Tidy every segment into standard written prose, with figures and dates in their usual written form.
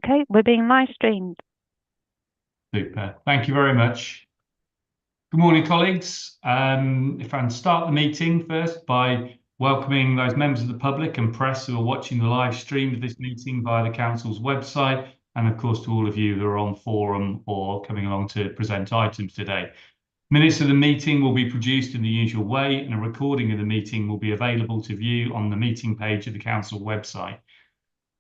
Okay, we're being live streamed. Super. Thank you very much. Good morning, colleagues. If I can start the meeting first by welcoming those members of the public and press who are watching the live stream of this meeting via the Council's website, and of course to all of you who are on forum or coming along to present items today. Minutes of the meeting will be produced in the usual way, and a recording of the meeting will be available to view on the meeting page of the Council website.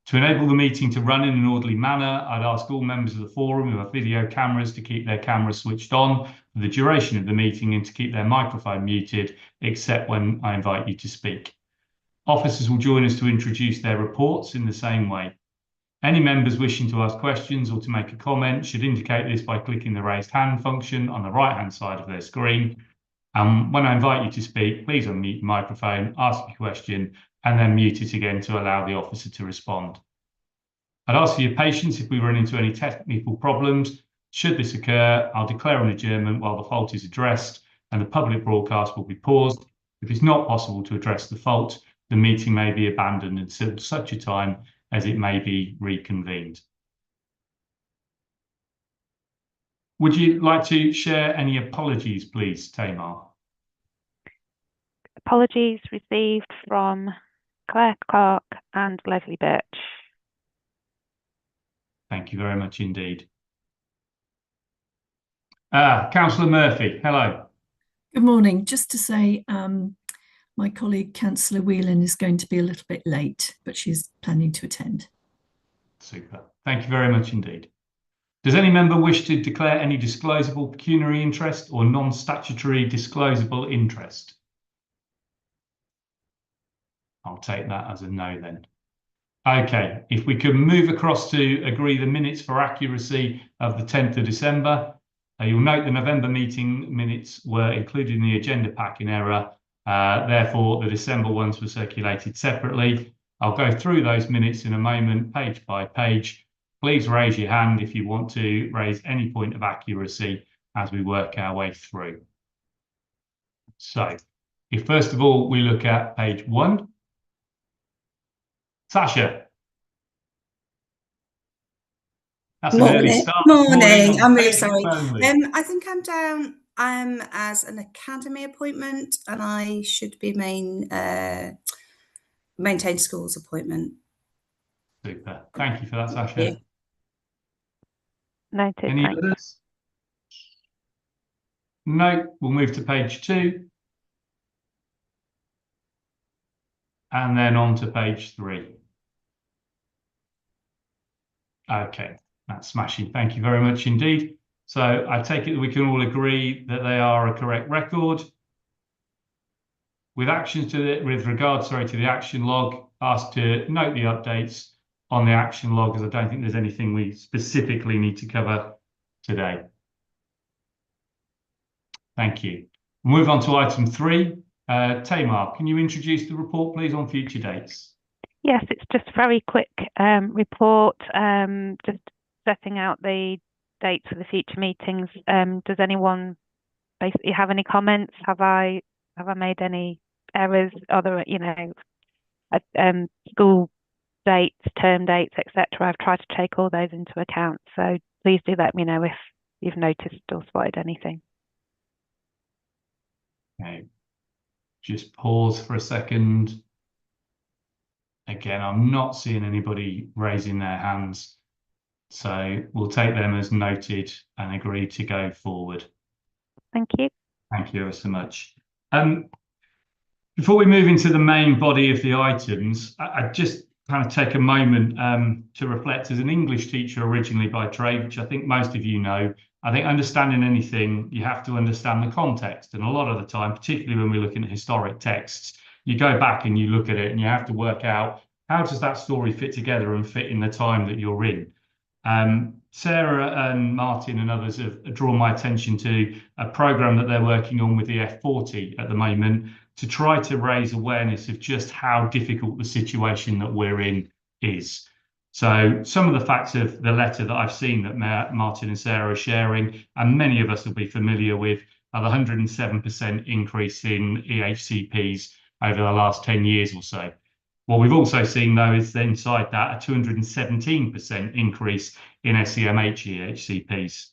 To enable the meeting to run in an orderly manner, I'd ask all members of the forum who have video cameras to keep their cameras switched on for the duration of the meeting and to keep their microphone muted, except when I invite you to speak. Officers will join us to introduce their reports in the same way. Any members wishing to ask questions or to make a comment should indicate this by clicking the raised hand function on the right-hand side of their screen. And when I invite you to speak, please unmute the microphone, ask your question, and then mute it again to allow the officer to respond. I'd ask for your patience if we run into any technical problems. Should this occur, I'll declare an adjournment while the fault is addressed and the public broadcast will be paused. If it's not possible to address the fault, the meeting may be abandoned until such a time as it may be reconvened. Would you like to share any apologies, please, Tamar? Apologies received from Claire Clark and Leslie Birch. Thank you very much indeed. Councillor Murphy, hello. Good morning. Just to say, my colleague Councillor Whelan is going to be a little bit late, but she's planning to attend. Super. Thank you very much indeed. Does any member wish to declare any disclosable pecuniary interest or non-statutory disclosable interest? I'll take that as a no then. Okay, if we could move across to agree the minutes for accuracy of the 10th of December. You'll note the November meeting minutes were included in the agenda pack in error. Therefore, the December ones were circulated separately. I'll go through those minutes in a moment, page by page. Please raise your hand if you want to raise any point of accuracy as we work our way through. So, if first of all we look at page 1. Sasha. That's an early start. Morning. I'm really sorry. I think I'm down as an academy appointment, and I should be maintain schools appointment. Super. Thank you for that, Sasha. Yeah. Noted. Any others? No. We'll move to page 2. And then on to page 3. Okay, that's smashing. Thank you very much indeed. So I take it that we can all agree that they are a correct record. With regard to the action log, asked to note the updates on the action log, as I don't think there's anything we specifically need to cover today. Thank you. We'll move on to item 3. Tamar, can you introduce the report, please, on future dates? Yes, it's just a very quick report, just setting out the dates for the future meetings. Does anyone basically have any comments? Have I made any errors? Other, school dates, term dates, etc. I've tried to take all those into account. So please do let me know if you've noticed or spotted anything. Okay. Just pause for a second. Again, I'm not seeing anybody raising their hands, so we'll take them as noted and agree to go forward. Thank you. Thank you ever so much. Before we move into the main body of the items, I just kind of take a moment to reflect. As an English teacher originally by trade, which I think most of you know, I think understanding anything, you have to understand the context. And a lot of the time, particularly when we're looking at historic texts, you go back and you look at it and you have to work out, how does that story fit together and fit in the time that you're in? Sarah and Martin and others have drawn my attention to a programme that they're working on with the F40 at the moment to try to raise awareness of just how difficult the situation that we're in is. So some of the facts of the letter that I've seen that Martin and Sarah are sharing, and many of us will be familiar with, are the 107% increase in EHCPs over the last 10 years or so. What we've also seen, though, is inside that a 217% increase in SEMH HCPs.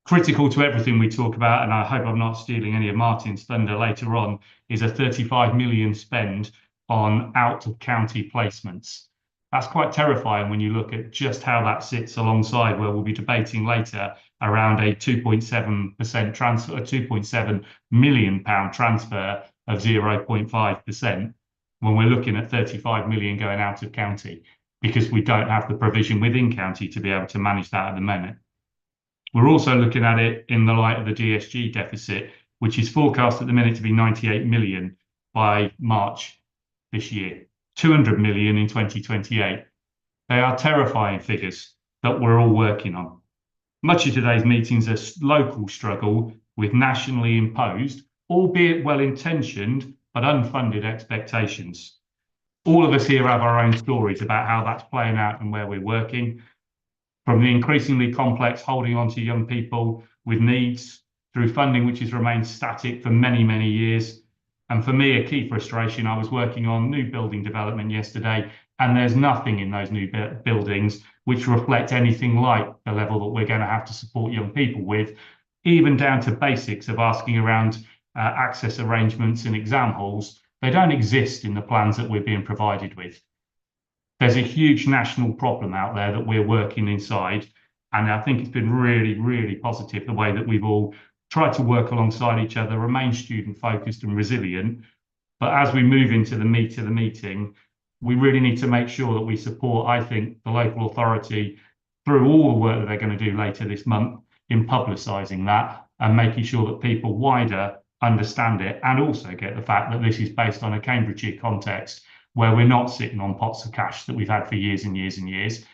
Critical to everything we talk about, and I hope I'm not stealing any of Martin's thunder later on, is a 35 million spend on out-of-county placements. That's quite terrifying when you look at just how that sits alongside where we'll be debating later around a 2.7% transfer, a £2.7 million transfer of 0.5%, when we're looking at 35 million going out of county, because we don't have the provision within county to be able to manage that at the moment. We're also looking at it in the light of the DSG deficit, which is forecast at the minute to be 98 million by March this year, 200 million in 2028. They are terrifying figures that we're all working on. Much of today's meeting is a local struggle with nationally imposed, albeit well-intentioned, but unfunded expectations. All of us here have our own stories about how that's playing out and where we're working. From the increasingly complex holding on to young people with needs, through funding which has remained static for many, many years. And for me, a key frustration, I was working on new building development yesterday, and there's nothing in those new buildings which reflect anything like the level that we're going to have to support young people with, even down to basics of asking around access arrangements and exam halls. They don't exist in the plans that we're being provided with. There's a huge national problem out there that we're working inside. And I think it's been really, really positive the way that we've all tried to work alongside each other, remain student focused and resilient. But as we move into the meat of the meeting, we really need to make sure that we support, I think, the local authority through all the work that they're going to do later this month in publicising that and making sure that people wider understand it, and also get the fact that this is based on a Cambridgeshire context where we're not sitting on pots of cash that we've had for years and years and years.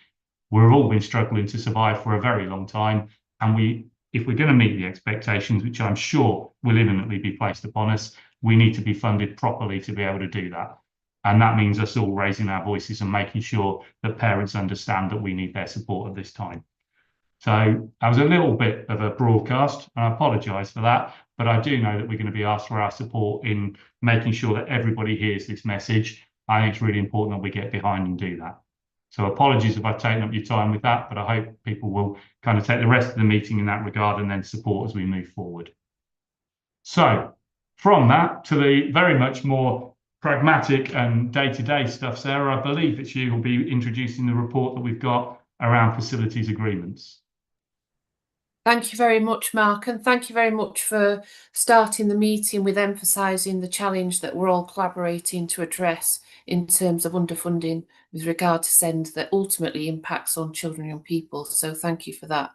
We've all been struggling to survive for a very long time. And if we're going to meet the expectations, which I'm sure will imminently be placed upon us, we need to be funded properly to be able to do that. And that means us all raising our voices and making sure that parents understand that we need their support at this time. So that was a little bit of a broadcast, and I apologise for that, but I do know that we're going to be asked for our support in making sure that everybody hears this message. I think it's really important that we get behind and do that. So apologies if I've taken up your time with that, but I hope people will kind of take the rest of the meeting in that regard and then support as we move forward. So from that to the very much more pragmatic and day-to-day stuff, Sarah, I believe it's you who'll be introducing the report that we've got around facilities agreements. Thank you very much, Mark, and thank you very much for starting the meeting with emphasising the challenge that we're all collaborating to address in terms of underfunding with regard to SEND that ultimately impacts on children and young people. So thank you for that.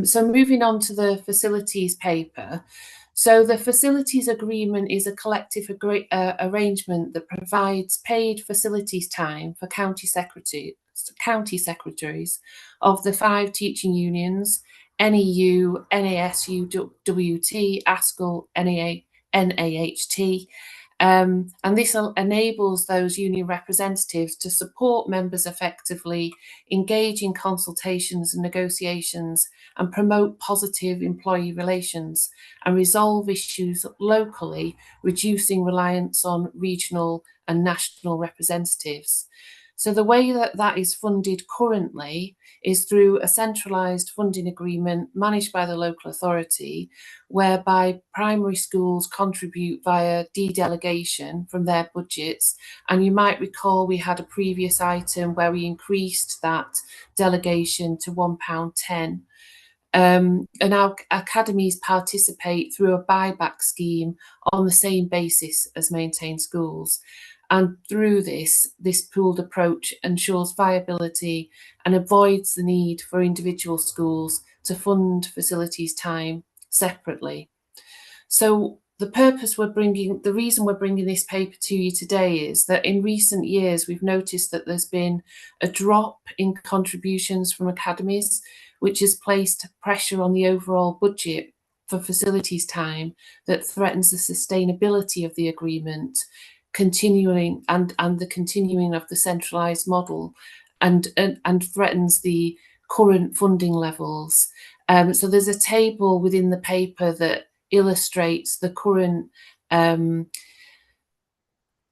So moving on to the facilities paper. So the facilities agreement is a collective arrangement that provides paid facilities time for county secretaries of the 5 teaching unions, NEU, NASU, WT, ASCL, NAHT, and this enables those union representatives to support members effectively, engage in consultations and negotiations, and promote positive employee relations, and resolve issues locally, reducing reliance on regional and national representatives. So the way that that is funded currently is through a centralised funding agreement managed by the local authority, whereby primary schools contribute via dedelegation from their budgets. And you might recall we had a previous item where we increased that delegation to £1.10. And our academies participate through a buyback scheme on the same basis as maintained schools. And through this pooled approach ensures viability and avoids the need for individual schools to fund facilities time separately. So the reason we're bringing this paper to you today is that in recent years, we've noticed that there's been a drop in contributions from academies, which has placed pressure on the overall budget for facilities time that threatens the sustainability of the agreement, continuing and the continuing of the centralised model, and threatens the current funding levels. So there's a table within the paper that illustrates the current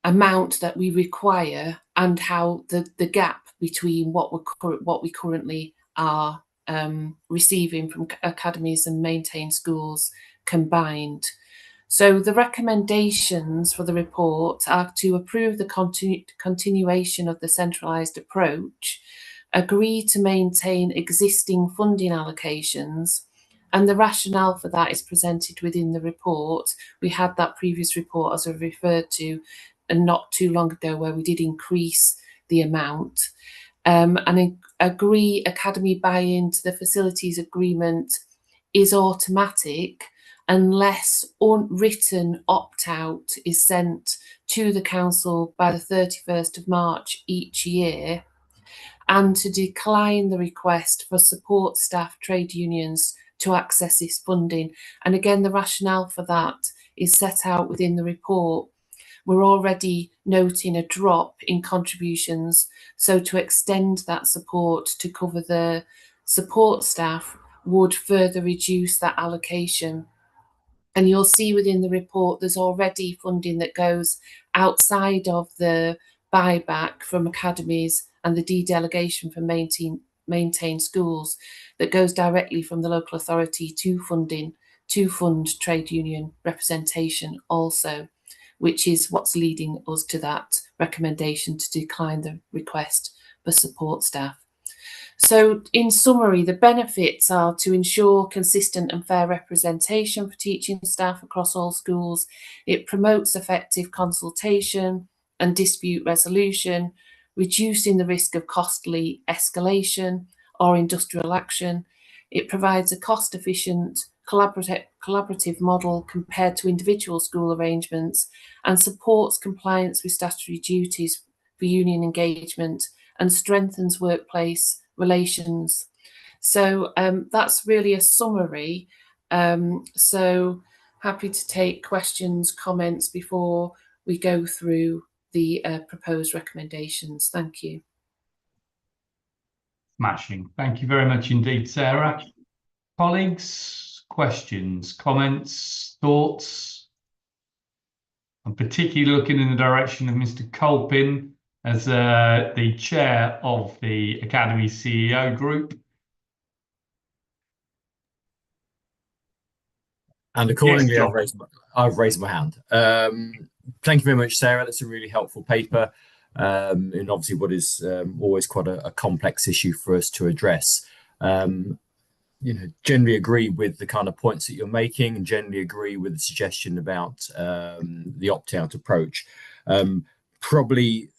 amount that we require and how the gap between what we currently are receiving from academies and maintained schools combined. So the recommendations for the report are to approve the continuation of the centralised approach, agree to maintain existing funding allocations, and the rationale for that is presented within the report. We had that previous report, as I referred to, and not too long ago, where we did increase the amount, and agree academy buy-in to the facilities agreement is automatic unless unwritten opt-out is sent to the council by the 31st of March each year, and to decline the request for support staff trade unions to access this funding. And again, the rationale for that is set out within the report. We're already noting a drop in contributions, so to extend that support to cover the support staff would further reduce that allocation. And you'll see within the report there's already funding that goes outside of the buyback from academies and the de-delegation from maintained schools that goes directly from the local authority to funding to fund trade union representation also, which is what's leading us to that recommendation to decline the request for support staff. So in summary, the benefits are to ensure consistent and fair representation for teaching staff across all schools. It promotes effective consultation and dispute resolution, reducing the risk of costly escalation or industrial action. It provides a cost-efficient, collaborative model compared to individual school arrangements, and supports compliance with statutory duties for union engagement and strengthens workplace relations. So that's really a summary. So happy to take questions, comments before we go through the proposed recommendations. Thank you. Smashing. Thank you very much indeed, Sarah. Colleagues, questions, comments, thoughts? I'm particularly looking in the direction of Mr. Colpin as the chair of the Academy CEO group. And accordingly, Yes, I've raised my hand. Thank you very much, Sarah. That's a really helpful paper, and obviously what is always quite a complex issue for us to address. Generally agree with the kind of points that you're making, and generally agree with the suggestion about the opt-out approach. Probably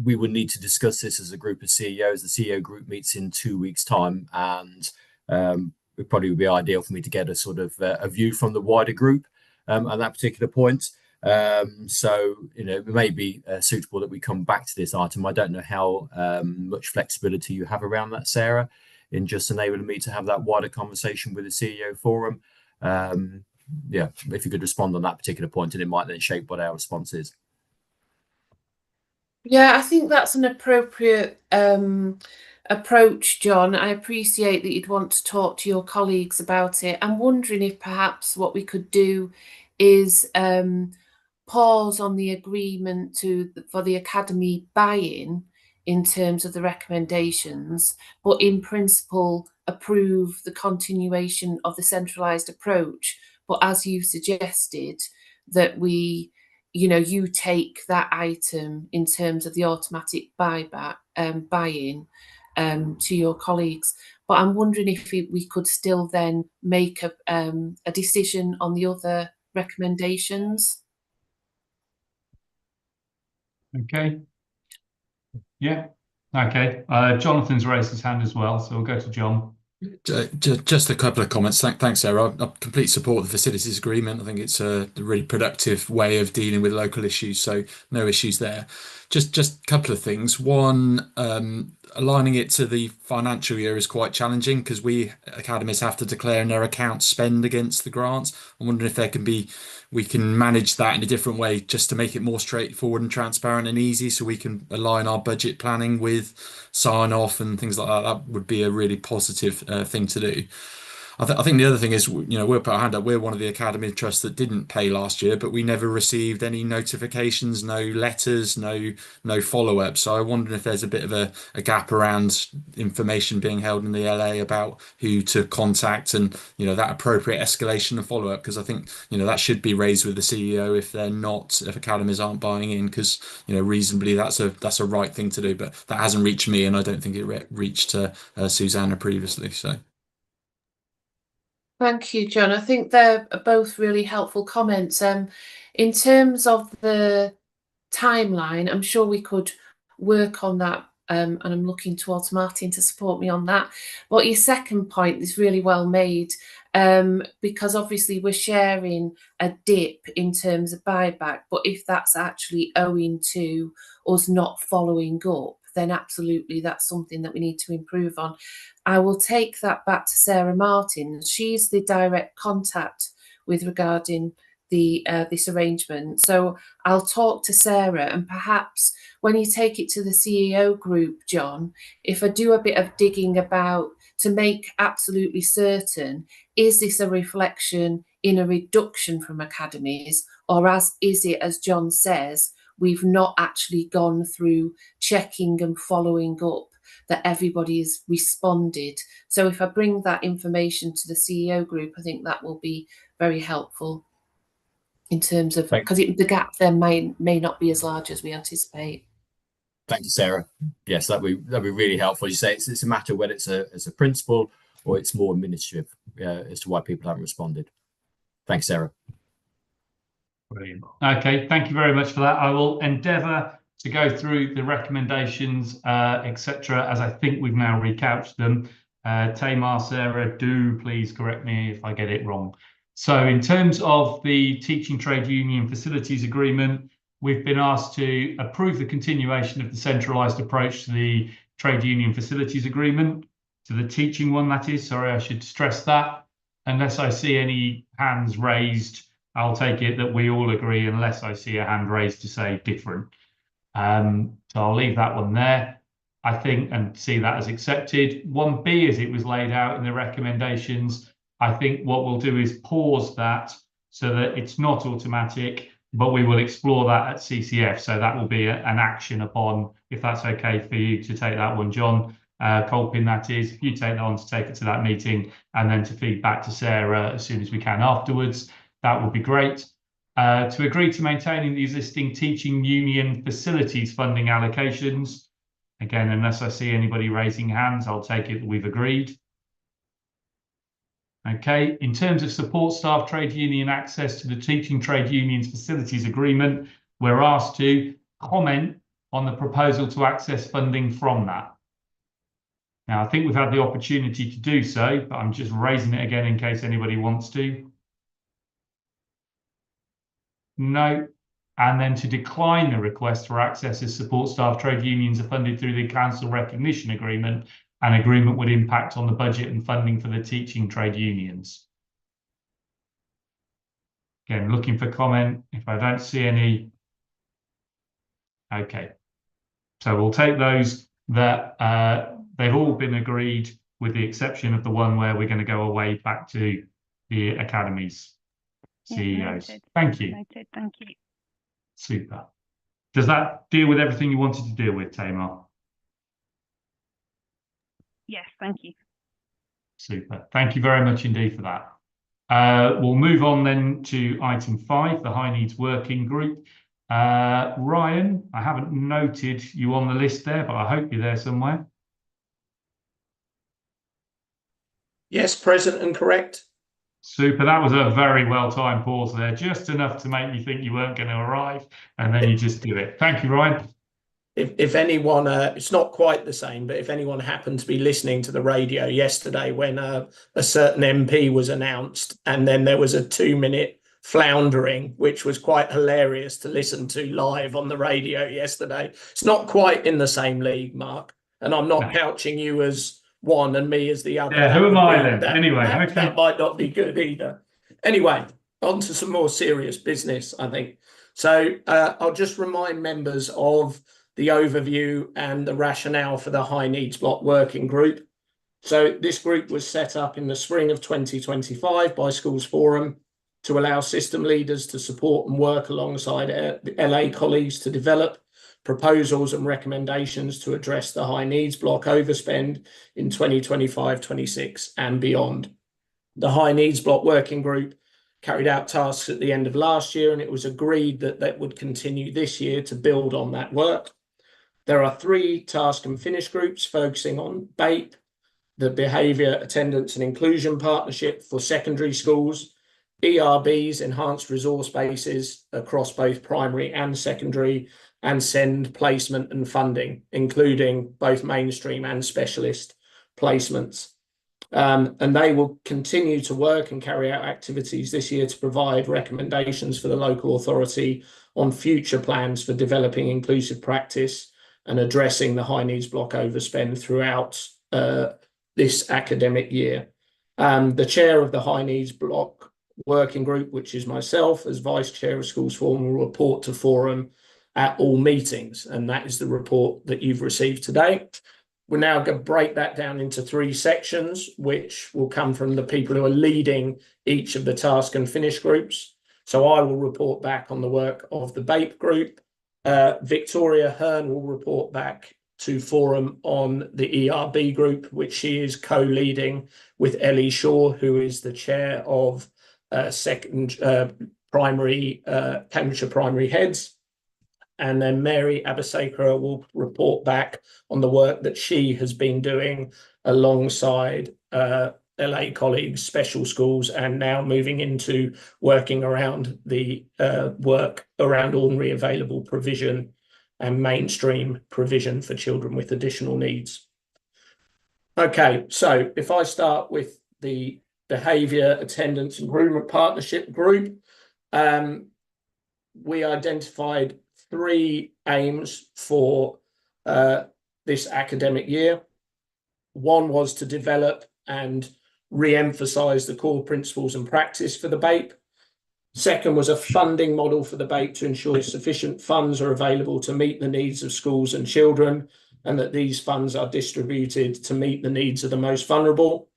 we would need to discuss this as a group of CEOs. The CEO group meets in 2 weeks' time, and it probably would be ideal for me to get a sort of a view from the wider group at that particular point. So, it may be suitable that we come back to this item. I don't know how much flexibility you have around that, Sarah, in just enabling me to have that wider conversation with the CEO forum. Yeah, if you could respond on that particular point, and it might then shape what our response is. Yeah, I think that's an appropriate approach, John. I appreciate that you'd want to talk to your colleagues about it. I'm wondering if perhaps what we could do is pause on the agreement for the academy buy-in in terms of the recommendations, but in principle approve the continuation of the centralised approach. But as you suggested, that we, you take that item in terms of the automatic buyback buy-in to your colleagues. But I'm wondering if we could still then make a decision on the other recommendations. Okay. Yeah. Okay. Jonathan's raised his hand as well, so we'll go to John. Just a couple of comments. Thanks, Sarah. I completely support the facilities agreement. I think it's a really productive way of dealing with local issues, so no issues there. Just a couple of things. One, aligning it to the financial year is quite challenging because we academies have to declare in their accounts spend against the grants. I'm wondering if we can manage that in a different way just to make it more straightforward and transparent and easy, so we can align our budget planning with sign off and things like that. That would be a really positive thing to do. I think the other thing is, we'll put our hand up. We're one of the academy trusts that didn't pay last year, but we never received any notifications, no letters, no follow-up. So I wonder if there's a bit of a gap around information being held in the LA about who to contact and, that appropriate escalation and follow-up. Because I think, that should be raised with the CEO if academies aren't buying in, because, reasonably that's a right thing to do. But that hasn't reached me, and I don't think it reached Susanna previously. So. Thank you, John. I think they're both really helpful comments. In terms of the timeline, I'm sure we could work on that, and I'm looking towards Martin to support me on that. But your second point is really well made, because obviously we're sharing a dip in terms of buyback, but if that's actually owing to us not following up, then absolutely that's something that we need to improve on. I will take that back to Sarah Martin. She's the direct contact with regarding this arrangement. So I'll talk to Sarah, and perhaps when you take it to the CEO group, John, if I do a bit of digging about to make absolutely certain, is this a reflection in a reduction from academies, or is it, as John says, we've not actually gone through checking and following up that everybody has responded. So if I bring that information to the CEO group, I think that will be very helpful in terms of, because the gap there may not be as large as we anticipate. Thank you, Sarah. Yes, that'd be really helpful. You say it's a matter whether it's a principle or it's more administrative as to why people haven't responded. Thanks, Sarah. Brilliant. Okay, thank you very much for that. I will endeavour to go through the recommendations, etc., as I think we've now recouched them. Tamar, Sarah, do please correct me if I get it wrong. So in terms of the Teaching Trade Union Facilities Agreement, we've been asked to approve the continuation of the centralised approach to the Trade Union Facilities Agreement, to the teaching one, that is. Sorry, I should stress that. Unless I see any hands raised, I'll take it that we all agree, unless I see a hand raised to say different. So I'll leave that one there, I think, and see that as accepted. 1B, as it was laid out in the recommendations, I think what we'll do is pause that so that it's not automatic, but we will explore that at CCF. So that will be an action upon, if that's okay for you to take that one, John. Colpin, that is, if you take that on to take it to that meeting and then to feed back to Sarah as soon as we can afterwards, that would be great. To agree to maintaining the existing teaching union facilities funding allocations. Again, unless I see anybody raising hands, I'll take it that we've agreed. Okay, in terms of support staff trade union access to the Teaching Trade Unions Facilities Agreement, we're asked to comment on the proposal to access funding from that. Now, I think we've had the opportunity to do so, but I'm just raising it again in case anybody wants to. No. And then to decline the request for access as support staff trade unions are funded through the Council Recognition Agreement, an agreement would impact on the budget and funding for the teaching trade unions. Again, looking for comment. If I don't see any, okay. So we'll take those that they've all been agreed, with the exception of the one where we're going to go away back to the academies. CEOs. Noted. Thank you. Noted. Thank you. Super. Does that deal with everything you wanted to deal with, Tamar? Yes, thank you. Super. Thank you very much indeed for that. We'll move on then to item 5, the High Needs Working Group. Ryan, I haven't noted you on the list there, but I hope you're there somewhere. Yes, present and correct. Super. That was a very well-timed pause there, just enough to make me think you weren't going to arrive, and then you just do it. Thank you, Ryan. If anyone, it's not quite the same, but if anyone happened to be listening to the radio yesterday when a certain MP was announced, and then there was a 2-minute floundering, which was quite hilarious to listen to live on the radio yesterday. It's not quite in the same league, Mark, and I'm not couching you as one and me as the other. Yeah, who am I then? Anyway, okay. That might not be good either. Anyway, on to some more serious business, I think. So I'll just remind members of the overview and the rationale for the High Needs Block Working Group. So this group was set up in the spring of 2025 by Schools Forum to allow system leaders to support and work alongside the LA colleagues to develop proposals and recommendations to address the high needs block overspend in 2025-26 and beyond. The high needs block working group carried out tasks at the end of last year, and it was agreed that that would continue this year to build on that work. There are 3 task and finish groups focusing on BAPE, the Behaviour, Attendance and Inclusion Partnership for secondary schools, ERBs, Enhanced Resource Bases across both primary and secondary, and SEND placement and funding, including both mainstream and specialist placements. And they will continue to work and carry out activities this year to provide recommendations for the local authority on future plans for developing inclusive practice and addressing the high needs block overspend throughout this academic year. The chair of the high needs block working group, which is myself as vice chair of Schools Forum, will report to Forum at all meetings, and that is the report that you've received today. We're now going to break that down into 3 sections, which will come from the people who are leading each of the task and finish groups. So I will report back on the work of the BAPE group. Victoria Hearn will report back to Forum on the ERB group, which she is co-leading with Ellie Shaw, who is the chair of Cambridgeshire Primary Heads. And then Mary Abasakra will report back on the work that she has been doing alongside LA colleagues, special schools, and now moving into working around the work around ordinary available provision and mainstream provision for children with additional needs. Okay, so if I start with the Behaviour, Attendance and Improvement Partnership group, we identified 3 aims for this academic year. One was to develop and re-emphasise the core principles and practice for the BAPE. Second was a funding model for the BAPE to ensure sufficient funds are available to meet the needs of schools and children, and that these funds are distributed to meet the needs of the most vulnerable.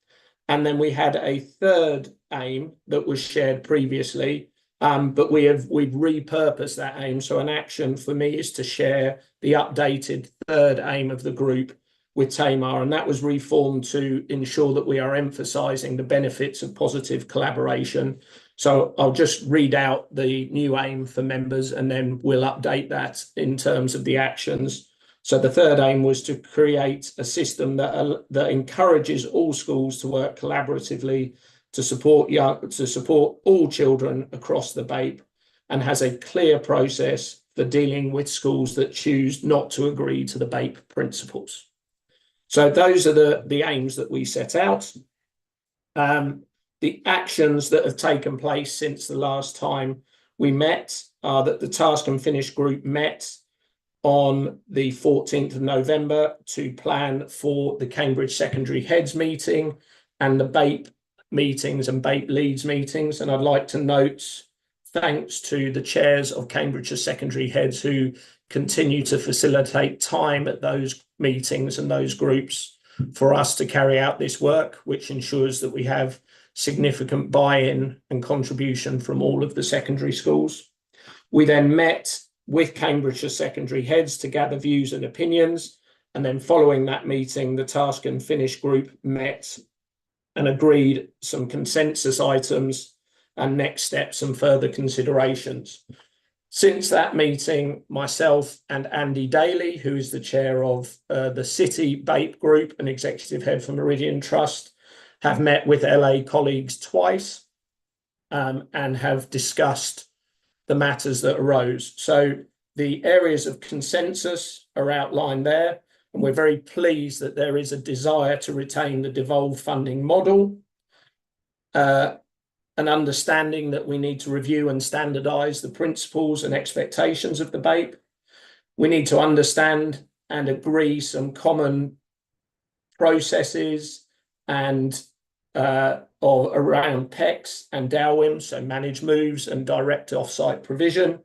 And then we had a third aim that was shared previously, but we've repurposed that aim. So an action for me is to share the updated third aim of the group with Tamar, and that was reformed to ensure that we are emphasising the benefits of positive collaboration. So I'll just read out the new aim for members, and then we'll update that in terms of the actions. So the third aim was to create a system that encourages all schools to work collaboratively to support all children across the BAPE, and has a clear process for dealing with schools that choose not to agree to the BAPE principles. So those are the aims that we set out. The actions that have taken place since the last time we met are that the Task and Finish group met on the 14th of November to plan for the Cambridge Secondary Heads meeting and the BAPE meetings and BAPE Leads meetings. And I'd like to note thanks to the chairs of Cambridgeshire Secondary Heads who continue to facilitate time at those meetings and those groups for us to carry out this work, which ensures that we have significant buy-in and contribution from all of the secondary schools. We then met with Cambridgeshire Secondary Heads to gather views and opinions, and then following that meeting, the Task and Finish group met and agreed some consensus items and next steps and further considerations. Since that meeting, myself and Andy Daly, who is the chair of the City BAPE group and executive head for Meridian Trust, have met with LA colleagues twice and have discussed the matters that arose. So the areas of consensus are outlined there, and we're very pleased that there is a desire to retain the devolved funding model, an understanding that we need to review and standardise the principles and expectations of the BAPE. We need to understand and agree some common processes and around PECs and DAWIM, so managed moves and direct offsite provision.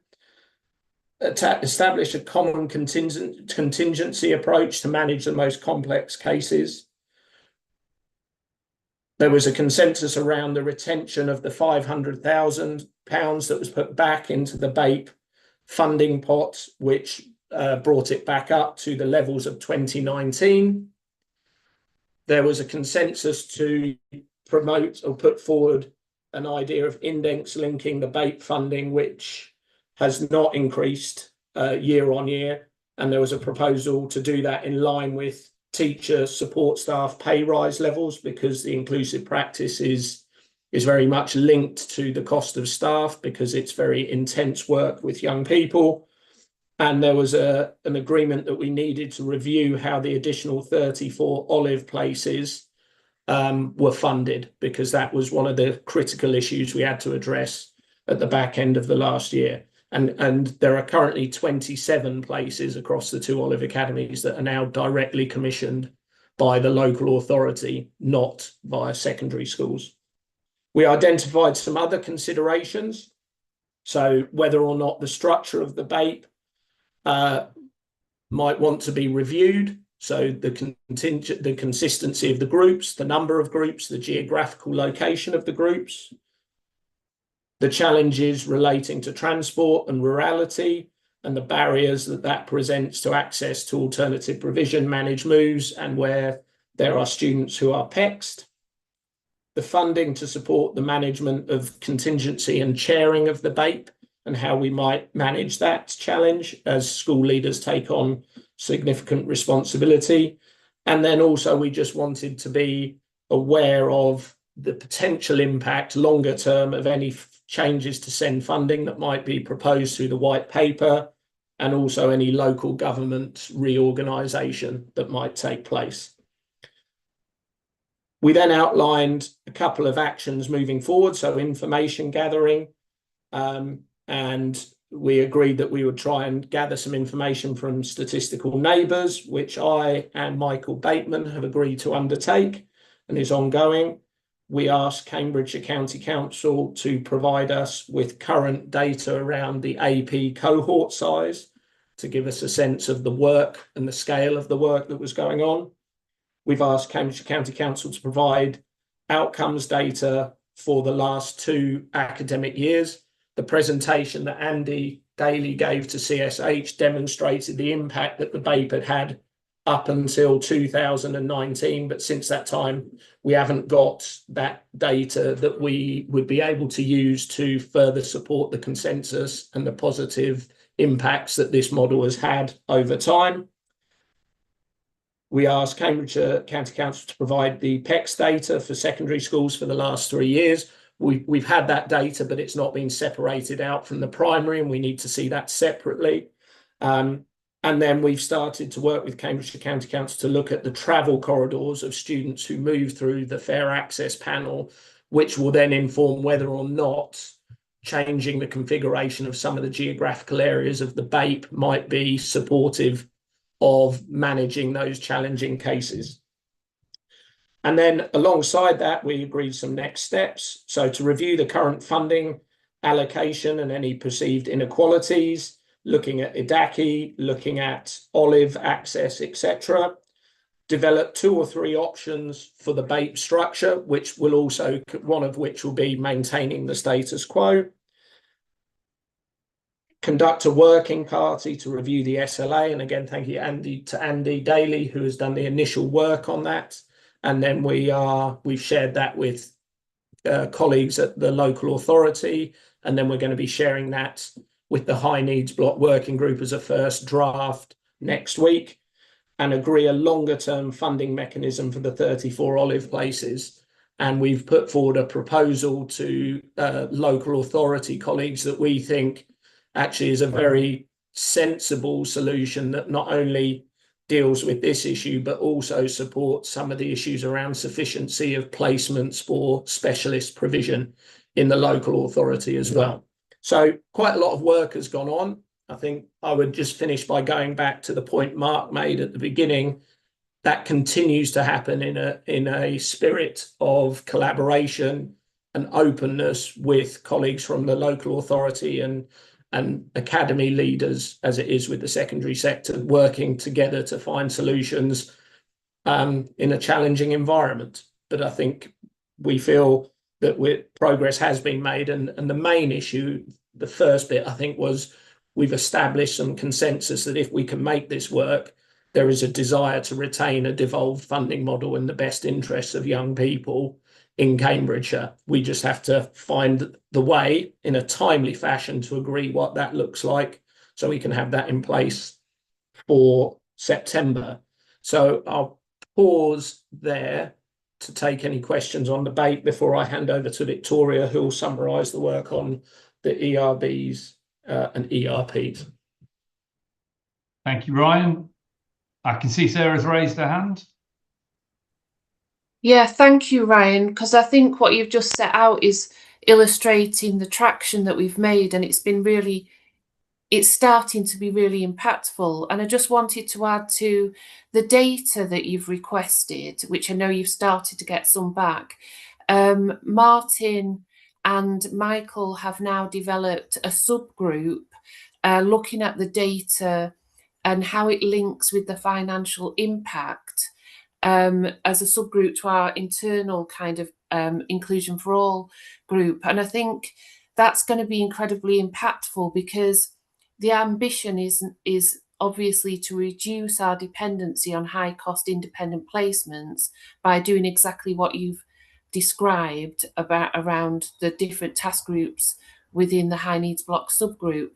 Establish a common contingency approach to manage the most complex cases. There was a consensus around the retention of the £500,000 that was put back into the BAPE funding pot, which brought it back up to the levels of 2019. There was a consensus to promote or put forward an idea of index linking the BAPE funding, which has not increased year on year. And there was a proposal to do that in line with teacher support staff pay rise levels, because the inclusive practice is very much linked to the cost of staff, because it's very intense work with young people. And there was an agreement that we needed to review how the additional 34 Olive places were funded, because that was one of the critical issues we had to address at the back end of the last year. And there are currently 27 places across the 2 Olive academies that are now directly commissioned by the local authority, not via secondary schools. We identified some other considerations. So whether or not the structure of the BAPE might want to be reviewed. So the consistency of the groups, the number of groups, the geographical location of the groups, the challenges relating to transport and rurality, and the barriers that presents to access to alternative provision, managed moves, and where there are students who are PEXed. The funding to support the management of contingency and chairing of the BAPE, and how we might manage that challenge as school leaders take on significant responsibility. And then also we just wanted to be aware of the potential impact longer term of any changes to SEND funding that might be proposed through the white paper, and also any local government reorganisation that might take place. We then outlined a couple of actions moving forward, so information gathering, and we agreed that we would try and gather some information from statistical neighbours, which I and Michael Bateman have agreed to undertake and is ongoing. We asked Cambridgeshire County Council to provide us with current data around the AP cohort size to give us a sense of the work and the scale of the work that was going on. We've asked Cambridgeshire County Council to provide outcomes data for the last 2 academic years. The presentation that Andy Daly gave to CSH demonstrated the impact that the BAPE had had up until 2019, but since that time we haven't got that data that we would be able to use to further support the consensus and the positive impacts that this model has had over time. We asked Cambridgeshire County Council to provide the PEX data for secondary schools for the last 3 years. We've had that data, but it's not been separated out from the primary, and we need to see that separately. And then we've started to work with Cambridgeshire County Council to look at the travel corridors of students who move through the Fair Access panel, which will then inform whether or not changing the configuration of some of the geographical areas of the BAPE might be supportive of managing those challenging cases. And then alongside that, we agreed some next steps. So to review the current funding allocation and any perceived inequalities, looking at IDACI, looking at Olive access, etc. Develop 2 or 3 options for the BAPE structure, which will also, one of which will be maintaining the status quo. Conduct a working party to review the SLA. And again, thank you to Andy Daly, who has done the initial work on that. And then we've shared that with colleagues at the local authority. And then we're going to be sharing that with the High Needs Block Working Group as a first draft next week, and agree a longer term funding mechanism for the 34 Olive places. And we've put forward a proposal to local authority colleagues that we think actually is a very sensible solution that not only deals with this issue, but also supports some of the issues around sufficiency of placements for specialist provision in the local authority as well. So quite a lot of work has gone on. I think I would just finish by going back to the point Mark made at the beginning. That continues to happen in a spirit of collaboration and openness with colleagues from the local authority and academy leaders, as it is with the secondary sector, working together to find solutions in a challenging environment. But I think we feel that progress has been made, and the main issue, the first bit, I think, was we've established some consensus that if we can make this work, there is a desire to retain a devolved funding model in the best interests of young people in Cambridgeshire. We just have to find the way in a timely fashion to agree what that looks like so we can have that in place for September. So I'll pause there to take any questions on the debate before I hand over to Victoria, who will summarise the work on the ERBs and ERPs. Thank you, Ryan. I can see Sarah's raised her hand. Yeah, thank you, Ryan, because I think what you've just set out is illustrating the traction that we've made, and it's starting to be really impactful. And I just wanted to add to the data that you've requested, which I know you've started to get some back. Martin and Michael have now developed a subgroup looking at the data and how it links with the financial impact as a subgroup to our internal kind of Inclusion for All group. And I think that's going to be incredibly impactful, because the ambition is obviously to reduce our dependency on high cost independent placements by doing exactly what you've described around the different task groups within the high needs block subgroup,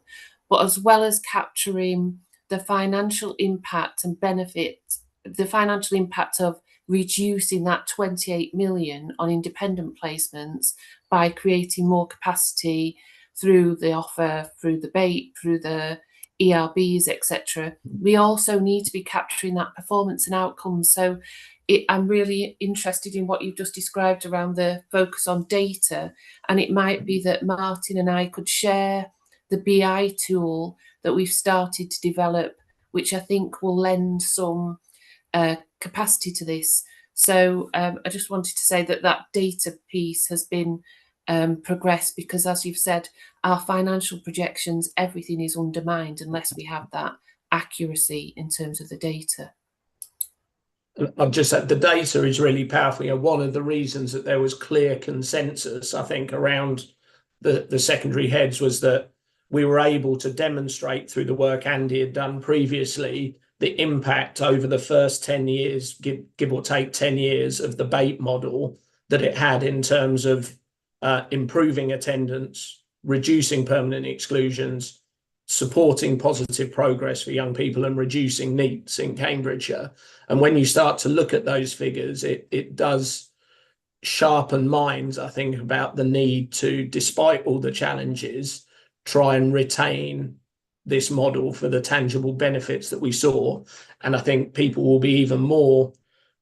but as well as capturing the financial impact and benefit, the financial impact of reducing that 28 million on independent placements by creating more capacity through the offer, through the BAPE, through the ERBs, etc. We also need to be capturing that performance and outcomes. So I'm really interested in what you've just described around the focus on data, and it might be that Martin and I could share the BI tool that we've started to develop, which I think will lend some capacity to this. So I just wanted to say that data piece has been progressed, because as you've said, our financial projections, everything is undermined unless we have that accuracy in terms of the data. I've just said the data is really powerful. You know, one of the reasons that there was clear consensus, I think, around the secondary heads was that we were able to demonstrate through the work Andy had done previously the impact over the first 10 years, give or take 10 years of the BAPE model that it had in terms of improving attendance, reducing permanent exclusions, supporting positive progress for young people, and reducing NEETs in Cambridgeshire. And when you start to look at those figures, it does sharpen minds, I think, about the need to, despite all the challenges, try and retain this model for the tangible benefits that we saw. And I think people will be even more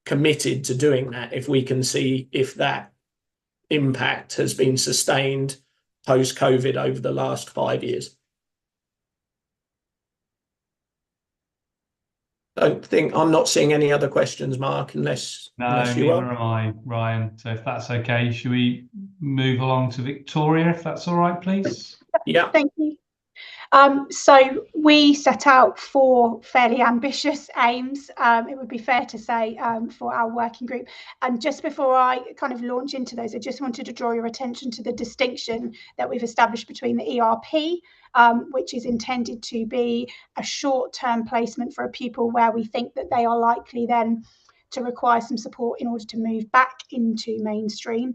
committed to doing that if we can see if that impact has been sustained post-COVID over the last 5 years. I'm not seeing any other questions, Mark, unless you are. Neither am I, Ryan. So if that's okay, should we move along to Victoria, if that's all right, please? Yeah. Thank you. So we set out 4 fairly ambitious aims, it would be fair to say, for our working group. And just before I kind of launch into those, I just wanted to draw your attention to the distinction that we've established between the ERP, which is intended to be a short-term placement for a pupil where we think that they are likely then to require some support in order to move back into mainstream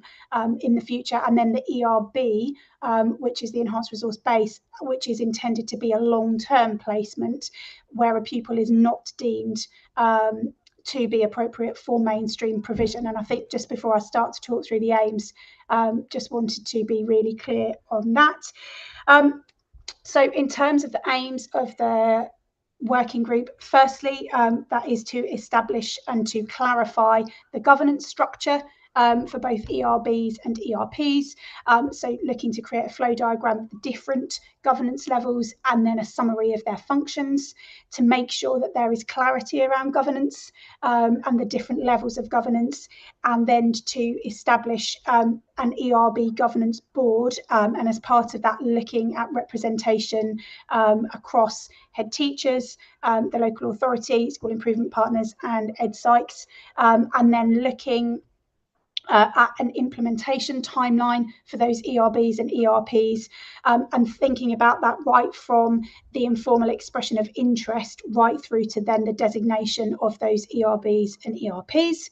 in the future, and then the ERB, which is the enhanced resource base, which is intended to be a long-term placement where a pupil is not deemed to be appropriate for mainstream provision. And I think just before I start to talk through the aims, just wanted to be really clear on that. So in terms of the aims of the working group, firstly, that is to establish and to clarify the governance structure for both ERBs and ERPs. So looking to create a flow diagram of the different governance levels and then a summary of their functions to make sure that there is clarity around governance and the different levels of governance, and then to establish an ERB governance board, and as part of that looking at representation across head teachers, the local authority, school improvement partners and ed psychs, and then looking at an implementation timeline for those ERBs and ERPs, and thinking about that right from the informal expression of interest right through to then the designation of those ERBs and ERPs.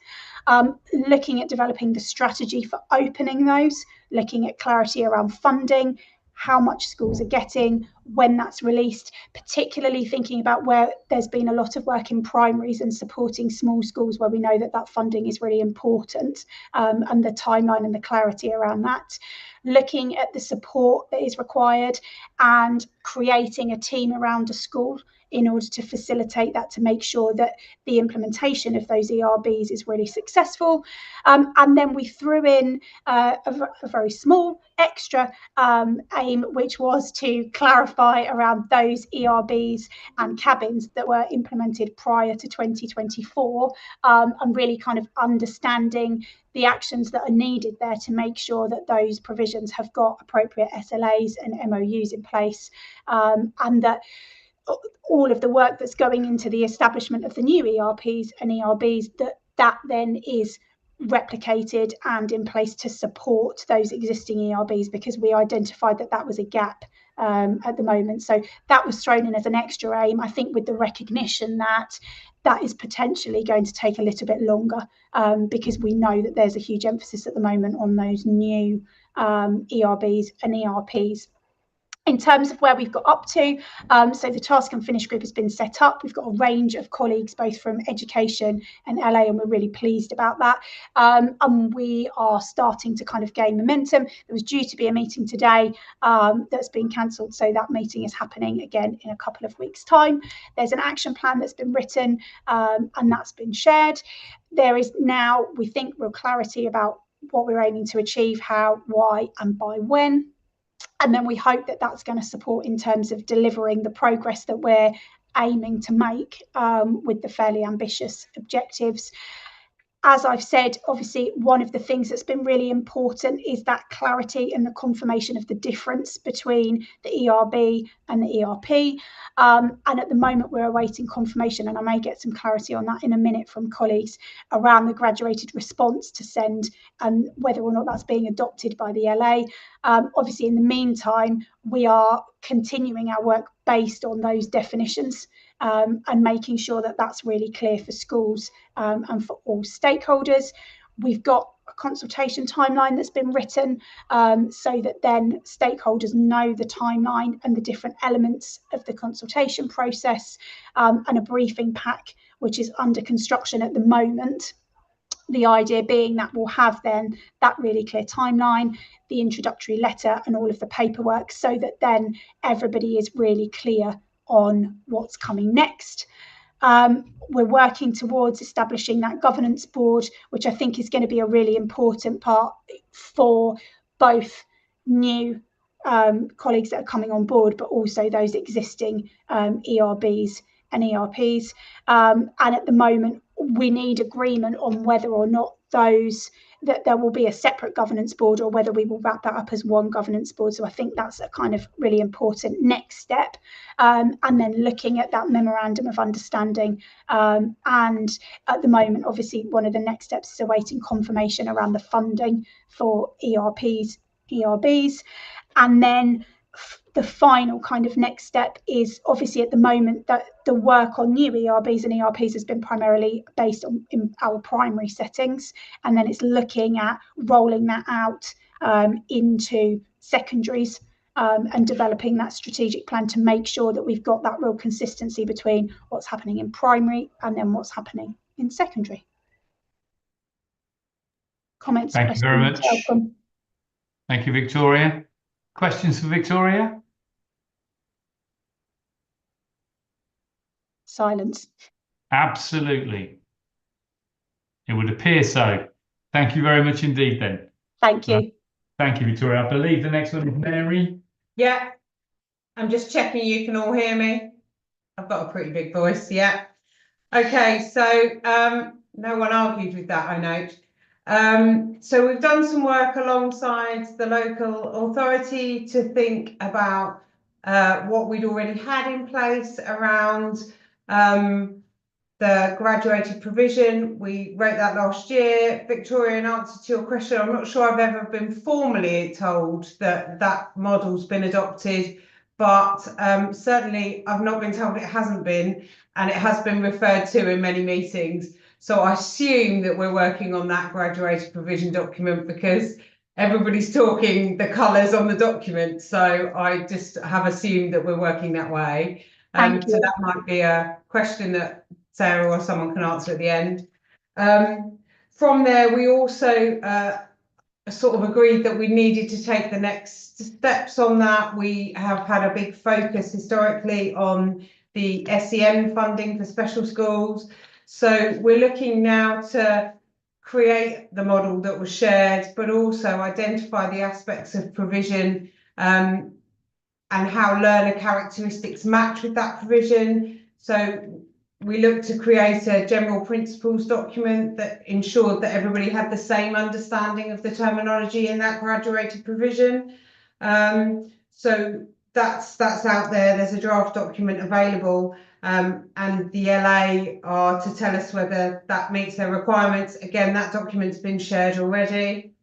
Looking at developing the strategy for opening those, looking at clarity around funding, how much schools are getting, when that's released, particularly thinking about where there's been a lot of work in primaries and supporting small schools where we know that that funding is really important, and the timeline and the clarity around that. Looking at the support that is required and creating a team around a school in order to facilitate that, to make sure that the implementation of those ERBs is really successful. And then we threw in a very small extra aim, which was to clarify around those ERBs and cabins that were implemented prior to 2024, and really kind of understanding the actions that are needed there to make sure that those provisions have got appropriate SLAs and MOUs in place, and that all of the work that's going into the establishment of the new ERPs and ERBs, that then is replicated and in place to support those existing ERBs, because we identified that that was a gap at the moment. So that was thrown in as an extra aim, I think, with the recognition that that is potentially going to take a little bit longer, because we know that there's a huge emphasis at the moment on those new ERBs and ERPs. In terms of where we've got up to, so the task and finish group has been set up. We've got a range of colleagues, both from education and LA, and we're really pleased about that. And we are starting to kind of gain momentum. There was due to be a meeting today that's been cancelled, so that meeting is happening again in a couple of weeks' time. There's an action plan that's been written, and that's been shared. There is now, we think, real clarity about what we're aiming to achieve, how, why, and by when. And then we hope that that's going to support in terms of delivering the progress that we're aiming to make with the fairly ambitious objectives. As I've said, obviously, one of the things that's been really important is that clarity and the confirmation of the difference between the ERB and the ERP. And at the moment, we're awaiting confirmation, and I may get some clarity on that in a minute from colleagues, around the graduated response to SEND and whether or not that's being adopted by the LA. Obviously, in the meantime, we are continuing our work based on those definitions, and making sure that that's really clear for schools and for all stakeholders. We've got a consultation timeline that's been written, so that then stakeholders know the timeline and the different elements of the consultation process, and a briefing pack, which is under construction at the moment. The idea being that we'll have then that really clear timeline, the introductory letter and all of the paperwork, so that then everybody is really clear on what's coming next. We're working towards establishing that governance board, which I think is going to be a really important part for both new colleagues that are coming on board, but also those existing ERBs and ERPs. And at the moment, we need agreement on whether or not that there will be a separate governance board, or whether we will wrap that up as one governance board. So I think that's a kind of really important next step. And then looking at that memorandum of understanding. And at the moment, obviously, one of the next steps is awaiting confirmation around the funding for ERPs, ERBs. And then the final kind of next step is, obviously, at the moment, that the work on new ERBs and ERPs has been primarily based on in our primary settings, and then it's looking at rolling that out into secondaries, and developing that strategic plan to make sure that we've got that real consistency between what's happening in primary and then what's happening in secondary. Comments? Thank you very much. Welcome. Thank you, Victoria. Questions for Victoria? Silence. Absolutely. It would appear so. Thank you very much indeed then. Thank you. Thank you, Victoria. I believe the next one is Mary. Yeah, I'm just checking you can all hear me. I've got a pretty big voice, yeah. Okay, so no one argued with that, I note. So we've done some work alongside the local authority to think about what we'd already had in place around the graduated provision, we wrote that last year. Victoria, in answer to your question, I'm not sure I've ever been formally told that that model's been adopted, but certainly I've not been told it hasn't been, and it has been referred to in many meetings. So I assume that we're working on that graduated provision document because everybody's talking the colours on the document. So I just have assumed that we're working that way. So that might be a question that Sarah or someone can answer at the end. From there, we also sort of agreed that we needed to take the next steps on that. We have had a big focus historically on the SEN funding for special schools. So we're looking now to create the model that was shared, but also identify the aspects of provision and how learner characteristics match with that provision. So we looked to create a general principles document that ensured that everybody had the same understanding of the terminology in that graduated provision. So that's out there. There's a draft document available, and the LA are to tell us whether that meets their requirements. Again, that document's been shared already.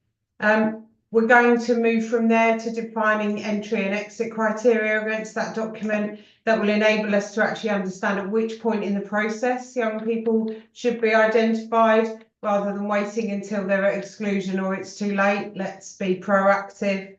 We're going to move from there to defining entry and exit criteria against that document that will enable us to actually understand at which point in the process young people should be identified, rather than waiting until they're at exclusion or it's too late. Let's be proactive.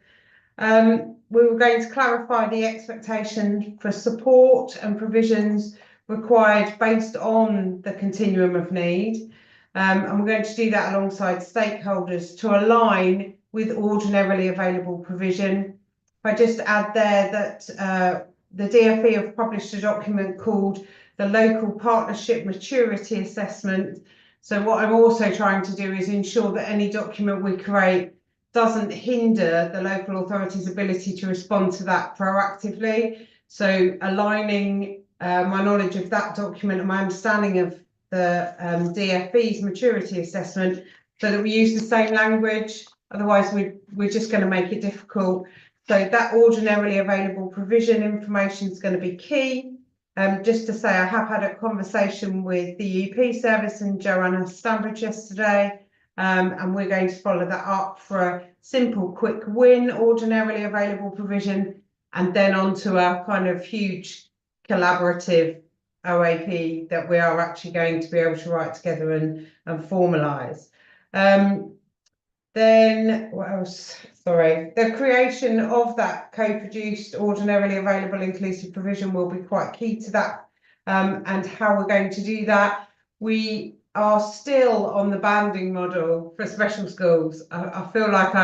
We were going to clarify the expectation for support and provisions required based on the continuum of need. And we're going to do that alongside stakeholders to align with ordinarily available provision. If I just add there that the DfE have published a document called the Local Partnership Maturity Assessment. So what I'm also trying to do is ensure that any document we create doesn't hinder the local authority's ability to respond to that proactively. So aligning my knowledge of that document and my understanding of the DfE's maturity assessment so that we use the same language. Otherwise, we're just going to make it difficult. So that ordinarily available provision information is going to be key. Just to say, I have had a conversation with the UP service and Joanna Stambridge yesterday, and we're going to follow that up for a simple, quick win, ordinarily available provision, and then onto a kind of huge collaborative OAP that we are actually going to be able to write together and formalise. Then what else? Sorry, the creation of that co-produced ordinarily available inclusive provision will be quite key to that, and how we're going to do that. We are still on the banding model for special schools. I feel like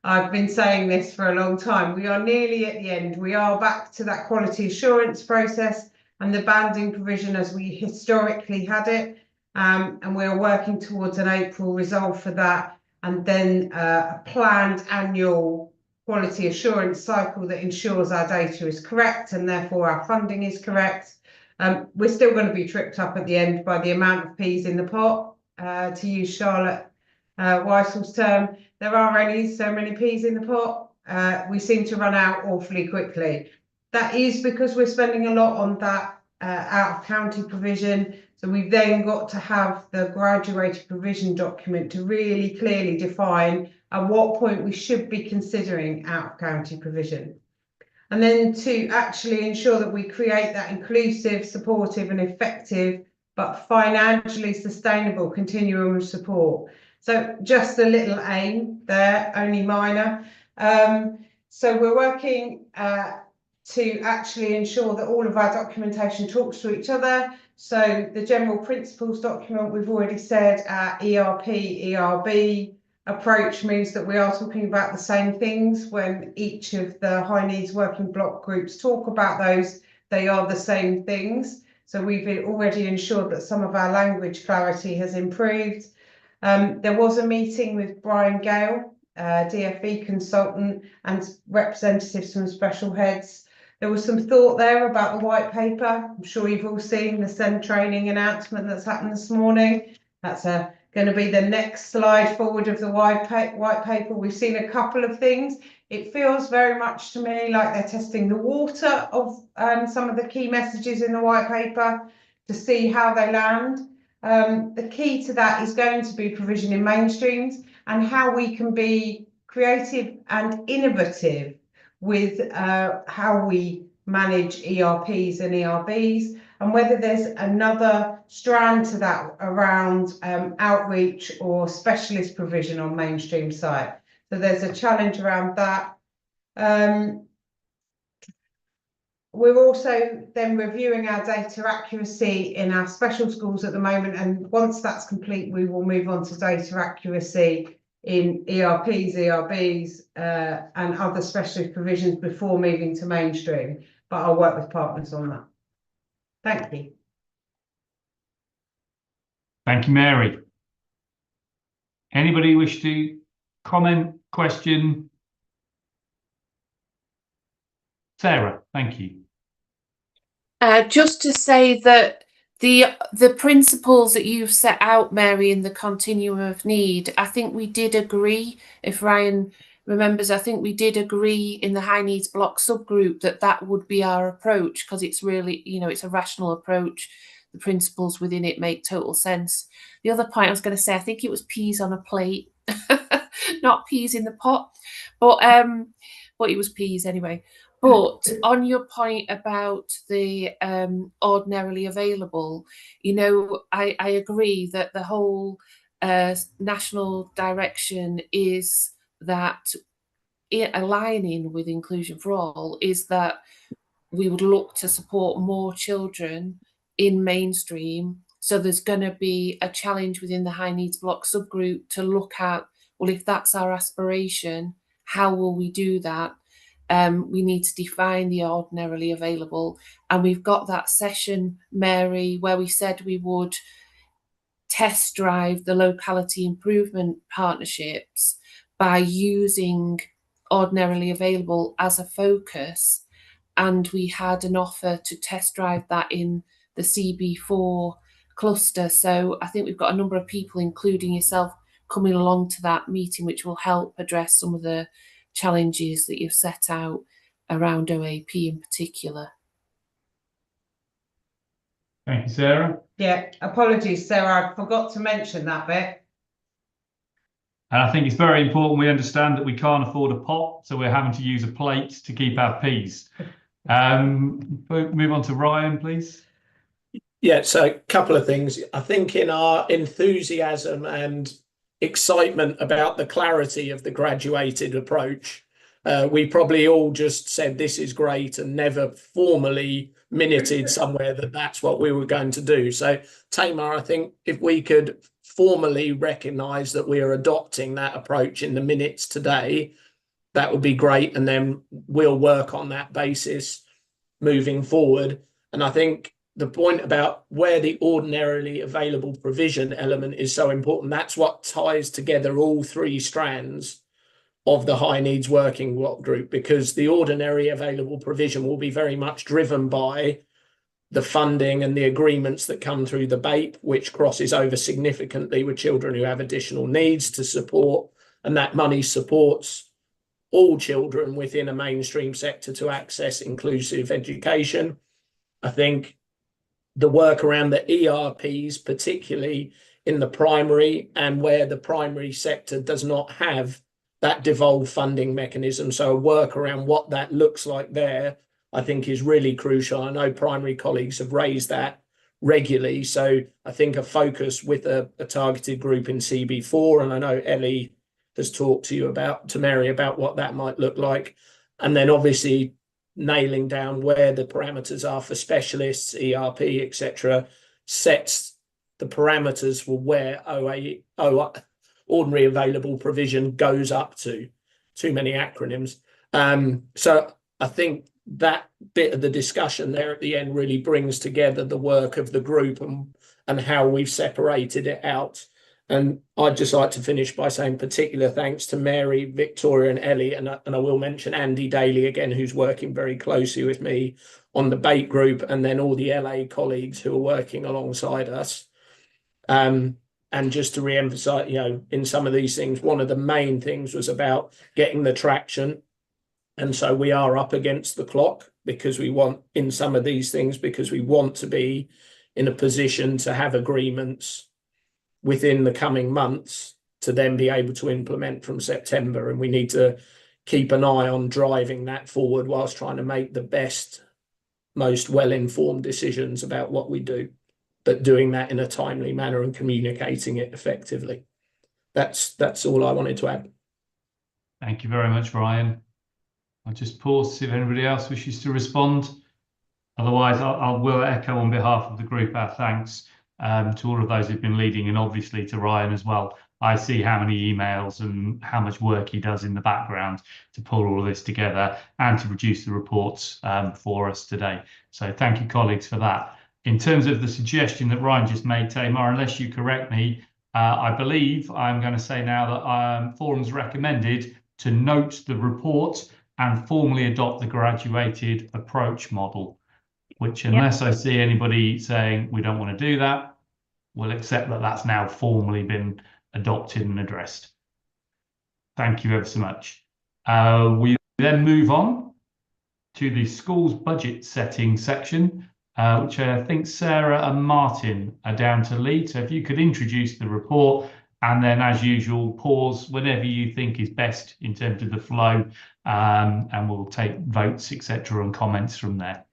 I've been saying this for a long time. We are nearly at the end. We are back to that quality assurance process and the banding provision as we historically had it, and we are working towards an April resolve for that. And then a planned annual quality assurance cycle that ensures our data is correct and therefore our funding is correct. We're still going to be tripped up at the end by the amount of peas in the pot, to use Charlotte Weissel's term. There are only so many peas in the pot. We seem to run out awfully quickly. That is because we're spending a lot on that out-of-county provision. So we've then got to have the graduated provision document to really clearly define at what point we should be considering out-of-county provision. And then to actually ensure that we create that inclusive, supportive and effective, but financially sustainable continuum of support. So just a little aim there, only minor. So we're working to actually ensure that all of our documentation talks to each other. So the general principles document, we've already said our ERP, ERB approach means that we are talking about the same things. When each of the high needs working block groups talk about those, they are the same things. So we've already ensured that some of our language clarity has improved. There was a meeting with Brian Gale, DfE consultant, and representatives from special heads. There was some thought there about the white paper. I'm sure you've all seen the SEND training announcement that's happened this morning. That's going to be the next slide forward of the white paper. We've seen a couple of things. It feels very much to me like they're testing the water of some of the key messages in the white paper. to see how they land. The key to that is going to be provision in mainstreams and how we can be creative and innovative with how we manage ERPs and ERBs, and whether there's another strand to that around outreach or specialist provision on mainstream site. So there's a challenge around that. We're also then reviewing our data accuracy in our special schools at the moment, and once that's complete, we will move on to data accuracy in ERPs, ERBs, and other specialist provisions before moving to mainstream. But I'll work with partners on that. Thank you. Thank you, Mary. Anybody wish to comment, question? Sarah, thank you. Just to say that the principles that you've set out, Mary, in the continuum of need, I think we did agree, if Ryan remembers, I think we did agree in the high needs block subgroup that that would be our approach, because it's really, you know, it's a rational approach. The principles within it make total sense. The other point I was going to say, I think it was peas on a plate, not peas in the pot, but it was peas anyway. But on your point about the ordinarily available, you know, I agree that the whole national direction is that aligning with Inclusion for All is that we would look to support more children in mainstream. So there's going to be a challenge within the high needs block subgroup to look at, well, if that's our aspiration, how will we do that? We need to define the ordinarily available. And we've got that session, Mary, where we said we would test drive the locality improvement partnerships by using ordinarily available as a focus. And we had an offer to test drive that in the CB4 cluster. So I think we've got a number of people, including yourself, coming along to that meeting, which will help address some of the challenges that you've set out around OAP in particular. Thank you, Sarah. Yeah, apologies, Sarah, I forgot to mention that bit. And I think it's very important we understand that we can't afford a pot, so we're having to use a plate to keep our peas. Move on to Ryan, please. Yeah, so a couple of things. I think in our enthusiasm and excitement about the clarity of the graduated approach, we probably all just said this is great and never formally minuted somewhere that that's what we were going to do. So Tamar, I think if we could formally recognise that we are adopting that approach in the minutes today, that would be great, and then we'll work on that basis moving forward. And I think the point about where the ordinarily available provision element is so important, that's what ties together all three strands of the high needs working block group, because the ordinary available provision will be very much driven by the funding and the agreements that come through the BAPE, which crosses over significantly with children who have additional needs to support, and that money supports all children within a mainstream sector to access inclusive education. I think the work around the ERPs, particularly in the primary and where the primary sector does not have that devolved funding mechanism. So a work around what that looks like there, I think is really crucial. I know primary colleagues have raised that regularly. So I think a focus with a targeted group in CB4, and I know Ellie has talked to Mary about what that might look like. And then obviously nailing down where the parameters are for specialists, ERP, etc., sets the parameters for where ordinary available provision goes up to. Too many acronyms. So I think that bit of the discussion there at the end really brings together the work of the group and how we've separated it out. And I'd just like to finish by saying particular thanks to Mary, Victoria and Ellie, and I will mention Andy Daly again, who's working very closely with me on the BAPE group, and then all the LA colleagues who are working alongside us. And just to re-emphasize, you know, in some of these things, one of the main things was about getting the traction. And so we are up against the clock because we want, in some of these things, because we want to be in a position to have agreements within the coming months to then be able to implement from September. And we need to keep an eye on driving that forward whilst trying to make the best, most well-informed decisions about what we do, but doing that in a timely manner and communicating it effectively. That's all I wanted to add. Thank you very much, Ryan. I'll just pause to see if anybody else wishes to respond. Otherwise, I will echo on behalf of the group our thanks to all of those who've been leading, and obviously to Ryan as well. I see how many emails and how much work he does in the background to pull all of this together and to produce the reports for us today. So thank you, colleagues, for that. In terms of the suggestion that Ryan just made, Tamar, unless you correct me, I believe I'm going to say now that forum's recommended to note the report and formally adopt the graduated approach model, which, unless I see anybody saying we don't want to do that, we'll accept that that's now formally been adopted and addressed. Thank you ever so much. We then move on to the schools budget setting section, which I think Sarah and Martin are down to lead. So if you could introduce the report, and then, as usual, pause whenever you think is best in terms of the flow, and we'll take votes, etc., and comments from there.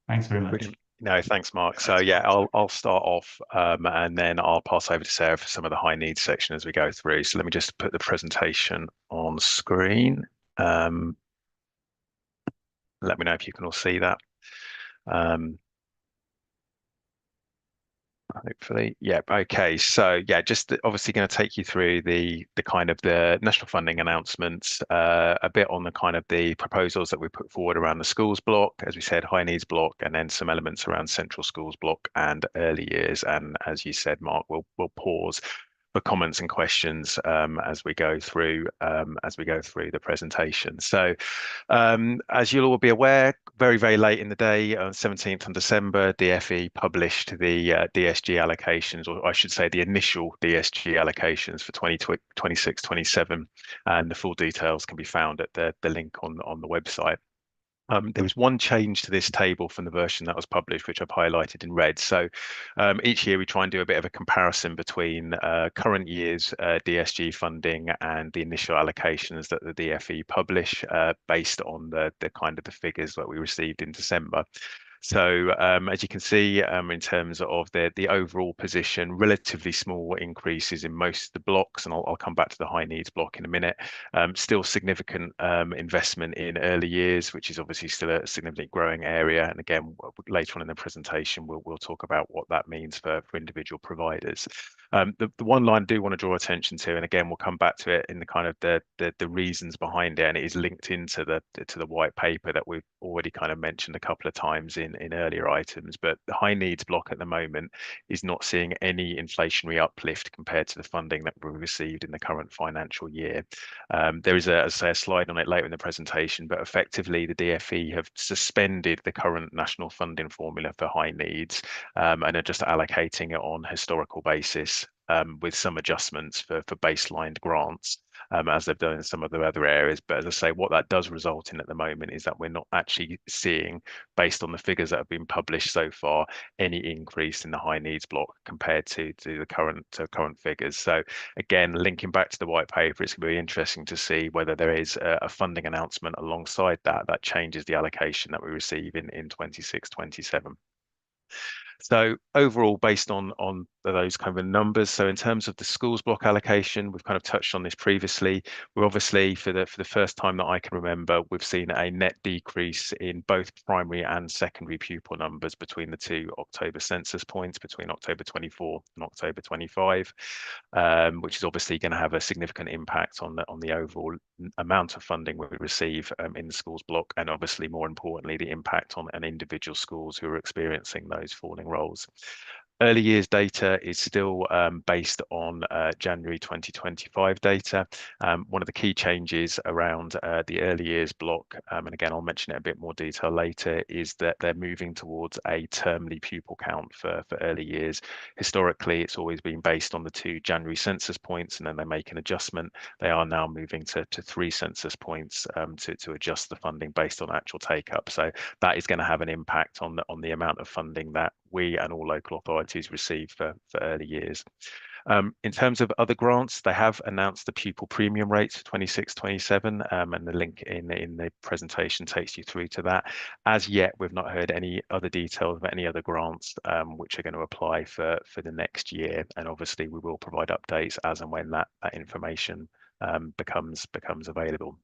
Thanks very much. Brilliant. No, thanks, Mark. So yeah, I'll start off and then I'll pass over to Sarah for some of the high needs section as we go through. So let me just put the presentation on screen. Let me know if you can all see that. Hopefully, yeah. Okay, so yeah, just obviously going to take you through the kind of the national funding announcements, a bit on the kind of the proposals that we put forward around the schools block, as we said, high needs block, and then some elements around central schools block and early years. And as you said, Mark, we'll pause for comments and questions as we go through the presentation. So as you'll all be aware, very late in the day on 17th of December, DfE published the DSG allocations, or I should say the initial DSG allocations for 2026-27, and the full details can be found at the link on the website. There was one change to this table from the version that was published, which I've highlighted in red. So each year we try and do a bit of a comparison between current year's DSG funding and the initial allocations that the DfE publish based on the kind of the figures that we received in December. So as you can see, in terms of the overall position, relatively small increases in most of the blocks, and I'll come back to the high needs block in a minute. Still significant investment in early years, which is obviously still a significantly growing area. And again, later on in the presentation, we'll talk about what that means for individual providers. The one line I do want to draw attention to, and again, we'll come back to it in the kind of the reasons behind it, and it is linked into the white paper that we've already kind of mentioned a couple of times in earlier items. But the high needs block at the moment is not seeing any inflationary uplift compared to the funding that we received in the current financial year. There is as I say, a slide on it later in the presentation, but effectively the DfE have suspended the current national funding formula for high needs and are just allocating it on historical basis, with some adjustments for baselined grants, as they've done in some of the other areas. But as I say, what that does result in at the moment is that we're not actually seeing, based on the figures that have been published so far, any increase in the high needs block compared to the current figures. So again, linking back to the white paper, it's going to be interesting to see whether there is a funding announcement alongside that changes the allocation that we receive in 26-27. So overall, based on those kind of numbers, so in terms of the schools block allocation, we've kind of touched on this previously. We're obviously, for the first time that I can remember, we've seen a net decrease in both primary and secondary pupil numbers between the two October census points, between October 24 and October 25, which is obviously going to have a significant impact on the overall amount of funding we receive in the schools block, and obviously more importantly, the impact on individual schools who are experiencing those falling roles. Early years data is still based on January 2025 data. One of the key changes around the early years block, and again, I'll mention it a bit more detail later, is that they're moving towards a termly pupil count for early years. Historically, it's always been based on the 2 January census points, and then they make an adjustment. They are now moving to 3 census points to adjust the funding based on actual take up. So that is going to have an impact on the amount of funding that we and all local authorities receive for early years. In terms of other grants, they have announced the pupil premium rates for 26-27, and the link in the presentation takes you through to that. As yet, we've not heard any other details of any other grants which are going to apply for the next year, and obviously we will provide updates as and when that information becomes available.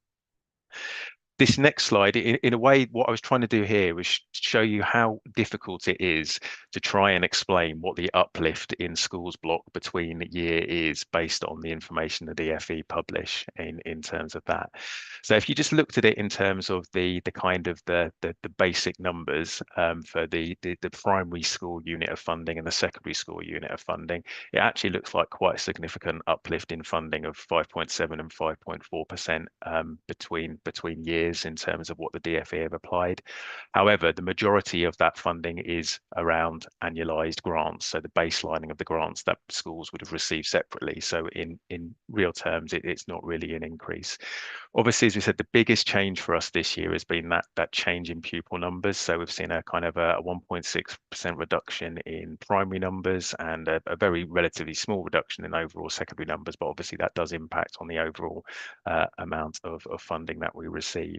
This next slide, in a way, what I was trying to do here was show you how difficult it is to try and explain what the uplift in schools block between year is based on the information the DFE publish in terms of that. So if you just looked at it in terms of the kind of the basic numbers for the primary school unit of funding and the secondary school unit of funding, it actually looks like quite a significant uplift in funding of 5.7 and 5.4% between years in terms of what the DFE have applied. However, the majority of that funding is around annualised grants, so the baselining of the grants that schools would have received separately. So in real terms, it's not really an increase. Obviously, as we said, the biggest change for us this year has been that change in pupil numbers. So we've seen a kind of a 1.6% reduction in primary numbers and a very relatively small reduction in overall secondary numbers, but obviously that does impact on the overall amount of funding that we receive.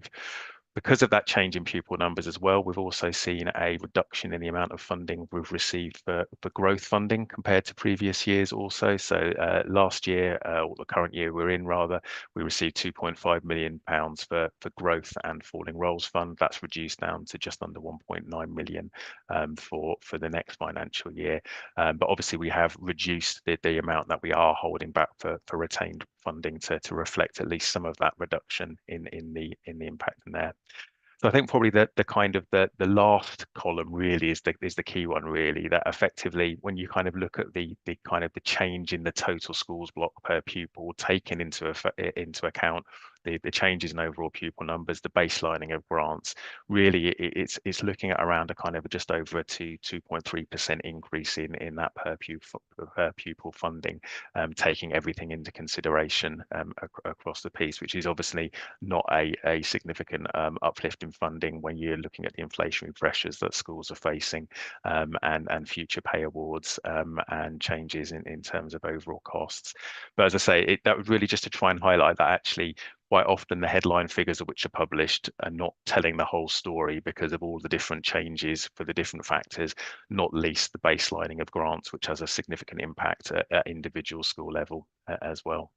Because of that change in pupil numbers as well, we've also seen a reduction in the amount of funding we've received for growth funding compared to previous years also. So last year, or the current year we're in rather, we received £2.5 million for growth and falling roles fund. That's reduced down to just under 1.9 million for the next financial year. But obviously we have reduced the amount that we are holding back for retained funding to reflect at least some of that reduction in the impact in there. So I think probably the kind of the last column really is the key one really, that effectively when you kind of look at the kind of the change in the total schools block per pupil, taking into account the changes in overall pupil numbers, the baselining of grants, really it's looking at around a kind of just over a 2.3% increase in that per pupil funding, taking everything into consideration across the piece, which is obviously not a significant uplift in funding when you're looking at the inflationary pressures that schools are facing, and future pay awards and changes in terms of overall costs. But as I say, that was really just to try and highlight that actually quite often the headline figures of which are published are not telling the whole story because of all the different changes for the different factors, not least the baselining of grants, which has a significant impact at individual school level as well.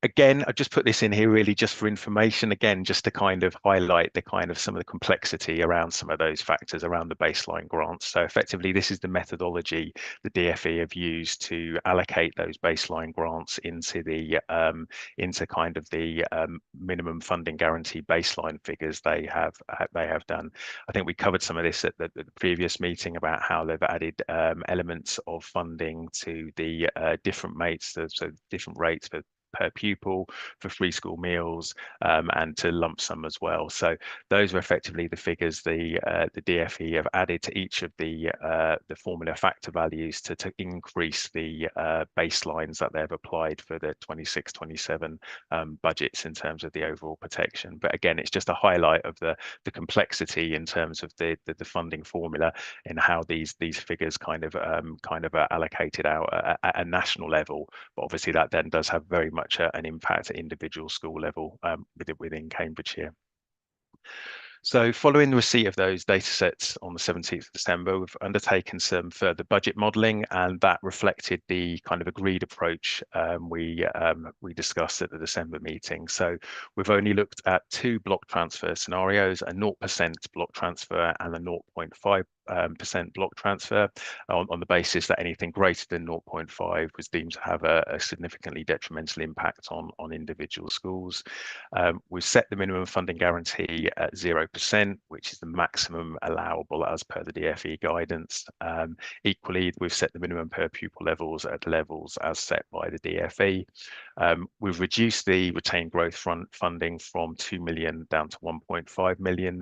Again, I just put this in here really just for information, again, just to kind of highlight the kind of some of the complexity around some of those factors around the baseline grants. So effectively, this is the methodology the DFE have used to allocate those baseline grants into the into kind of the minimum funding guarantee baseline figures they have done. I think we covered some of this at the previous meeting about how they've added elements of funding to the different rates, so different rates per pupil for free school meals and to lump sum as well. So those are effectively the figures the DFE have added to each of the formula factor values to increase the baselines that they've applied for the 26-27 budgets in terms of the overall protection. But again, it's just a highlight of the complexity in terms of the funding formula and how these figures kind of are allocated out at a national level. But obviously that then does have very much an impact at individual school level within Cambridgeshire. So following the receipt of those data sets on the 17th of December, we've undertaken some further budget modelling, and that reflected the kind of agreed approach we discussed at the December meeting. So we've only looked at two block transfer scenarios, a 0% block transfer and a 0.5% block transfer, on the basis that anything greater than 0.5 was deemed to have a significantly detrimental impact on individual schools. We've set the minimum funding guarantee at 0%, which is the maximum allowable as per the DFE guidance. Equally, we've set the minimum per pupil levels at levels as set by the DFE. We've reduced the retained growth funding from 2 million down to 1.5 million.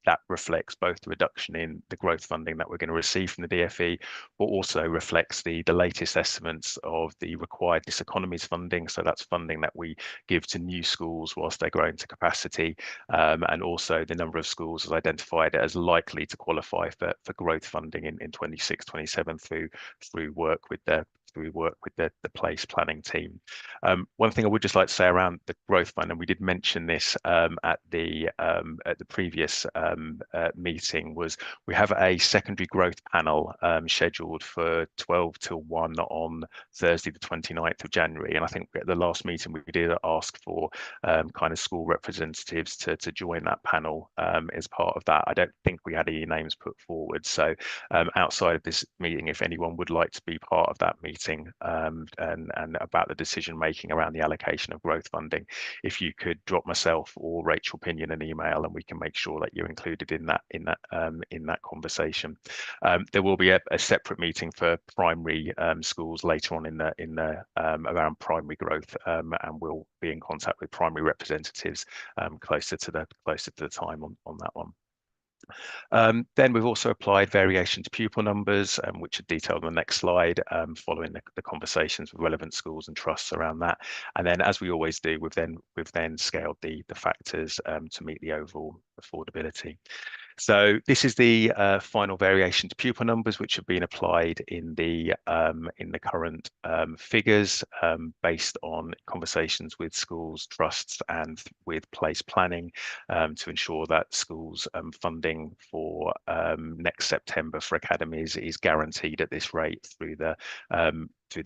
That reflects both the reduction in the growth funding that we're going to receive from the DFE, but also reflects the latest estimates of the required diseconomies funding. So that's funding that we give to new schools whilst they're growing to capacity, and also the number of schools as identified as likely to qualify for growth funding in 26-27 through work with the place planning team. One thing I would just like to say around the growth fund, and we did mention this at the previous meeting, was we have a secondary growth panel scheduled for 12 till 1 on Thursday the 29th of January, and I think at the last meeting we did ask for kind of school representatives to join that panel as part of that. I don't think we had any names put forward, so outside of this meeting, if anyone would like to be part of that meeting and about the decision making around the allocation of growth funding, if you could drop myself or Rachel Pinion an email, and we can make sure that you're included in that conversation. There will be a separate meeting for primary schools later on in the around primary growth, and we'll be in contact with primary representatives closer to the time on that one. Then we've also applied variation to pupil numbers, which are detailed on the next slide, following the conversations with relevant schools and trusts around that. And then, as we always do, we've then scaled the factors to meet the overall affordability. So this is the final variation to pupil numbers, which have been applied in the current figures based on conversations with schools, trusts, and with place planning to ensure that schools funding for next September for academies is guaranteed at this rate through the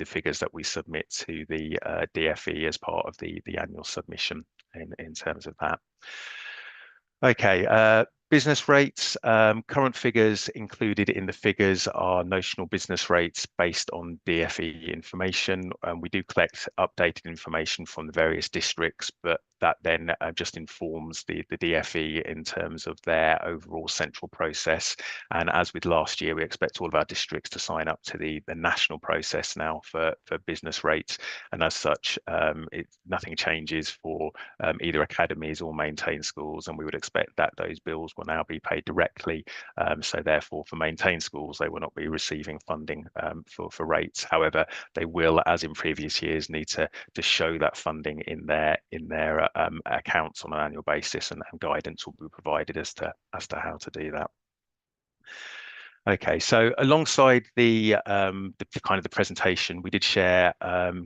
figures that we submit to the DFE as part of the annual submission in terms of that. Okay. Business rates, current figures included in the figures are notional business rates based on DFE information. We do collect updated information from the various districts, but that then just informs the DFE in terms of their overall central process. And as with last year, we expect all of our districts to sign up to the national process now for business rates. And as such, nothing changes for either academies or maintained schools, and we would expect that those bills will now be paid directly. So therefore, for maintained schools, they will not be receiving funding for rates. However, they will, as in previous years, need to show that funding in their accounts on an annual basis, and guidance will be provided as to how to do that. Okay, so alongside the kind of the presentation, we did share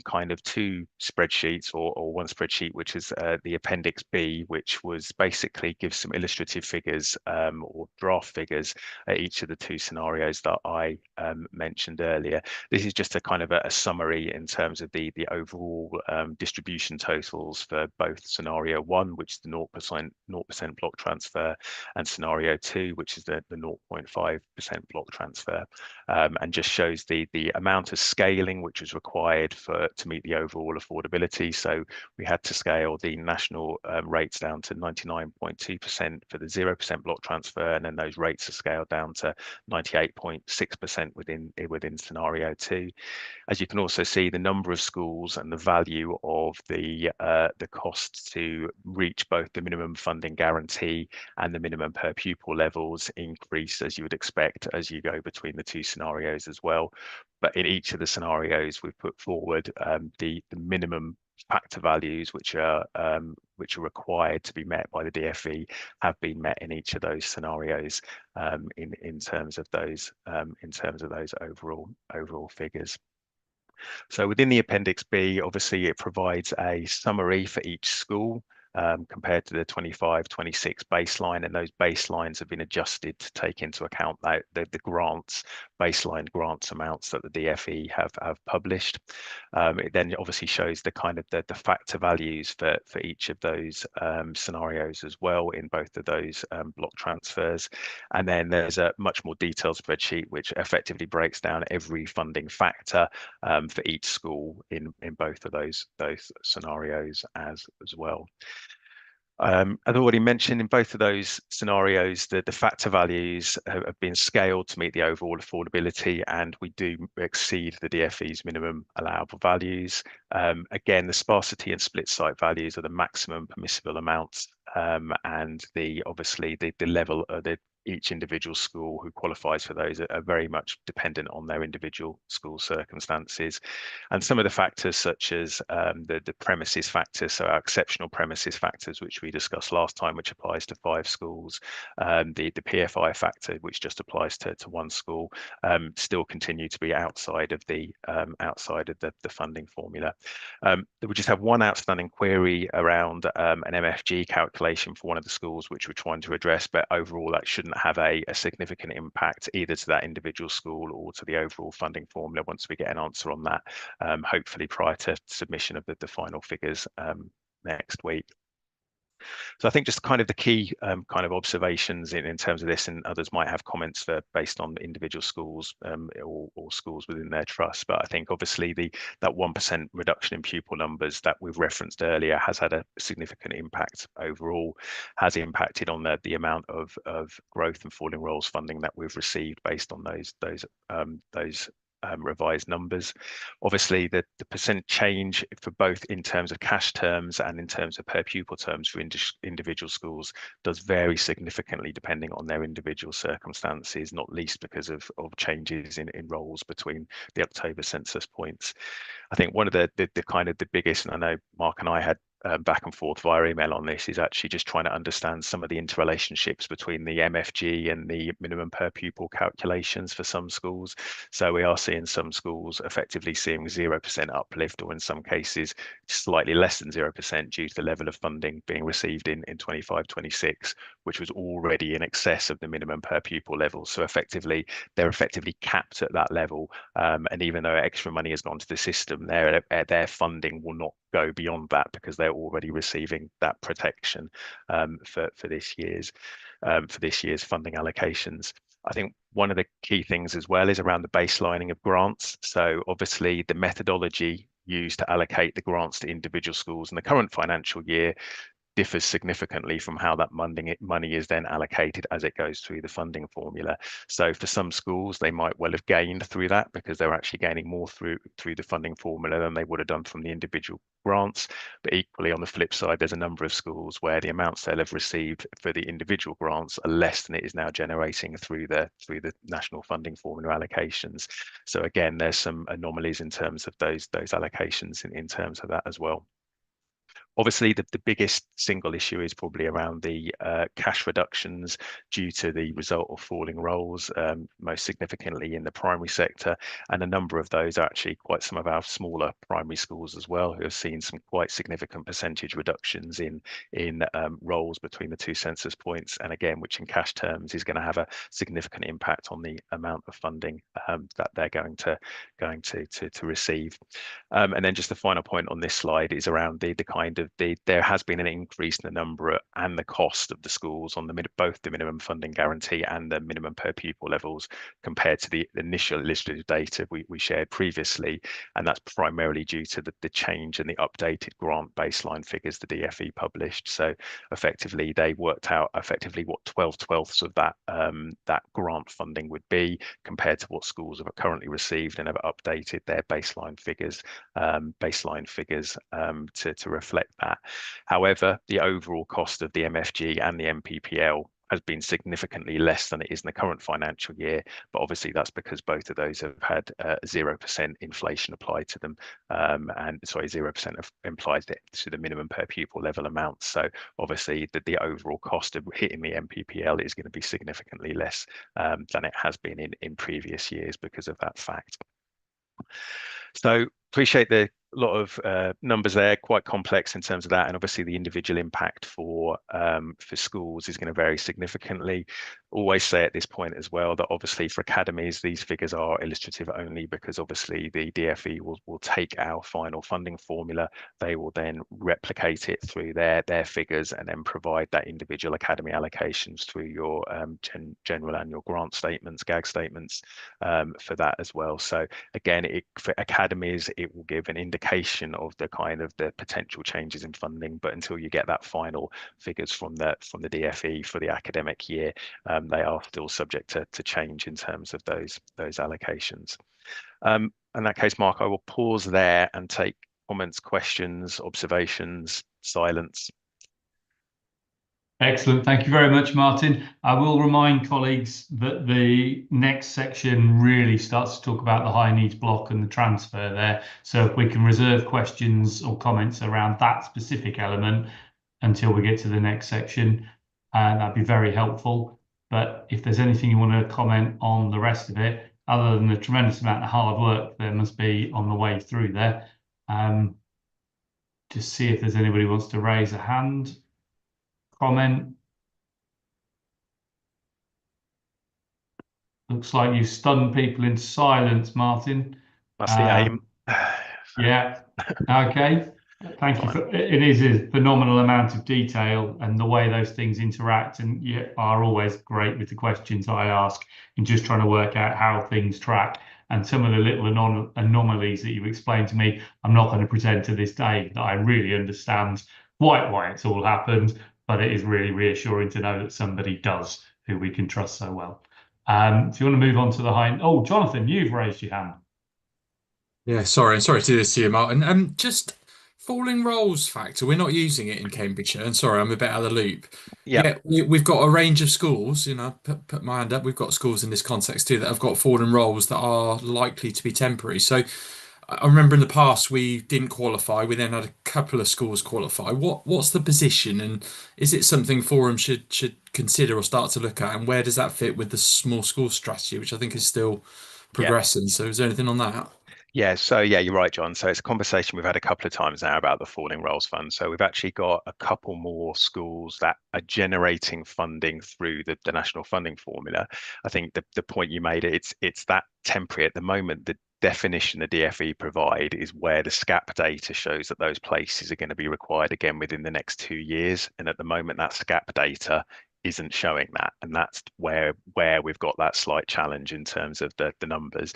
kind of two spreadsheets, or one spreadsheet, which is the Appendix B, which was basically gives some illustrative figures or draft figures at each of the two scenarios that I mentioned earlier. This is just a kind of a summary in terms of the overall distribution totals for both scenario 1, which is the 0% block transfer, and scenario 2, which is the 0.5% block transfer, and just shows the amount of scaling which was required to meet the overall affordability. So we had to scale the national rates down to 99.2% for the 0% block transfer, and then those rates are scaled down to 98.6% within scenario 2. As you can also see, the number of schools and the value of the costs to reach both the minimum funding guarantee and the minimum per pupil levels increase, as you would expect, as you go between the two scenarios as well. But in each of the scenarios we've put forward, the minimum factor values which are required to be met by the DFE have been met in each of those scenarios in terms of those overall figures. So within the Appendix B, obviously it provides a summary for each school compared to the 25-26 baseline, and those baselines have been adjusted to take into account the baseline grants amounts that the DFE have published. It then obviously shows the kind of the factor values for each of those scenarios as well in both of those block transfers. And then there's a much more detailed spreadsheet which effectively breaks down every funding factor for each school in both of those scenarios as well. As I already mentioned, in both of those scenarios, the factor values have been scaled to meet the overall affordability, and we do exceed the DFE's minimum allowable values. Again, the sparsity and split site values are the maximum permissible amounts, and obviously the level of the each individual school who qualifies for those are very much dependent on their individual school circumstances. And some of the factors such as the premises factors, so our exceptional premises factors, which we discussed last time, which applies to 5 schools, the PFI factor, which just applies to 1 school, still continue to be outside of the funding formula. We just have one outstanding query around an MFG calculation for one of the schools, which we're trying to address, but overall that shouldn't have a significant impact either to that individual school or to the overall funding formula once we get an answer on that, hopefully prior to submission of the final figures next week. So I think just kind of the key kind of observations in terms of this, and others might have comments based on individual schools or schools within their trust. But I think obviously that 1% reduction in pupil numbers that we've referenced earlier has had a significant impact overall, has impacted on the amount of growth and falling roles funding that we've received based on those revised numbers. Obviously, the percent change for both in terms of cash terms and in terms of per pupil terms for individual schools does vary significantly depending on their individual circumstances, not least because of changes in roles between the October census points. I think one of the kind of the biggest, and I know Mark and I had back and forth via email on this, is actually just trying to understand some of the interrelationships between the MFG and the minimum per pupil calculations for some schools. So we are seeing some schools effectively seeing 0% uplift, or in some cases slightly less than 0% due to the level of funding being received in 25-26, which was already in excess of the minimum per pupil level. So effectively, they're effectively capped at that level. And even though extra money has gone to the system, their funding will not go beyond that because they're already receiving that protection for this year's funding allocations. I think one of the key things as well is around the baselining of grants. So obviously the methodology used to allocate the grants to individual schools in the current financial year differs significantly from how that money is then allocated as it goes through the funding formula. So for some schools, they might well have gained through that because they're actually gaining more through the funding formula than they would have done from the individual grants. But equally, on the flip side, there's a number of schools where the amounts they'll have received for the individual grants are less than it is now generating through the national funding formula allocations. So again, there's some anomalies in terms of those allocations in terms of that as well. Obviously, the biggest single issue is probably around the cash reductions due to the result of falling roles, most significantly in the primary sector. And a number of those are actually quite some of our smaller primary schools as well, who have seen some quite significant percentage reductions in roles between the 2 census points. And again, which in cash terms is going to have a significant impact on the amount of funding that they're going to receive. And then just the final point on this slide is around there has been an increase in the number and the cost of the schools on both the minimum funding guarantee and the minimum per pupil levels compared to the initial illustrative data we shared previously, and that's primarily due to the change in the updated grant baseline figures the DFE published. So effectively, they worked out what 12/12ths of that grant funding would be compared to what schools have currently received, and have updated their baseline figures to reflect that. However, the overall cost of the MFG and the MPPL has been significantly less than it is in the current financial year, but obviously that's because both of those have had 0% inflation applied to them, and 0% applied to the minimum per pupil level amounts. So obviously the overall cost of hitting the MPPL is going to be significantly less than it has been in previous years because of that fact. So appreciate the lot of numbers there, quite complex in terms of that, and obviously the individual impact for schools is going to vary significantly. Always say at this point as well that obviously for academies these figures are illustrative only, because obviously the DFE will take our final funding formula, they will then replicate it through their figures and then provide that individual academy allocations through your general annual grant statements, GAG statements, for that as well. So again, for academies it will give an indication of the potential changes in funding, but until you get that final figures from the DFE for the academic year, they are still subject to change in terms of those allocations. In that case, Mark, I will pause there and take comments, questions, observations, silence. Excellent. Thank you very much, Martin. I will remind colleagues that the next section really starts to talk about the high needs block and the transfer there. So if we can reserve questions or comments around that specific element until we get to the next section, that'd be very helpful. But if there's anything you want to comment on the rest of it, other than the tremendous amount of hard work there must be on the way through there, just see if there's anybody who wants to raise a hand. Comment. Looks like you stunned people into silence, Martin. That's the aim. Yeah. Okay. Thank you. It is a phenomenal amount of detail and the way those things interact, and you are always great with the questions I ask and just trying to work out how things track. And some of the little anomalies that you explained to me, I'm not going to pretend to this day that I really understand quite why it's all happened, but it is really reassuring to know that somebody does who we can trust so well. Do you want to move on to the high? Oh, Jonathan, you've raised your hand. Yeah, sorry to do this to you, Martin. Just falling roles factor. We're not using it in Cambridgeshire. And sorry, I'm a bit out of the loop. Yeah, we've got a range of schools. Put my hand up. We've got schools in this context too that have got fallen roles that are likely to be temporary. So I remember in the past we didn't qualify. We then had a couple of schools qualify. What's the position, and is it something Forum should consider or start to look at? And where does that fit with the small school strategy, which I think is still progressing? So is there anything on that? Yeah, so yeah, you're right, John. So it's a conversation we've had a couple of times now about the Falling Roles Fund. So we've actually got a couple more schools that are generating funding through the national funding formula. I think the point you made, it's that temporary at the moment. The definition the DFE provide is where the SCAP data shows that those places are going to be required again within the next 2 years. And at the moment, that SCAP data isn't showing that. And that's where we've got that slight challenge in terms of the numbers.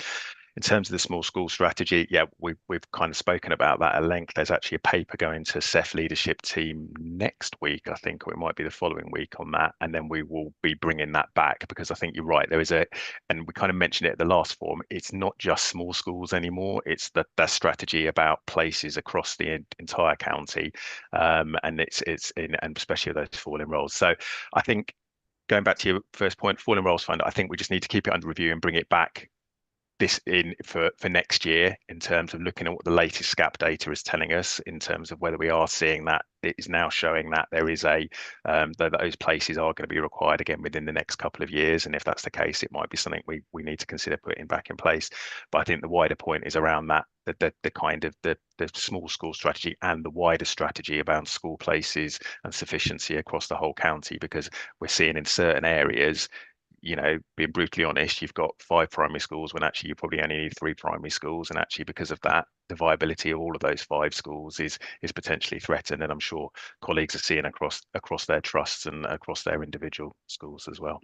In terms of the small school strategy, yeah, we've kind of spoken about that at length. There's actually a paper going to CEF leadership team next week, I think, or it might be the following week on that. And then we will be bringing that back, because I think you're right. There is and we kind of mentioned it at the last forum, it's not just small schools anymore. It's that strategy about places across the entire county. And it's in, and especially those falling roles. So I think going back to your first point, falling roles fund, I think we just need to keep it under review and bring it back for next year in terms of looking at what the latest SCAP data is telling us in terms of whether we are seeing that it is now showing that there is that those places are going to be required again within the next couple of years. And if that's the case, it might be something we need to consider putting back in place. But I think the wider point is around that the kind of the small school strategy and the wider strategy about school places and sufficiency across the whole county, because we're seeing in certain areas, being brutally honest, you've got 5 primary schools when actually you probably only need 3 primary schools. And actually, because of that, the viability of all of those 5 schools is potentially threatened. And I'm sure colleagues are seeing across their trusts and across their individual schools as well.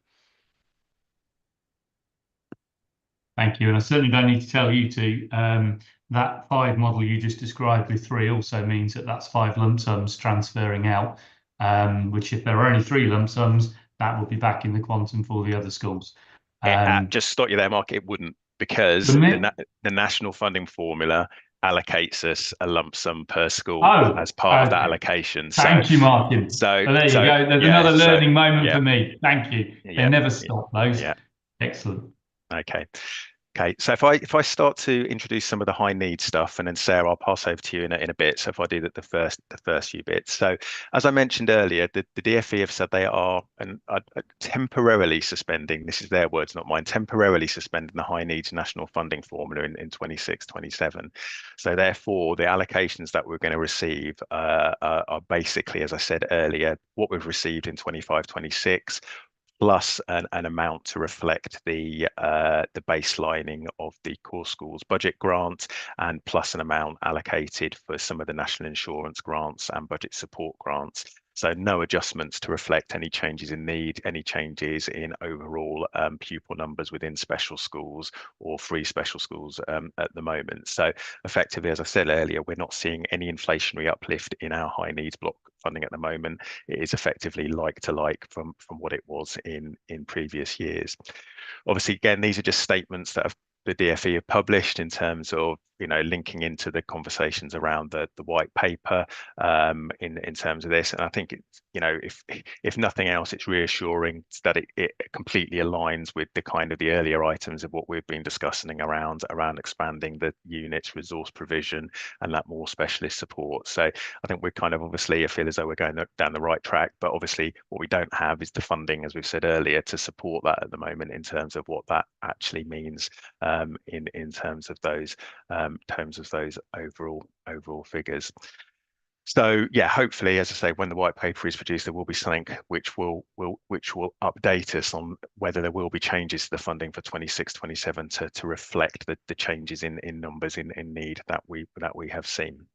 Thank you. And I certainly don't need to tell you to, that 5 model you just described with 3 also means that that's 5 lump sums transferring out, which if there are only 3 lump sums, that will be back in the quantum for the other schools. Just stop you there, Mark. It wouldn't, because the national funding formula allocates us a lump sum per school as part of that allocation. Thank you, Martin. So there you go. There's another learning moment for me. Thank you. They never stop those. Yeah. Excellent. Okay, so if I start to introduce some of the high need stuff, and then Sarah, I'll pass over to you in a bit. So if I do the first few bits. So as I mentioned earlier, the DFE have said they are temporarily suspending, this is their words, not mine, temporarily suspending the high needs national funding formula in 26-27. So therefore, the allocations that we're going to receive are basically, as I said earlier, what we've received in 25-26. Plus an amount to reflect the baselining of the core schools budget grant, and plus an amount allocated for some of the national insurance grants and budget support grants. So no adjustments to reflect any changes in need, any changes in overall pupil numbers within special schools or free special schools at the moment. So effectively, as I said earlier, we're not seeing any inflationary uplift in our high needs block funding at the moment. It is effectively like to like from what it was in previous years. Obviously, again, these are just statements that the DFE have published in terms of linking into the conversations around the white paper in terms of this. And I think it's, if nothing else, it's reassuring that it completely aligns with the kind of the earlier items of what we've been discussing around expanding the units, resource provision, and that more specialist support. So I think we're kind of, obviously, I feel as though we're going down the right track, but obviously what we don't have is the funding, as we've said earlier, to support that at the moment in terms of what that actually means in terms of those overall figures. So yeah, hopefully, as I say, when the white paper is produced, there will be something which will update us on whether there will be changes to the funding for 26-27 to reflect the changes in numbers in need that we have seen.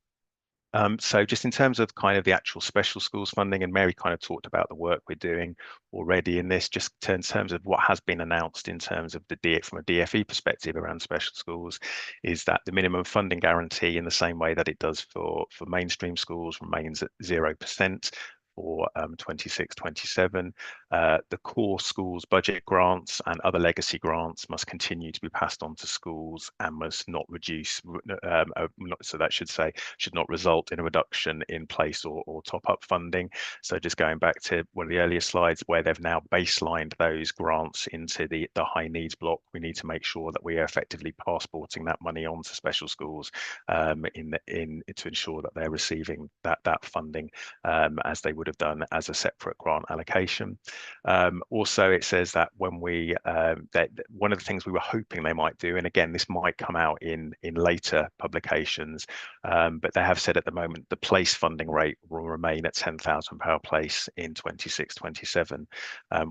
So just in terms of kind of the actual special schools funding, and Mary kind of talked about the work we're doing already in this, just in terms of what has been announced in terms of from a DFE perspective around special schools, is that the minimum funding guarantee, in the same way that it does for mainstream schools, remains at 0% for 26-27. The core schools budget grants and other legacy grants must continue to be passed on to schools and must not reduce, so that should not result in a reduction in place or top-up funding. So just going back to one of the earlier slides, where they've now baselined those grants into the high needs block, we need to make sure that we are effectively passporting that money on to special schools to ensure that they're receiving that funding as they would have done as a separate grant allocation. Also, it says that when that one of the things we were hoping they might do, and again, this might come out in later publications, but they have said at the moment the place funding rate will remain at £10,000 per place in 26-27.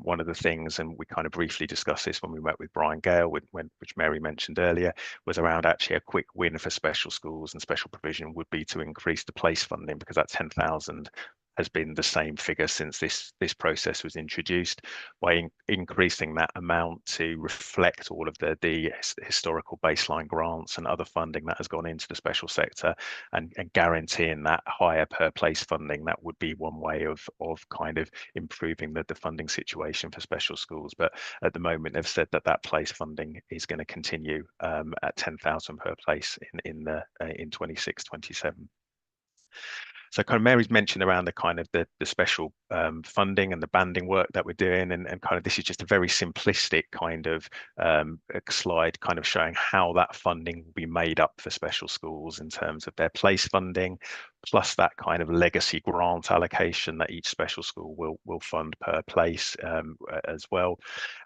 One of the things, and we kind of briefly discussed this when we met with Brian Gale, which Mary mentioned earlier, was around actually a quick win for special schools and special provision would be to increase the place funding, because that 10,000 has been the same figure since this process was introduced. By increasing that amount to reflect all of the historical baseline grants and other funding that has gone into the special sector, and guaranteeing that higher per place funding, that would be one way of kind of improving the funding situation for special schools. But at the moment, they've said that place funding is going to continue at 10,000 per place in 26-27. So kind of Mary's mentioned around the kind of the special funding and the banding work that we're doing, and kind of this is just a very simplistic kind of slide kind of showing how that funding will be made up for special schools in terms of their place funding, plus that kind of legacy grant allocation that each special school will fund per place as well.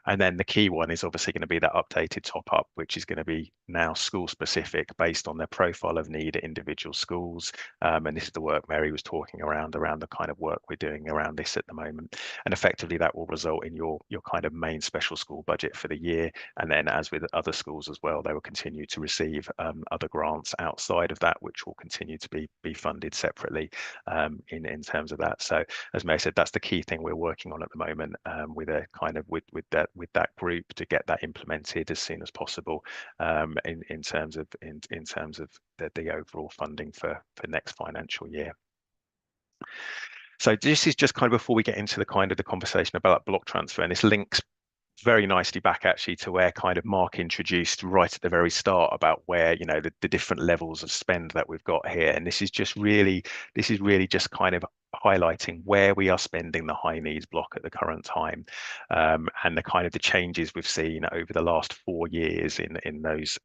And then the key one is obviously going to be that updated top up, which is going to be now school specific based on their profile of need at individual schools. And this is the work Mary was talking around the kind of work we're doing around this at the moment. And effectively that will result in your kind of main special school budget for the year. And then, as with other schools as well, they will continue to receive other grants outside of that, which will continue to be funded separately in terms of that. So as Mary said, that's the key thing we're working on at the moment with a kind of with that group to get that implemented as soon as possible in terms of the overall funding for next financial year. So this is just kind of before we get into the kind of the conversation about block transfer, and this links very nicely back actually to where kind of Mark introduced right at the very start about where, you know, the different levels of spend that we've got here. And this is really just kind of highlighting where we are spending the high needs block at the current time, and the kind of the changes we've seen over the last 4 years in those